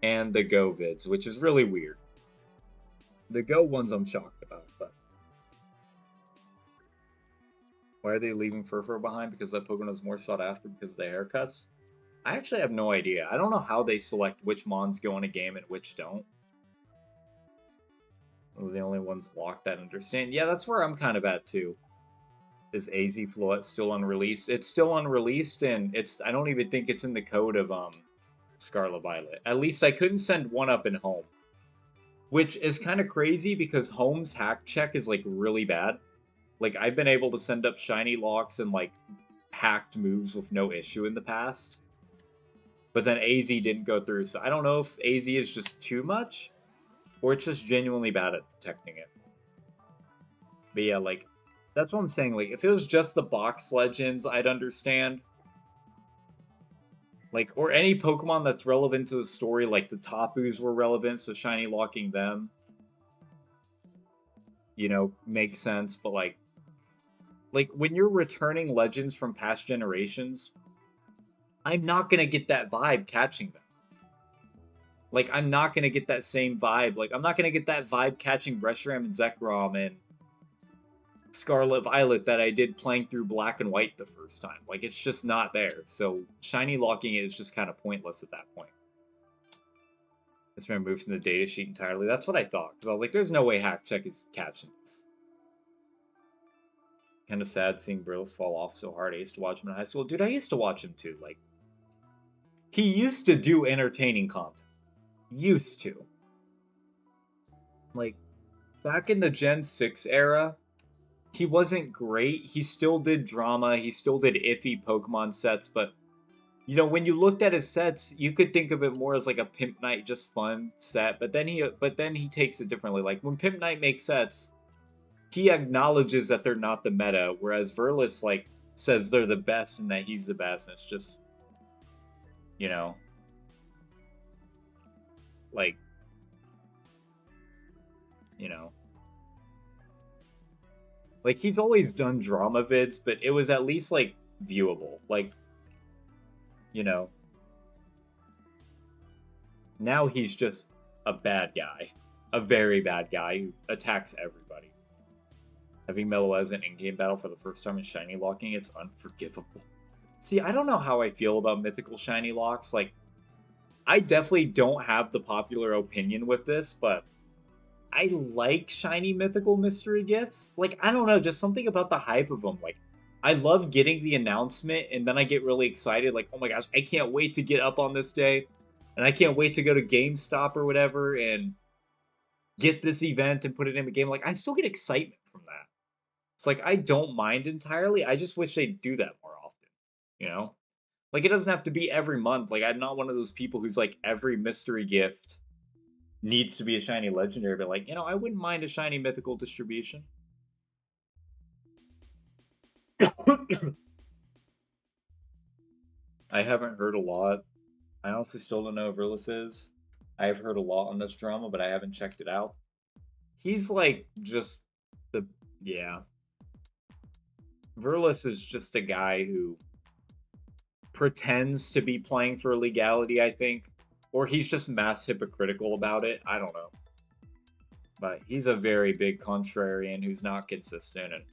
and the Go vids, which is really weird. The Go ones I'm shocked about, but... Why are they leaving Furfur behind? Because that Pokemon is more sought after because of the haircuts? I actually have no idea. I don't know how they select which Mons go in a game and which don't. Those are the only ones locked that understand. Yeah, that's where I'm kind of at, too. Is AZ Floette still unreleased? It's still unreleased, and I don't even think it's in the code of Scarlet Violet. At least I couldn't send one up in Home. Which is kind of crazy because Home's hack check is like really bad. Like I've been able to send up shiny locks and like hacked moves with no issue in the past. But then AZ didn't go through, so I don't know if AZ is just too much or it's just genuinely bad at detecting it. But yeah, like that's what I'm saying. Like if it was just the box legends, I'd understand. Like, or any Pokemon that's relevant to the story, like the Tapus were relevant, so shiny locking them, you know, makes sense. But like when you're returning legends from past generations, I'm not gonna get that vibe catching them. Like, I'm not gonna get that same vibe. Like, I'm not gonna get that vibe catching Reshiram and Zekrom and Scarlet Violet that I did playing through Black and White the first time. Like, it's just not there. So, shiny locking it is just kind of pointless at that point. It's been removed from the datasheet entirely. That's what I thought. Because I was like, there's no way Hack Check is catching this. Kind of sad seeing Brillis fall off so hard. I used to watch him in high school. Dude, I used to watch him too. Like, he used to do entertaining content. Used to. Like, back in the Gen 6 era, he wasn't great. He still did drama. He still did iffy Pokemon sets, but you know, when you looked at his sets, you could think of it more as like a Pimp Knight just fun set, but then he takes it differently. Like when Pimp Knight makes sets, he acknowledges that they're not the meta, whereas Verlis like says they're the best and that he's the best, and it's just, you know, like, you know, like he's always done drama vids, but it was at least like viewable. Like, you know, now he's just a bad guy, a very bad guy who attacks everybody. Having Meloez in in-game battle for the first time in shiny locking, it's unforgivable. See, I don't know how I feel about mythical shiny locks. Like, I definitely don't have the popular opinion with this, but I like shiny mythical mystery gifts. Like, I don't know, just something about the hype of them. Like, I love getting the announcement, and then I get really excited. Like, oh my gosh, I can't wait to get up on this day, and I can't wait to go to GameStop or whatever and get this event and put it in the game. Like, I still get excitement from that. It's like, I don't mind entirely. I just wish they'd do that more often, you know? Like, it doesn't have to be every month. Like, I'm not one of those people who's like, every mystery gift needs to be a shiny legendary, but like, you know, I wouldn't mind a shiny mythical distribution. I haven't heard a lot. I honestly still don't know who Verlis is. I've heard a lot on this drama, but I haven't checked it out. He's like just the, yeah. Verlis is just a guy who pretends to be playing for legality, I think. Or he's just mass hypocritical about it. I don't know. But he's a very big contrarian who's not consistent. And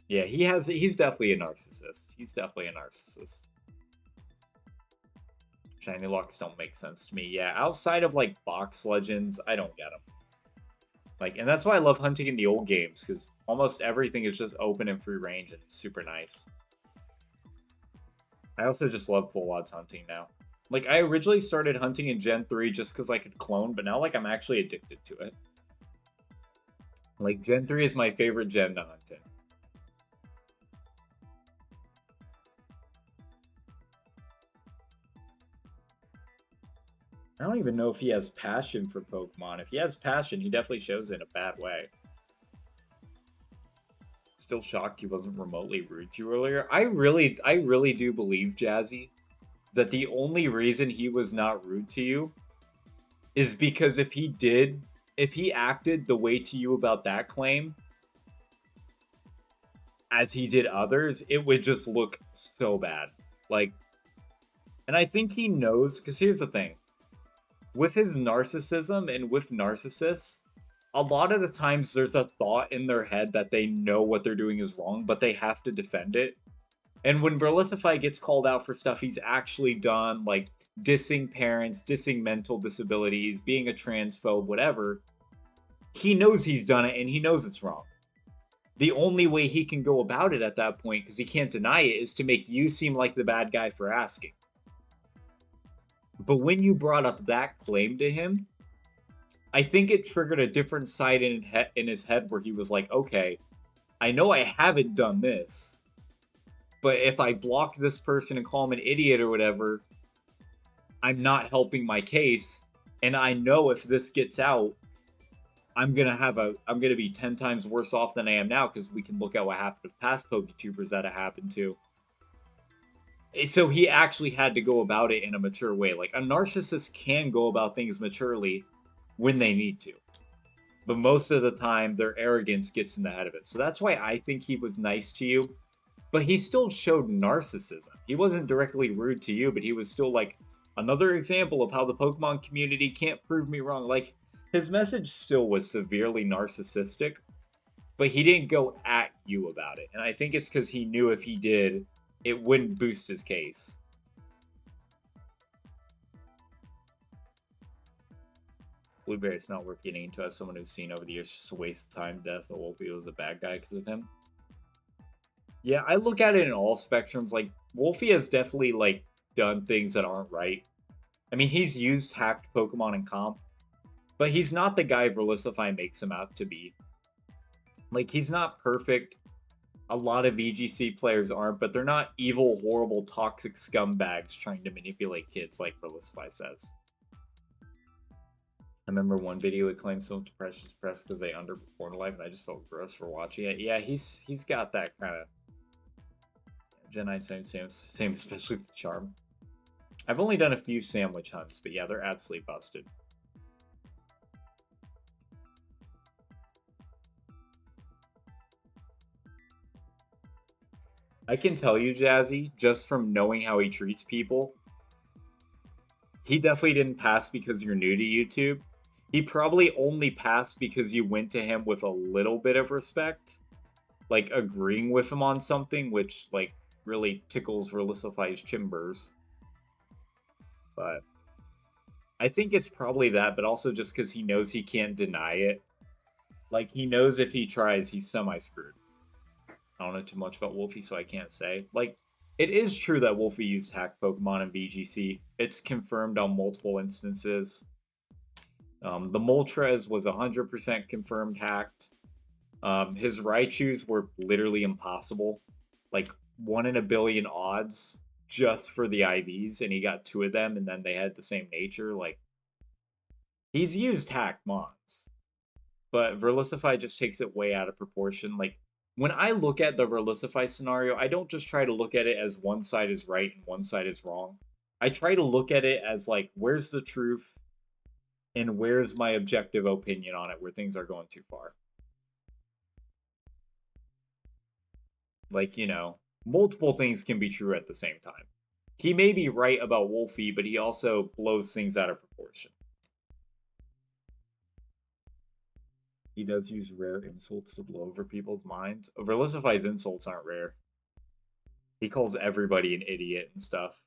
yeah, he's definitely a narcissist. He's definitely a narcissist. Shiny locks don't make sense to me. Yeah, outside of like box legends, I don't get them. Like, and that's why I love hunting in the old games, because almost everything is just open and free range and super nice. I also just love full odds hunting now. Like, I originally started hunting in Gen 3 just because I could clone, but now, like, I'm actually addicted to it. Like, Gen 3 is my favorite gen to hunt in. I don't even know if he has passion for Pokemon. If he has passion, he definitely shows it in a bad way. Still shocked he wasn't remotely rude to you earlier. I really do believe, Jazzy, that the only reason he was not rude to you is because if he acted the way to you about that claim as he did others, it would just look so bad. Like, and I think he knows, because here's the thing. With his narcissism and with narcissists, a lot of the times there's a thought in their head that they know what they're doing is wrong, but they have to defend it. And when Verlisify gets called out for stuff he's actually done, like dissing parents, dissing mental disabilities, being a transphobe, whatever, he knows he's done it and he knows it's wrong. the only way he can go about it at that point, because he can't deny it, is to make you seem like the bad guy for asking. But when you brought up that claim to him, I think it triggered a different side in his head where he was like, okay, I know I haven't done this, but if I block this person and call him an idiot or whatever, I'm not helping my case. And I know if this gets out, I'm gonna be 10 times worse off than I am now, because we can look at what happened with past PokeTubers that it happened to. So he actually had to go about it in a mature way. Like, a narcissist can go about things maturely when they need to. But most of the time, their arrogance gets in the head of it. So that's why I think he was nice to you. But he still showed narcissism. He wasn't directly rude to you, but he was still like, another example of how the Pokemon community can't prove me wrong. Like, his message still was severely narcissistic, but he didn't go at you about it. And I think it's because he knew if he did, it wouldn't boost his case. Blueberry's not worth getting into as someone who's seen over the years just a waste of time. Death of Wolfie was a bad guy because of him. Yeah, I look at it in all spectrums. Like, Wolfie has definitely, like, done things that aren't right. I mean, he's used hacked Pokemon in comp, but he's not the guy Verlisify makes him out to be. Like, he's not perfect. A lot of VGC players aren't, but they're not evil, horrible, toxic scumbags trying to manipulate kids like Verlisify says. I remember one video it claimed so depression's press because they underperformed life, and I just felt gross for watching it. Yeah, he's got that kind of Gen 9 same, especially with the charm. I've only done a few sandwich hunts, but yeah, they're absolutely busted. I can tell you, Jazzy, just from knowing how he treats people, he definitely didn't pass because you're new to YouTube. He probably only passed because you went to him with a little bit of respect, like agreeing with him on something, which like really tickles Relisify's chimbers. But I think it's probably that, but also just because he knows he can't deny it. Like, he knows if he tries, he's semi-screwed. I don't know too much about Wolfie, so I can't say. Like, it is true that Wolfie used hacked Pokemon in VGC. It's confirmed on multiple instances. The Moltres was 100% confirmed hacked. His Raichus were literally impossible. Like, 1 in a billion odds just for the IVs, and he got 2 of them, and then they had the same nature. Like, he's used hacked mons. But Verlisify just takes it way out of proportion. Like, when I look at the Verlisify scenario, I don't just try to look at it as one side is right and one side is wrong. I try to look at it as, like, where's the truth and where's my objective opinion on it where things are going too far. Like, you know, multiple things can be true at the same time. He may be right about Wolfie, but he also blows things out of proportion. He does use rare insults to blow over people's minds. Verlisify's insults aren't rare. He calls everybody an idiot and stuff.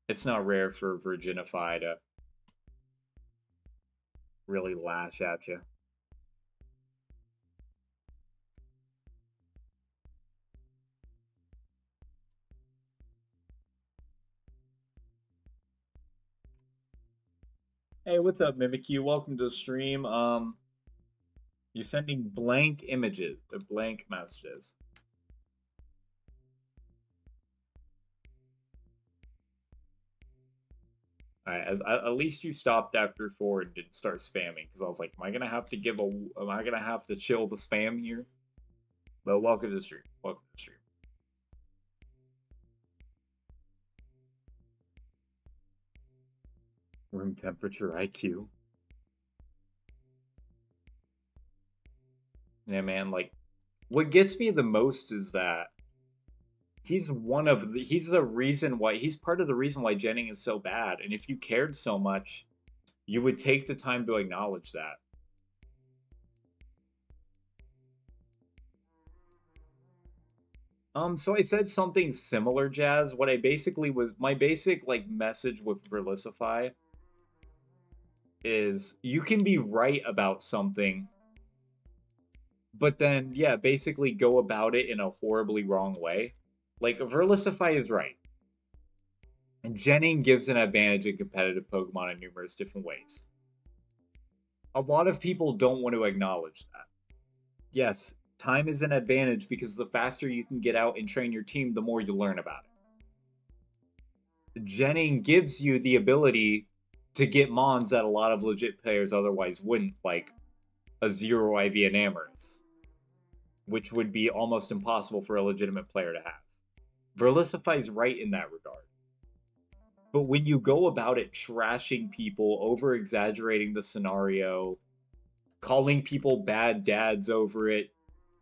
It's not rare for Virginify to really lash at you. Hey, what's up, Mimikyu? Welcome to the stream. You're sending blank images, or blank messages. Alright, at least you stopped after 4 and didn't start spamming, because I was like, am I gonna have to chill the spam here? But welcome to the stream. Welcome to the stream. Room temperature IQ. Yeah, man, like, what gets me the most is that he's part of the reason why Jennings is so bad. And if you cared so much, you would take the time to acknowledge that. So I said something similar, Jazz. What I basically was, my basic, like, message with Verlisify is you can be right about something, but then, yeah, basically go about it in a horribly wrong way. Like, Verlisify is right. And Jenning gives an advantage in competitive Pokemon in numerous different ways. A lot of people don't want to acknowledge that. Yes, time is an advantage because the faster you can get out and train your team, the more you learn about it. Jenning gives you the ability to get Mons that a lot of legit players otherwise wouldn't, like a zero IV Enamorus, which would be almost impossible for a legitimate player to have. Verlisify is right in that regard. But when you go about it trashing people, over exaggerating the scenario, calling people bad dads over it,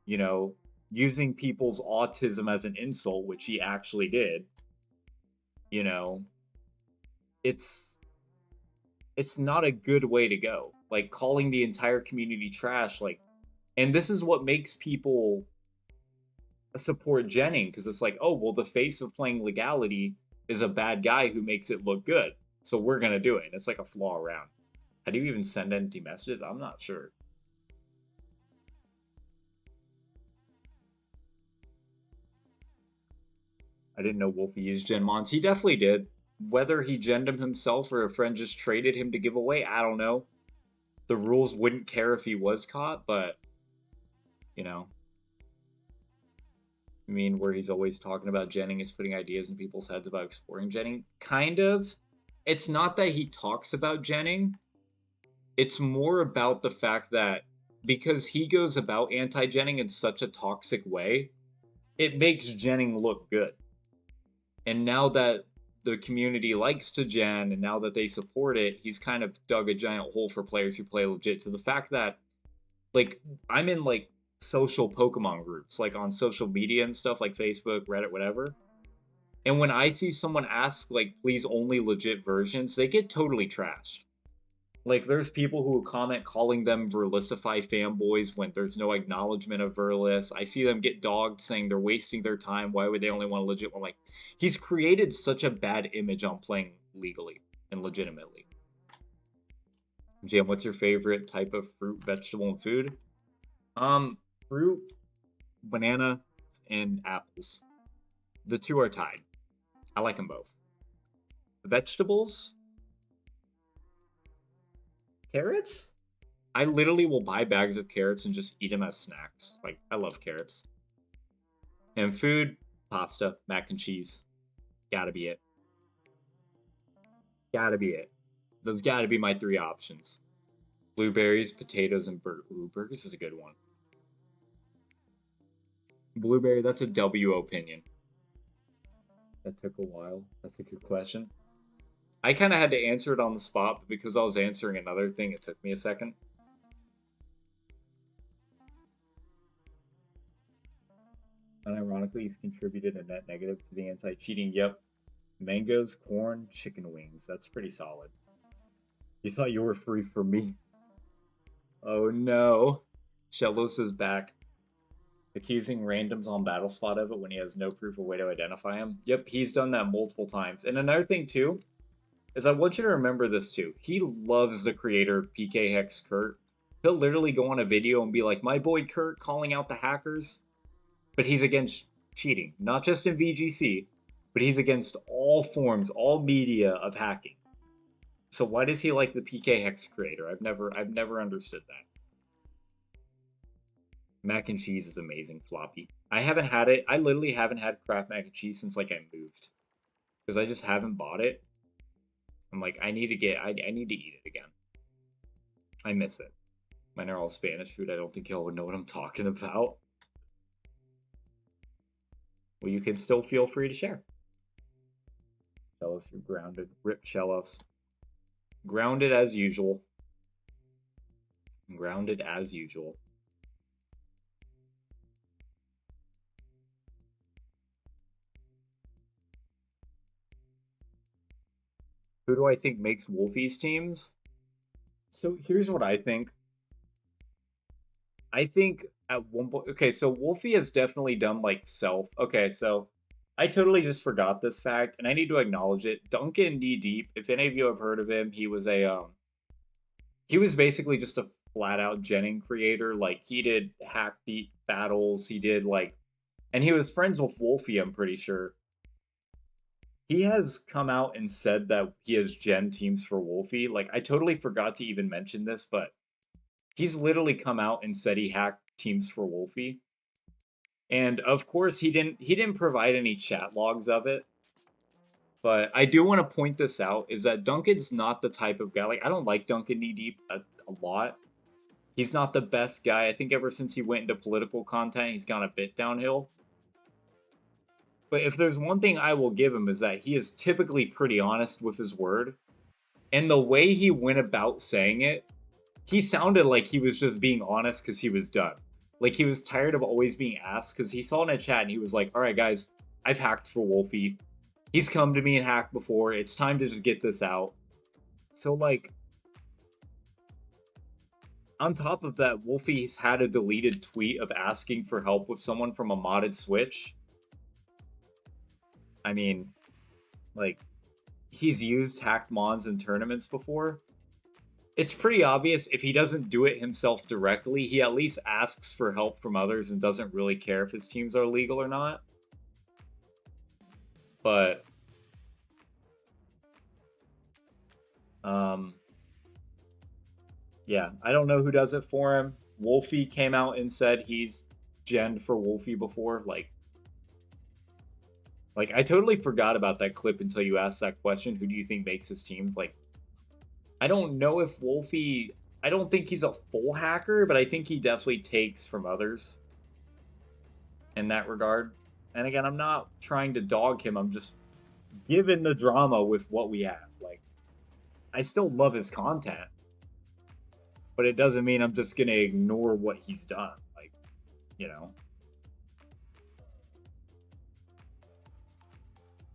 you know, using people's autism as an insult, which he actually did, you know, it's it's not a good way to go. Like calling the entire community trash, like, and this is what makes people support Jenning, because it's like, oh, well, the face of playing legality is a bad guy who makes it look good, so we're gonna do it. And it's like a flaw around. How do you even send empty messages? I'm not sure. I didn't know Wolfie used Gen Mons. He definitely did. Whether he genned him himself or a friend just traded him to give away, I don't know. The rules wouldn't care if he was caught, but, you know. I mean, where he's always talking about Jenning is putting ideas in people's heads about exploring Jenning. Kind of. It's not that he talks about Jenning. It's more about the fact that because he goes about anti-Jenning in such a toxic way, it makes Jenning look good. And now that the community likes to Gen and now that they support it, he's kind of dug a giant hole for players who play legit, to the fact that, like, I'm in, like, social Pokemon groups, like, on social media and stuff, like Facebook, Reddit, whatever. And when I see someone ask, like, please only legit versions, they get totally trashed. Like, there's people who comment calling them Verlisify fanboys when there's no acknowledgement of Verlis. I see them get dogged saying they're wasting their time. Why would they only want a legit one? Like, he's created such a bad image on playing legally and legitimately. Jam, what's your favorite type of fruit, vegetable, and food? Fruit, banana, and apples. The two are tied. I like them both. Vegetables, carrots? I literally will buy bags of carrots and just eat them as snacks. Like, I love carrots. And food, pasta, mac and cheese. Gotta be it. Gotta be it. Those gotta be my three options. Blueberries, potatoes, and burgers. Ooh, burgers is a good one. Blueberry, that's a W opinion. That took a while. That's a good question. I kind of had to answer it on the spot, but because I was answering another thing, it took me a second. Unironically, he's contributed a net negative to the anti-cheating. Yep. Mangoes, corn, chicken wings. That's pretty solid. You thought you were free from me. Oh no. Shellos is back. Accusing randoms on Battlespot of it when he has no proof or way to identify him. Yep, he's done that multiple times. And another thing too, is I want you to remember this too. He loves the creator of PK Hex Kurt. He'll literally go on a video and be like, my boy Kurt calling out the hackers. But he's against cheating. Not just in VGC, but he's against all forms, all media of hacking. So why does he like the PK Hex creator? I've never understood that. Mac and cheese is amazing, floppy. I haven't had it. I literally haven't had Kraft mac and cheese since like I moved, because I just haven't bought it. I'm like, I need to eat it again. I miss it. Mine are all Spanish food. I don't think y'all would know what I'm talking about. Well, you can still feel free to share. Shellos, you're grounded. Rip Shellos. Grounded as usual. Grounded as usual. Who do I think makes Wolfie's teams? So here's what I think. I think at one point, okay, so Wolfie has definitely done like self. Okay, so I totally just forgot this fact, and I need to acknowledge it. Duncan Knee Deep, if any of you have heard of him, he was basically just a flat out Jennings creator. Like he did hack deep battles. He did like, and he was friends with Wolfie. I'm pretty sure he has come out and said that he has gen teams for Wolfie. Like I totally forgot to even mention this, but he's literally come out and said he hacked teams for Wolfie. And of course he didn't provide any chat logs of it. But I do want to point this out is that Duncan's not the type of guy. Like I don't like Duncan knee deep a lot. He's not the best guy. I think ever since he went into political content, he's gone a bit downhill. But if there's one thing I will give him is that he is typically pretty honest with his word. And the way he went about saying it, he sounded like he was just being honest because he was done. Like he was tired of always being asked because he saw in a chat and he was like, all right, guys, I've hacked for Wolfie. He's come to me and hacked before. It's time to just get this out. So, like, on top of that, Wolfie's had a deleted tweet of asking for help with someone from a modded Switch. I mean, like, he's used hacked mods in tournaments before. It's pretty obvious if he doesn't do it himself directly, he at least asks for help from others and doesn't really care if his teams are legal or not. But yeah, I don't know who does it for him. Wolfie came out and said he's genned for Wolfie before. Like I totally forgot about that clip until you asked that question. Who do you think makes his teams? Like, I don't know if Wolfie. I don't think he's a full hacker, but I think he definitely takes from others in that regard. And again, I'm not trying to dog him. I'm just given the drama with what we have. Like, I still love his content, but it doesn't mean I'm just gonna ignore what he's done. Like, you know.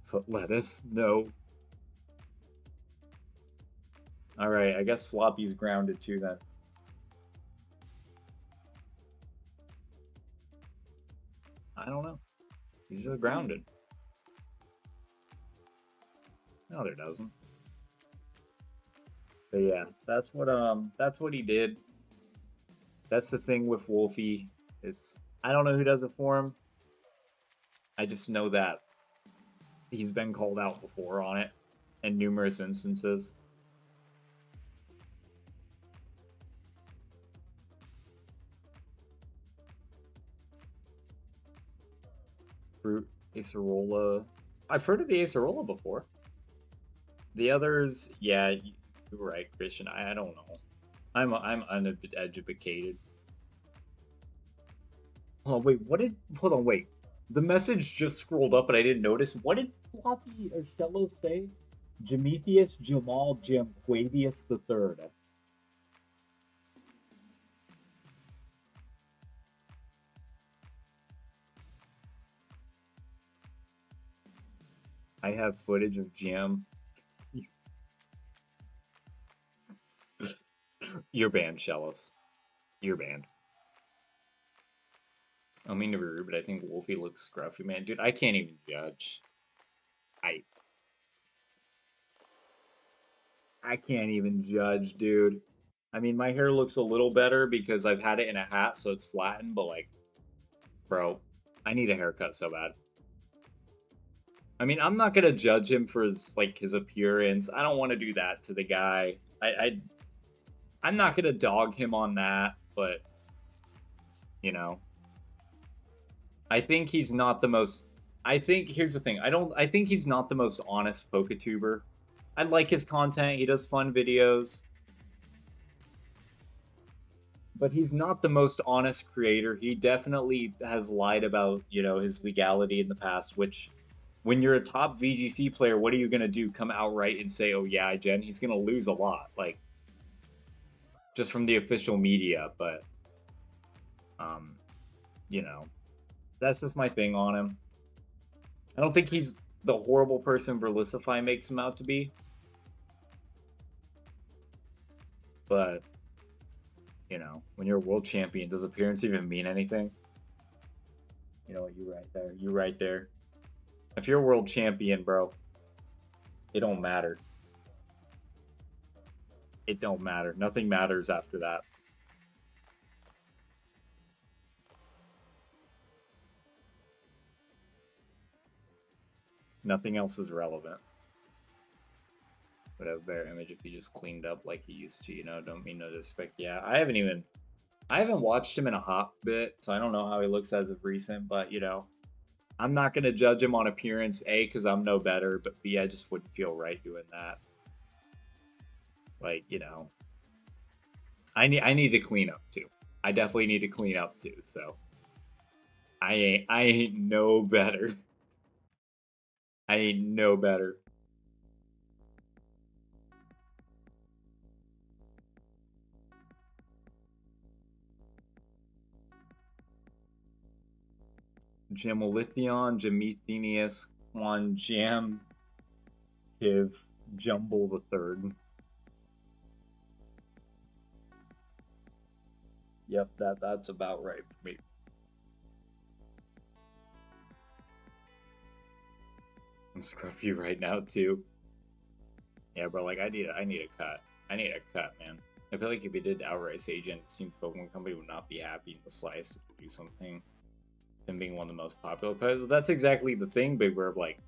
Foot lettuce? No. Alright, I guess Floppy's grounded too then. I don't know. He's just grounded. No, there doesn't. But yeah, that's what he did. That's the thing with Wolfie. It's I don't know who does it for him. I just know that he's been called out before on it in numerous instances. Fruit, Acerola. I've heard of the Acerola before. The others, yeah, you're right, Christian. I don't know. I'm uneducated. Oh wait, what did? Hold on, wait. The message just scrolled up, but I didn't notice. What did Floppy or Shello say? Jamethius Jamal Jamquavius the Third. I have footage of Jam. You're banned, Shellos. You're banned. I don't mean to be rude, but I think Wolfie looks scruffy, man. Dude, I can't even judge. I I can't even judge, dude. I mean, my hair looks a little better because I've had it in a hat, so it's flattened, but like, bro, I need a haircut so bad. I mean, I'm not gonna judge him for his appearance. I don't want to do that to the guy. I'm not gonna dog him on that, but you know, I think he's not the most. I think here's the thing. I think he's not the most honest PokeTuber. I like his content. He does fun videos. But he's not the most honest creator. He definitely has lied about, his legality in the past, which when you're a top VGC player, what are you going to do? Come outright and say, oh yeah, Jen? He's going to lose a lot, like, just from the official media, but, that's just my thing on him. I don't think he's the horrible person Verlicify makes him out to be. But, when you're a world champion, does appearance even mean anything? You know what, you're right there. You're right there. If you're a world champion, bro, it don't matter. It don't matter. Nothing matters after that. Nothing else is relevant. Would have a better image if he just cleaned up like he used to, you know, don't mean no disrespect. Yeah, I haven't watched him in a hot bit, so I don't know how he looks as of recent, but you know, I'm not gonna judge him on appearance, A, because I'm no better, but B, I just wouldn't feel right doing that. Like, you know. I need to clean up too. I definitely need to clean up too, so I ain't no better. I ain't no better. Jamolithion, Jamethenius, Quan Jam, Kiv, Jumble the Third. Yep, that's about right for me. I'm scruffy right now too. Yeah, bro, like I need a cut. I need a cut, man. I feel like if he did outright agent, it seems Pokemon Company would not be happy in the slice to do something. Him being one of the most popular players. That's exactly the thing, Big Bird. Like,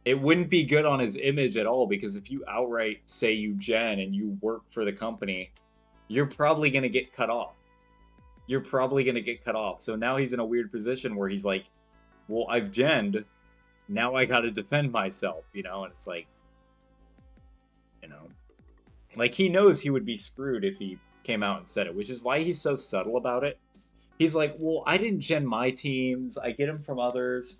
it wouldn't be good on his image at all because if you outright say you gen and you work for the company, you're probably gonna get cut off. You're probably gonna get cut off. So now he's in a weird position where he's like, well, I've genned, now I gotta defend myself, you know? And it's like, you know, like he knows he would be screwed if he came out and said it, which is why he's so subtle about it. He's like, well, I didn't gen my teams, I get them from others,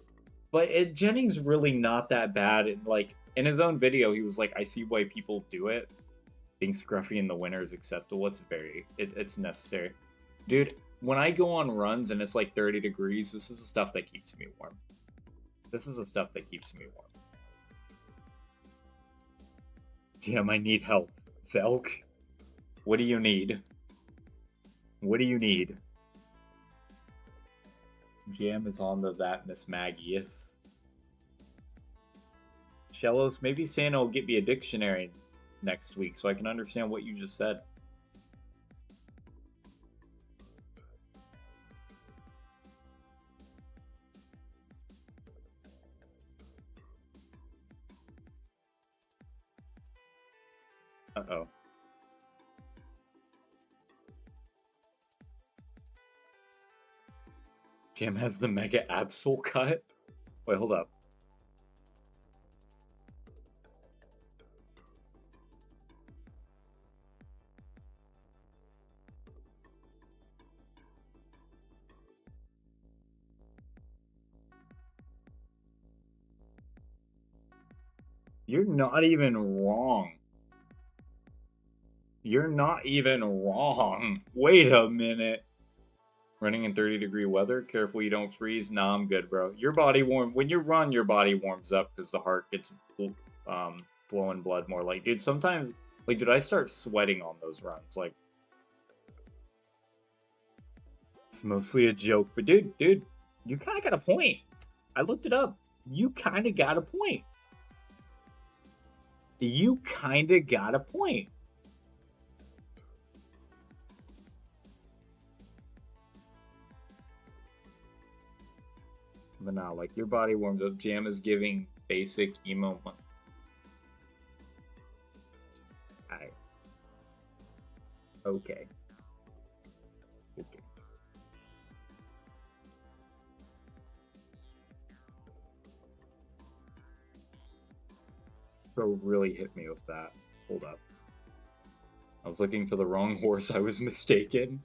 but genning's really not that bad. And like in his own video, he was like, I see why people do it. Being scruffy in the winter is acceptable. It's necessary. Dude, when I go on runs and it's like 30 degrees, this is the stuff that keeps me warm. This is the stuff that keeps me warm. Damn, I need help. Felk, what do you need? What do you need? Jam is on that Miss Maggie's. Shellos, maybe Santa will get me a dictionary next week so I can understand what you just said. Uh-oh. Jam has the Mega Absol cut? Wait, hold up. You're not even wrong. You're not even wrong. Wait a minute. Running in 30-degree weather, careful you don't freeze. Nah, I'm good, bro. Your body when you run, your body warms up because the heart gets blowing blood more. Like, dude, sometimes, like, dude, I start sweating on those runs. Like, it's mostly a joke, but dude, you kind of got a point. I looked it up. You kind of got a point. You kind of got a point. But now, like, your body warms up. Jam is giving basic emo. Okay. Okay. Bro really hit me with that. Hold up. I was looking for the wrong horse. I was mistaken.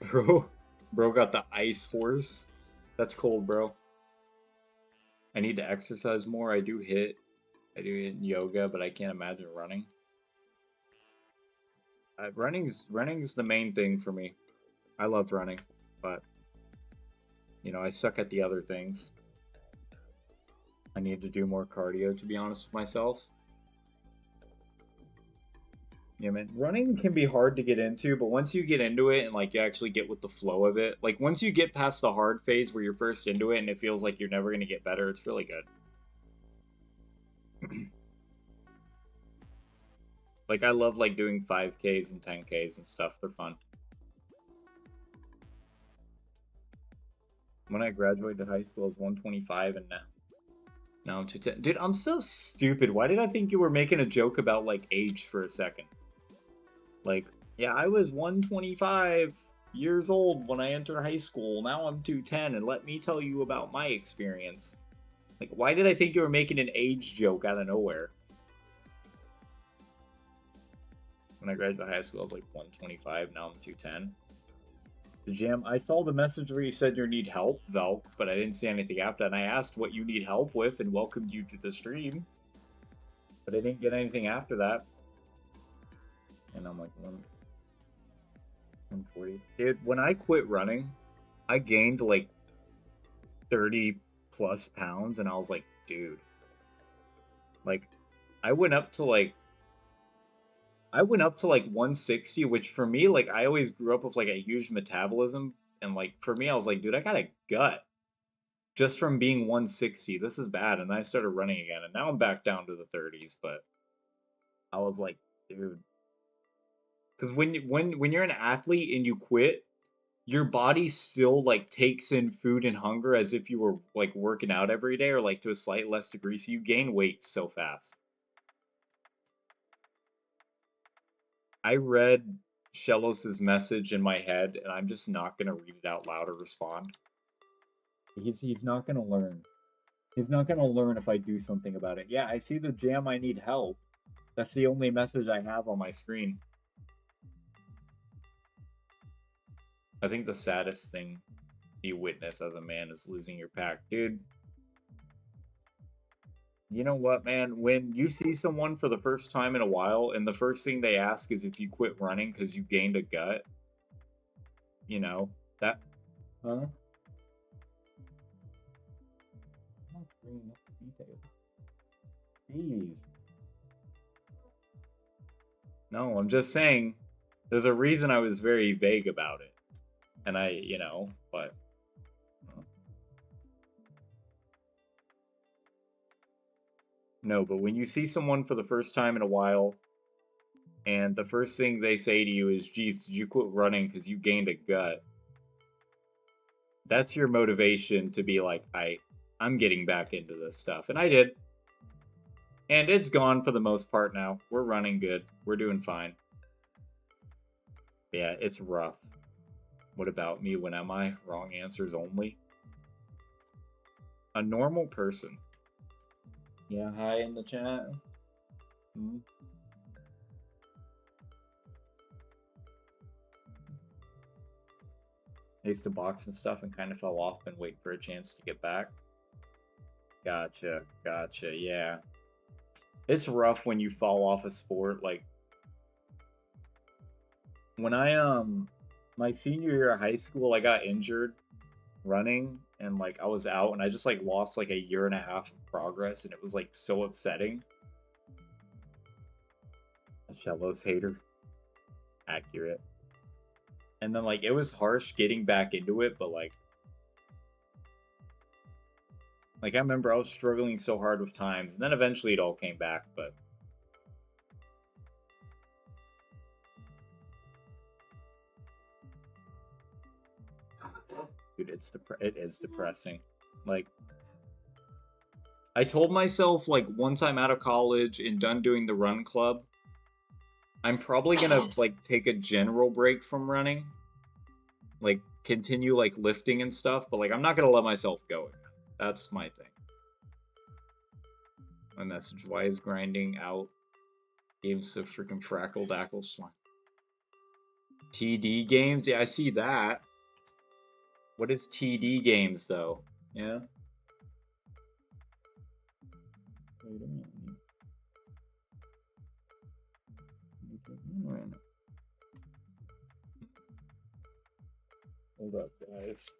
Bro got the ice horse. That's cold, bro. I need to exercise more. I do hit yoga, but I can't imagine running. Running's the main thing for me. I love running, but you know, I suck at the other things. I need to do more cardio, to be honest with myself. Yeah, man, running can be hard to get into, but once you get into it and like you actually get with the flow of it, like once you get past the hard phase where you're first into it and it feels like you're never gonna get better, it's really good. Like I love like doing 5Ks and 10Ks and stuff. They're fun. When I graduated high school, I was 125 and now Now I'm 210. Dude, I'm so stupid. Why did I think you were making a joke about, like, age for a second? Like, yeah, I was 125 years old when I entered high school. Now I'm 210, and let me tell you about my experience. Like, why did I think you were making an age joke out of nowhere? When I graduated high school, I was like 125. Now I'm 210. The jam. I saw the message where you said you need help, Velk, but I didn't see anything after that. And I asked what you need help with and welcomed you to the stream, but I didn't get anything after that. And I'm like, 140. Dude, when I quit running, I gained like 30 plus pounds, and I was like, dude, like, I went up to like I went up to like 160, which for me, like, I always grew up with like a huge metabolism, and like for me, I was like, dude, I got a gut just from being 160. This is bad. And then I started running again, and now I'm back down to the 30s. But I was like, dude, because when you're an athlete and you quit, your body still like takes in food and hunger as if you were like working out every day, or like to a slight less degree, so you gain weight so fast. I read Shelos's message in my head, and I'm just not gonna read it out loud or respond. He's not gonna learn. He's not gonna learn if I do something about it. Yeah, I see the jam. I need help. That's the only message I have on my screen. I think the saddest thing you witness as a man is losing your pack, dude. You know what, man? When you see someone for the first time in a while, and the first thing they ask is if you quit running because you gained a gut, you know, that. Huh? I'm not bringing up the details. Jeez. No, I'm just saying there's a reason I was very vague about it. And but. No, but when you see someone for the first time in a while, and the first thing they say to you is, geez, did you quit running because you gained a gut? That's your motivation to be like, I'm getting back into this stuff. And I did. And it's gone for the most part now. We're running good. We're doing fine. Yeah, it's rough. What about me? When am I? Wrong answers only. A normal person. Yeah, hi in the chat. Hmm. I used to box and stuff and kind of fell off and wait for a chance to get back. Gotcha, gotcha, yeah. It's rough when you fall off a sport. Like, when my senior year of high school, I got injured running, and like I was out, and I just like lost like a year and a half of progress, and it was like so upsetting. A Shellos hater. Accurate. And then like it was harsh getting back into it, but like I remember I was struggling so hard with times, and then eventually it all came back, but dude, it is depressing. Like, I told myself, like, once I'm out of college and done doing the run club, I'm probably gonna like take a general break from running, like continue like lifting and stuff, but like I'm not gonna let myself go again. That's my thing. My message: why is grinding out games so freaking frackle dackle slime? TD games? Yeah, I see that. What is TD games though? Yeah. Wait a minute. Hold up, guys.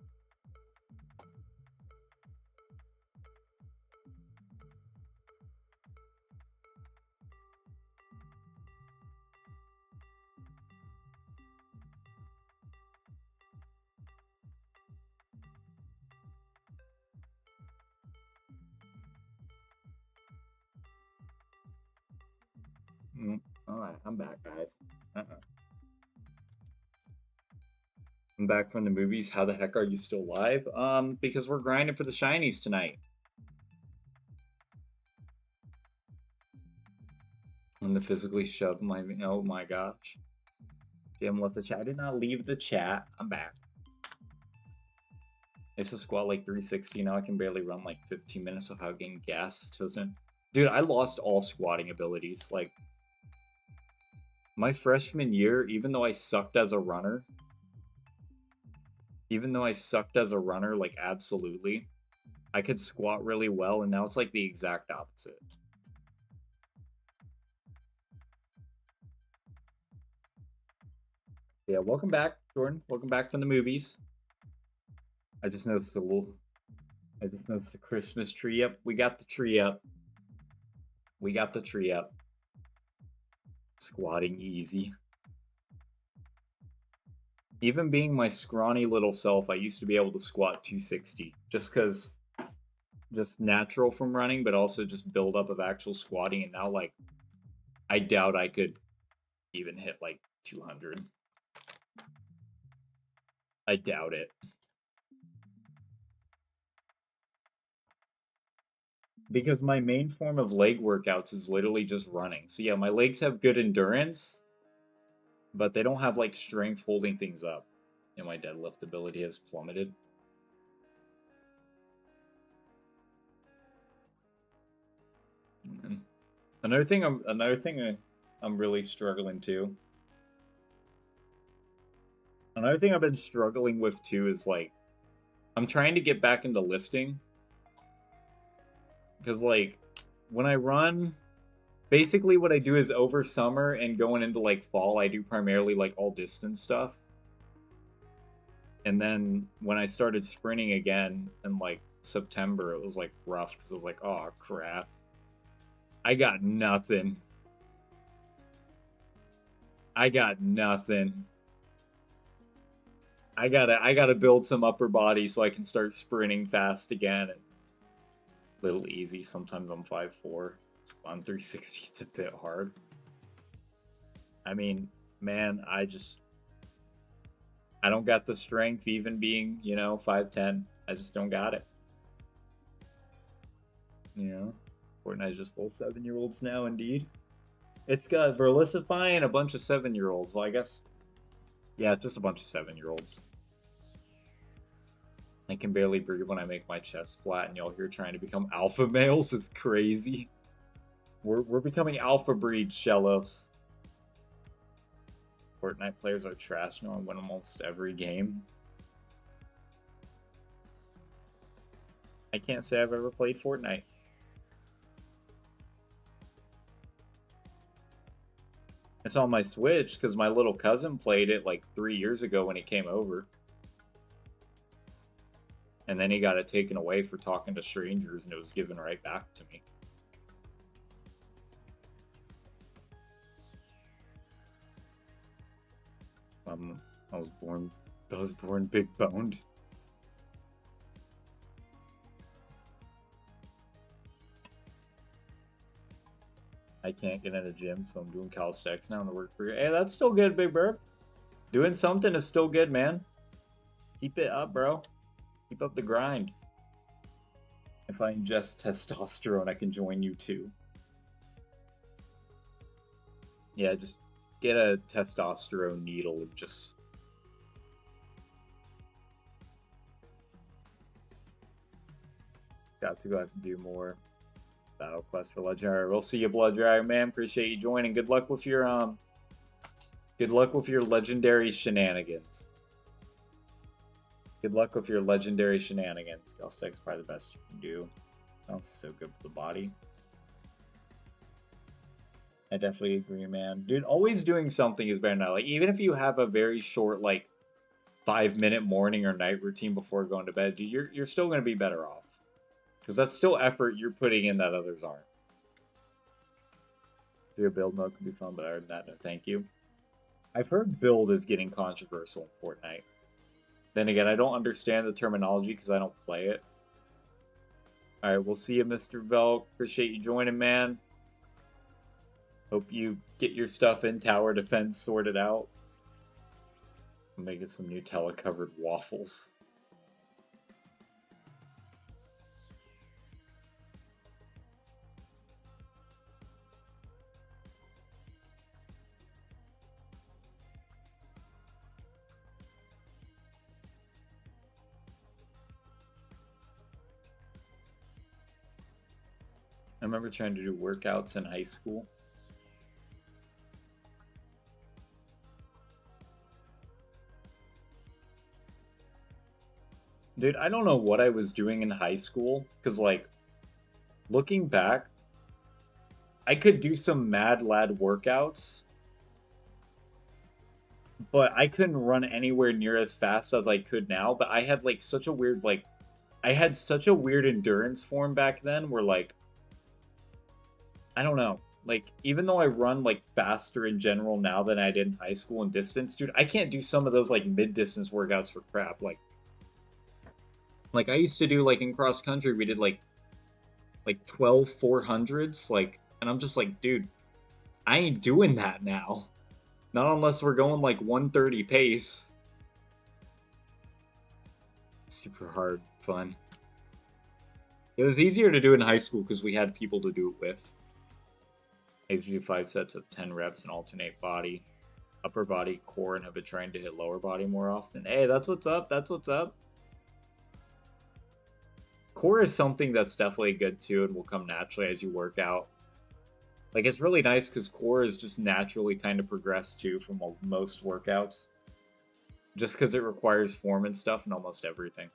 Alright, I'm back, guys. I'm back from the movies. How the heck are you still live? Because we're grinding for the shinies tonight. When the physically shoved my... Oh my gosh. Jim left the chat. I did not leave the chat. I'm back. It's a squat like 360 now. I can barely run like 15 minutes without getting gas. Dude, I lost all squatting abilities. Like, my freshman year, even though I sucked as a runner, like, absolutely, I could squat really well, and now it's like the exact opposite. Yeah, welcome back, Jordan. Welcome back from the movies. I just noticed the Christmas tree up. We got the tree up. Squatting easy. Even being my scrawny little self, I used to be able to squat 260 just natural from running, but also just build up of actual squatting. And now, like, I doubt I could even hit like 200. I doubt it. Because my main form of leg workouts is literally just running. So yeah, my legs have good endurance, but they don't have like strength holding things up. And my deadlift ability has plummeted. And another thing I'm really struggling to. Another thing I've been struggling with too is like I'm trying to get back into lifting. Because like when I run, basically what I do is over summer and going into like fall, I do primarily like all distance stuff. And then when I started sprinting again in like September, it was like rough because I was like, oh crap. I got nothing. I gotta build some upper body so I can start sprinting fast again. Little easy. Sometimes I'm 5'4". On 360, it's a bit hard. I mean, man, I don't got the strength, even being, 5'10". I just don't got it. Fortnite's just full 7-year-olds now, indeed. It's got Verlisify and a bunch of 7-year-olds. Well, I guess, yeah, just a bunch of 7-year-olds. I can barely breathe when I make my chest flat, and y'all here trying to become alpha males is crazy. We're becoming alpha breed, Shellos. Fortnite players are trash now. I win almost every game. I can't say I've ever played Fortnite. It's on my Switch because my little cousin played it like 3 years ago when he came over. And then he got it taken away for talking to strangers, and it was given right back to me. I was born big boned. I can't get in a gym, so I'm doing calisthenics now to work for you. Hey, that's still good, Big Bird. Doing something is still good, man. Keep it up, bro. Keep up the grind. If I ingest testosterone, I can join you too. Yeah, just get a testosterone needle and just... Got to go have to do more battle quest for Legendary. We'll see you, Blood Dragon, man. Appreciate you joining. Good luck with your legendary shenanigans. Good luck with your legendary shenanigans. Calisthenics is probably the best you can do. Sounds so good for the body. I definitely agree, man. Dude, always doing something is better than not. Like, even if you have a very short, like, 5-minute morning or night routine before going to bed, dude, you're still going to be better off. Because that's still effort you're putting in that others aren't. So your build mode can be fun, but other than that, no thank you. I've heard build is getting controversial in Fortnite. Then again, I don't understand the terminology because I don't play it. Alright, we'll see you, Mr. Velk. Appreciate you joining, man. Hope you get your stuff in tower defense sorted out. I'm making some Nutella-covered waffles. I remember trying to do workouts in high school. Dude, I don't know what I was doing in high school, because, like, looking back, I could do some mad lad workouts, but I couldn't run anywhere near as fast as I could now. But I had, like, such a weird, like, I had such a weird endurance form back then where, like, I don't know. Like, even though I run, like, faster in general now than I did in high school in distance, dude, I can't do some of those, like, mid-distance workouts for crap. Like I used to do, like, in cross country, we did, like 12 400s, like, and I'm just like, dude, I ain't doing that now. Not unless we're going, like, 130 pace. Super hard fun. It was easier to do in high school because we had people to do it with. I used to do 5 sets of 10 reps and alternate body, upper body, core, and have been trying to hit lower body more often. Hey, that's what's up. That's what's up. Core is something that's definitely good too and will come naturally as you work out. Like, it's really nice because core is just naturally kind of progressed too from most workouts. Just because it requires form and stuff in almost everything.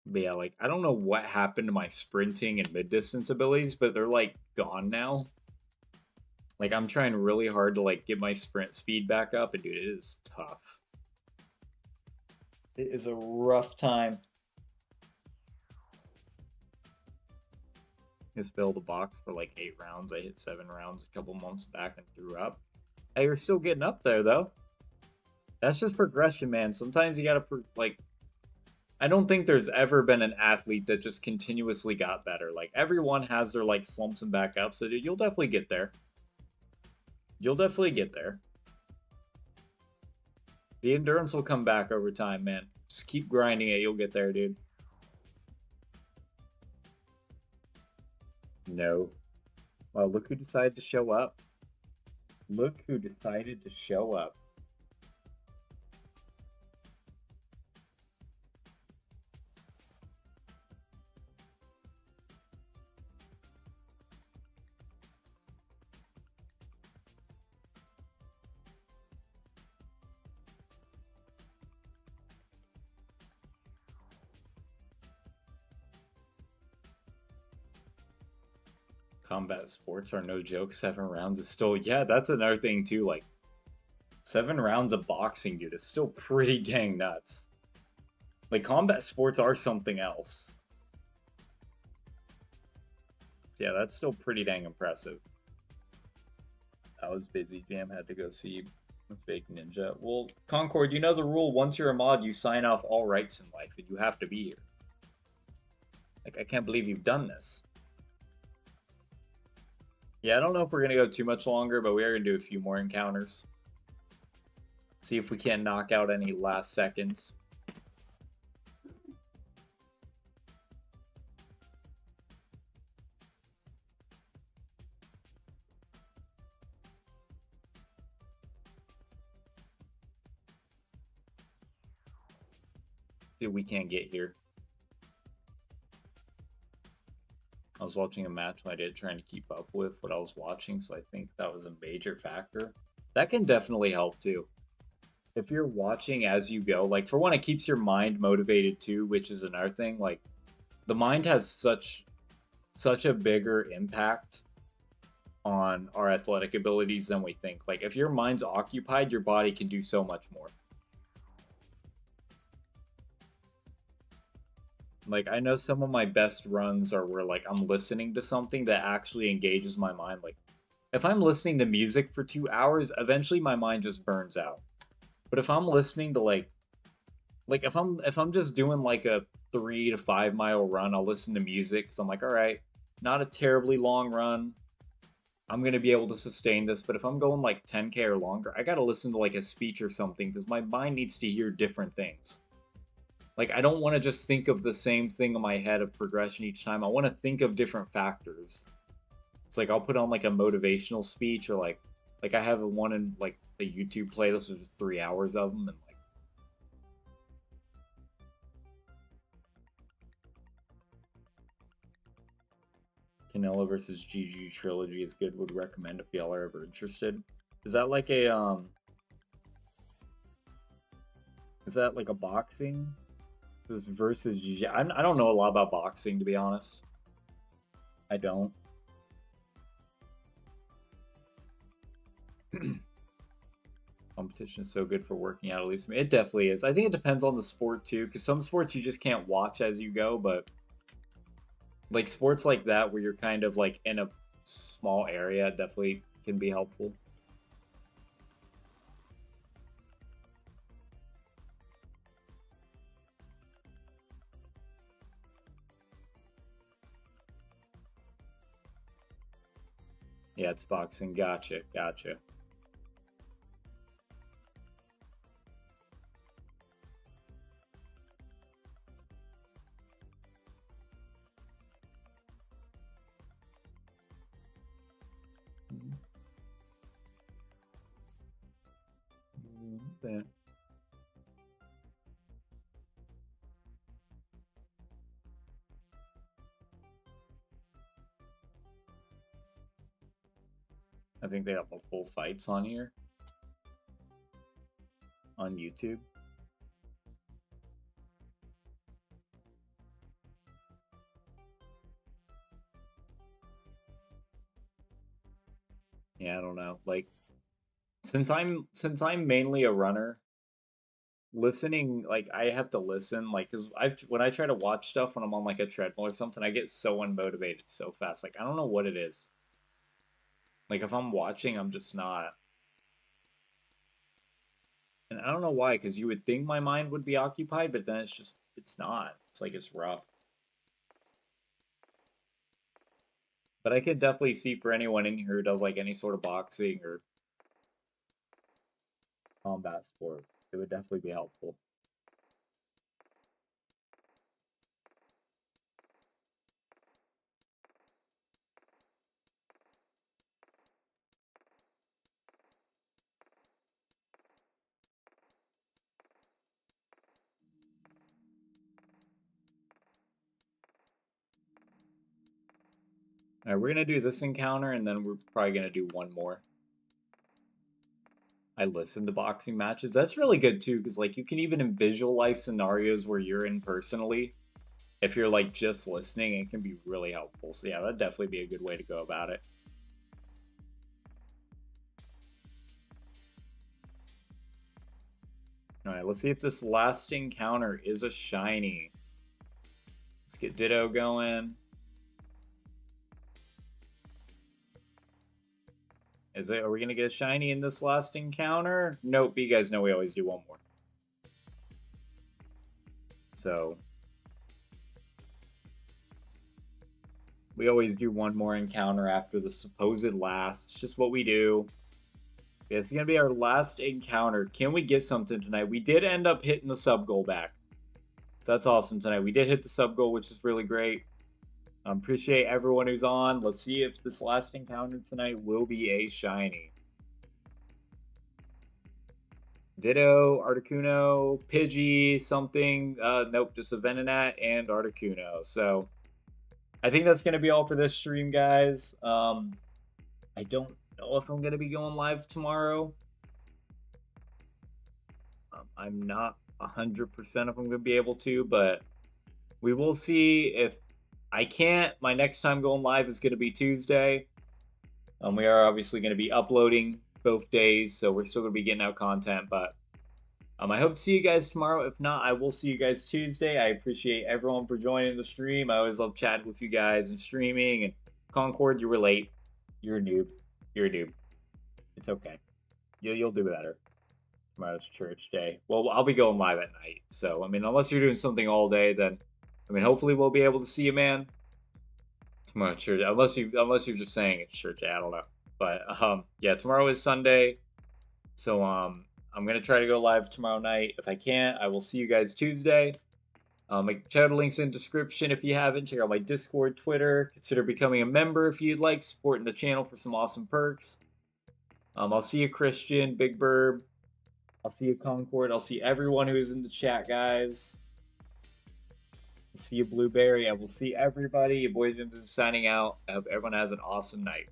But yeah, like, I don't know what happened to my sprinting and mid-distance abilities, but they're, like, gone now. Like, I'm trying really hard to, like, get my sprint speed back up, and dude, it is tough. It is a rough time. Just filled a box for like 8 rounds. I hit 7 rounds a couple months back and threw up. Hey, you're still getting up there though. That's just progression, man. Sometimes you gotta like. I don't think there's ever been an athlete that just continuously got better. Like, everyone has their, like, slumps and backups. So dude, you'll definitely get there. You'll definitely get there. The endurance will come back over time, man. Just keep grinding it. You'll get there, dude. No. Well, look who decided to show up. Look who decided to show up. Combat sports are no joke. 7 rounds is still, yeah, that's another thing too. Like, 7 rounds of boxing, dude, is still pretty dang nuts. Like, combat sports are something else. Yeah, that's still pretty dang impressive. I was busy. Jam had to go see a fake ninja. Well, Concord, you know the rule. Once you're a mod, you sign off all rights in life, and you have to be here. Like, I can't believe you've done this. Yeah, I don't know if we're going to go too much longer, but we are going to do a few more encounters. See if we can't knock out any last seconds. See if we can't get here. I was watching a match my dad trying to keep up with what I was watching, so I think that was a major factor. That can definitely help too. If you're watching as you go, like, for one, it keeps your mind motivated too, which is another thing. Like, the mind has such a bigger impact on our athletic abilities than we think. Like, if your mind's occupied, your body can do so much more. Like, I know some of my best runs are where, like, I'm listening to something that actually engages my mind. Like, if I'm listening to music for 2 hours, eventually my mind just burns out. But if I'm listening to, like, if I'm just doing like a 3 to 5 mile run, I'll listen to music because I'm like, all right, not a terribly long run. I'm gonna be able to sustain this. But if I'm going like 10K or longer, I gotta listen to like a speech or something because my mind needs to hear different things. Like, I don't want to just think of the same thing in my head of progression each time. I want to think of different factors. It's like I'll put on like a motivational speech, or like I have a one in like a YouTube playlist of just 3 hours of them, and like Canelo versus GG trilogy is good. Would recommend if y'all are ever interested. Is that like a Is that like a boxing? This versus GG. I don't know a lot about boxing, to be honest. I don't. Competition is so good for working out, at least. It definitely is. I think it depends on the sport too, because some sports you just can't watch as you go, but like sports like that where you're kind of like in a small area definitely can be helpful. Yeah, it's boxing. Gotcha, gotcha. Yeah. I think they have the full fights on here on YouTube. Yeah, I don't know. Like since I'm mainly a runner, listening like I have to listen like because I when I try to watch stuff when I'm on like a treadmill or something, I get so unmotivated so fast. Like I don't know what it is. Like if I'm watching, I'm just not. And I don't know why, because you would think my mind would be occupied, but then it's not. It's like it's rough. But I could definitely see for anyone in here who does like any sort of boxing or combat sport, it would definitely be helpful. All right, we're gonna do this encounter, and then we're probably gonna do one more. I listen to boxing matches. That's really good too, because like you can even visualize scenarios where you're in personally. If you're like just listening, it can be really helpful. So yeah, that'd definitely be a good way to go about it. All right, let's see if this last encounter is a shiny. Let's get Ditto going. Is it? Are we gonna get a shiny in this last encounter? Nope. You guys know we always do one more. So we always do one more encounter after the supposed last. It's just what we do. Yeah, it's gonna be our last encounter. Can we get something tonight? We did end up hitting the sub goal back. So that's awesome tonight. We did hit the sub goal, which is really great. Appreciate everyone who's on. Let's see if this last encounter tonight will be a shiny. Ditto, Articuno, Pidgey, something. Nope, just a Venonat and Articuno. So I think that's going to be all for this stream, guys. I don't know if I'm going to be going live tomorrow. I'm not 100% if I'm going to be able to, but we will see. If I can't, my next time going live is going to be Tuesday. We are obviously going to be uploading both days, so we're still going to be getting out content, but I hope to see you guys tomorrow. If not, I will see you guys Tuesday. I appreciate everyone for joining the stream. I always love chatting with you guys and streaming. And Concord, you were late. You're a noob. You're a noob. It's okay. You'll do better. Tomorrow's church day. Well, I'll be going live at night. So, I mean, unless you're doing something all day, then, I mean, hopefully we'll be able to see you, man. Tomorrow church, unless you're just saying it's church day. I don't know. But yeah, tomorrow is Sunday. So I'm gonna try to go live tomorrow night. If I can't, I will see you guys Tuesday. Check out the links in the description if you haven't. Check out my Discord, Twitter. Consider becoming a member if you'd like, supporting the channel for some awesome perks. I'll see you, Christian, Big Burb. I'll see you, Concord. I'll see everyone who is in the chat, guys. I'll see you, Blueberry. I will see everybody. Your boy's been signing out. I hope everyone has an awesome night.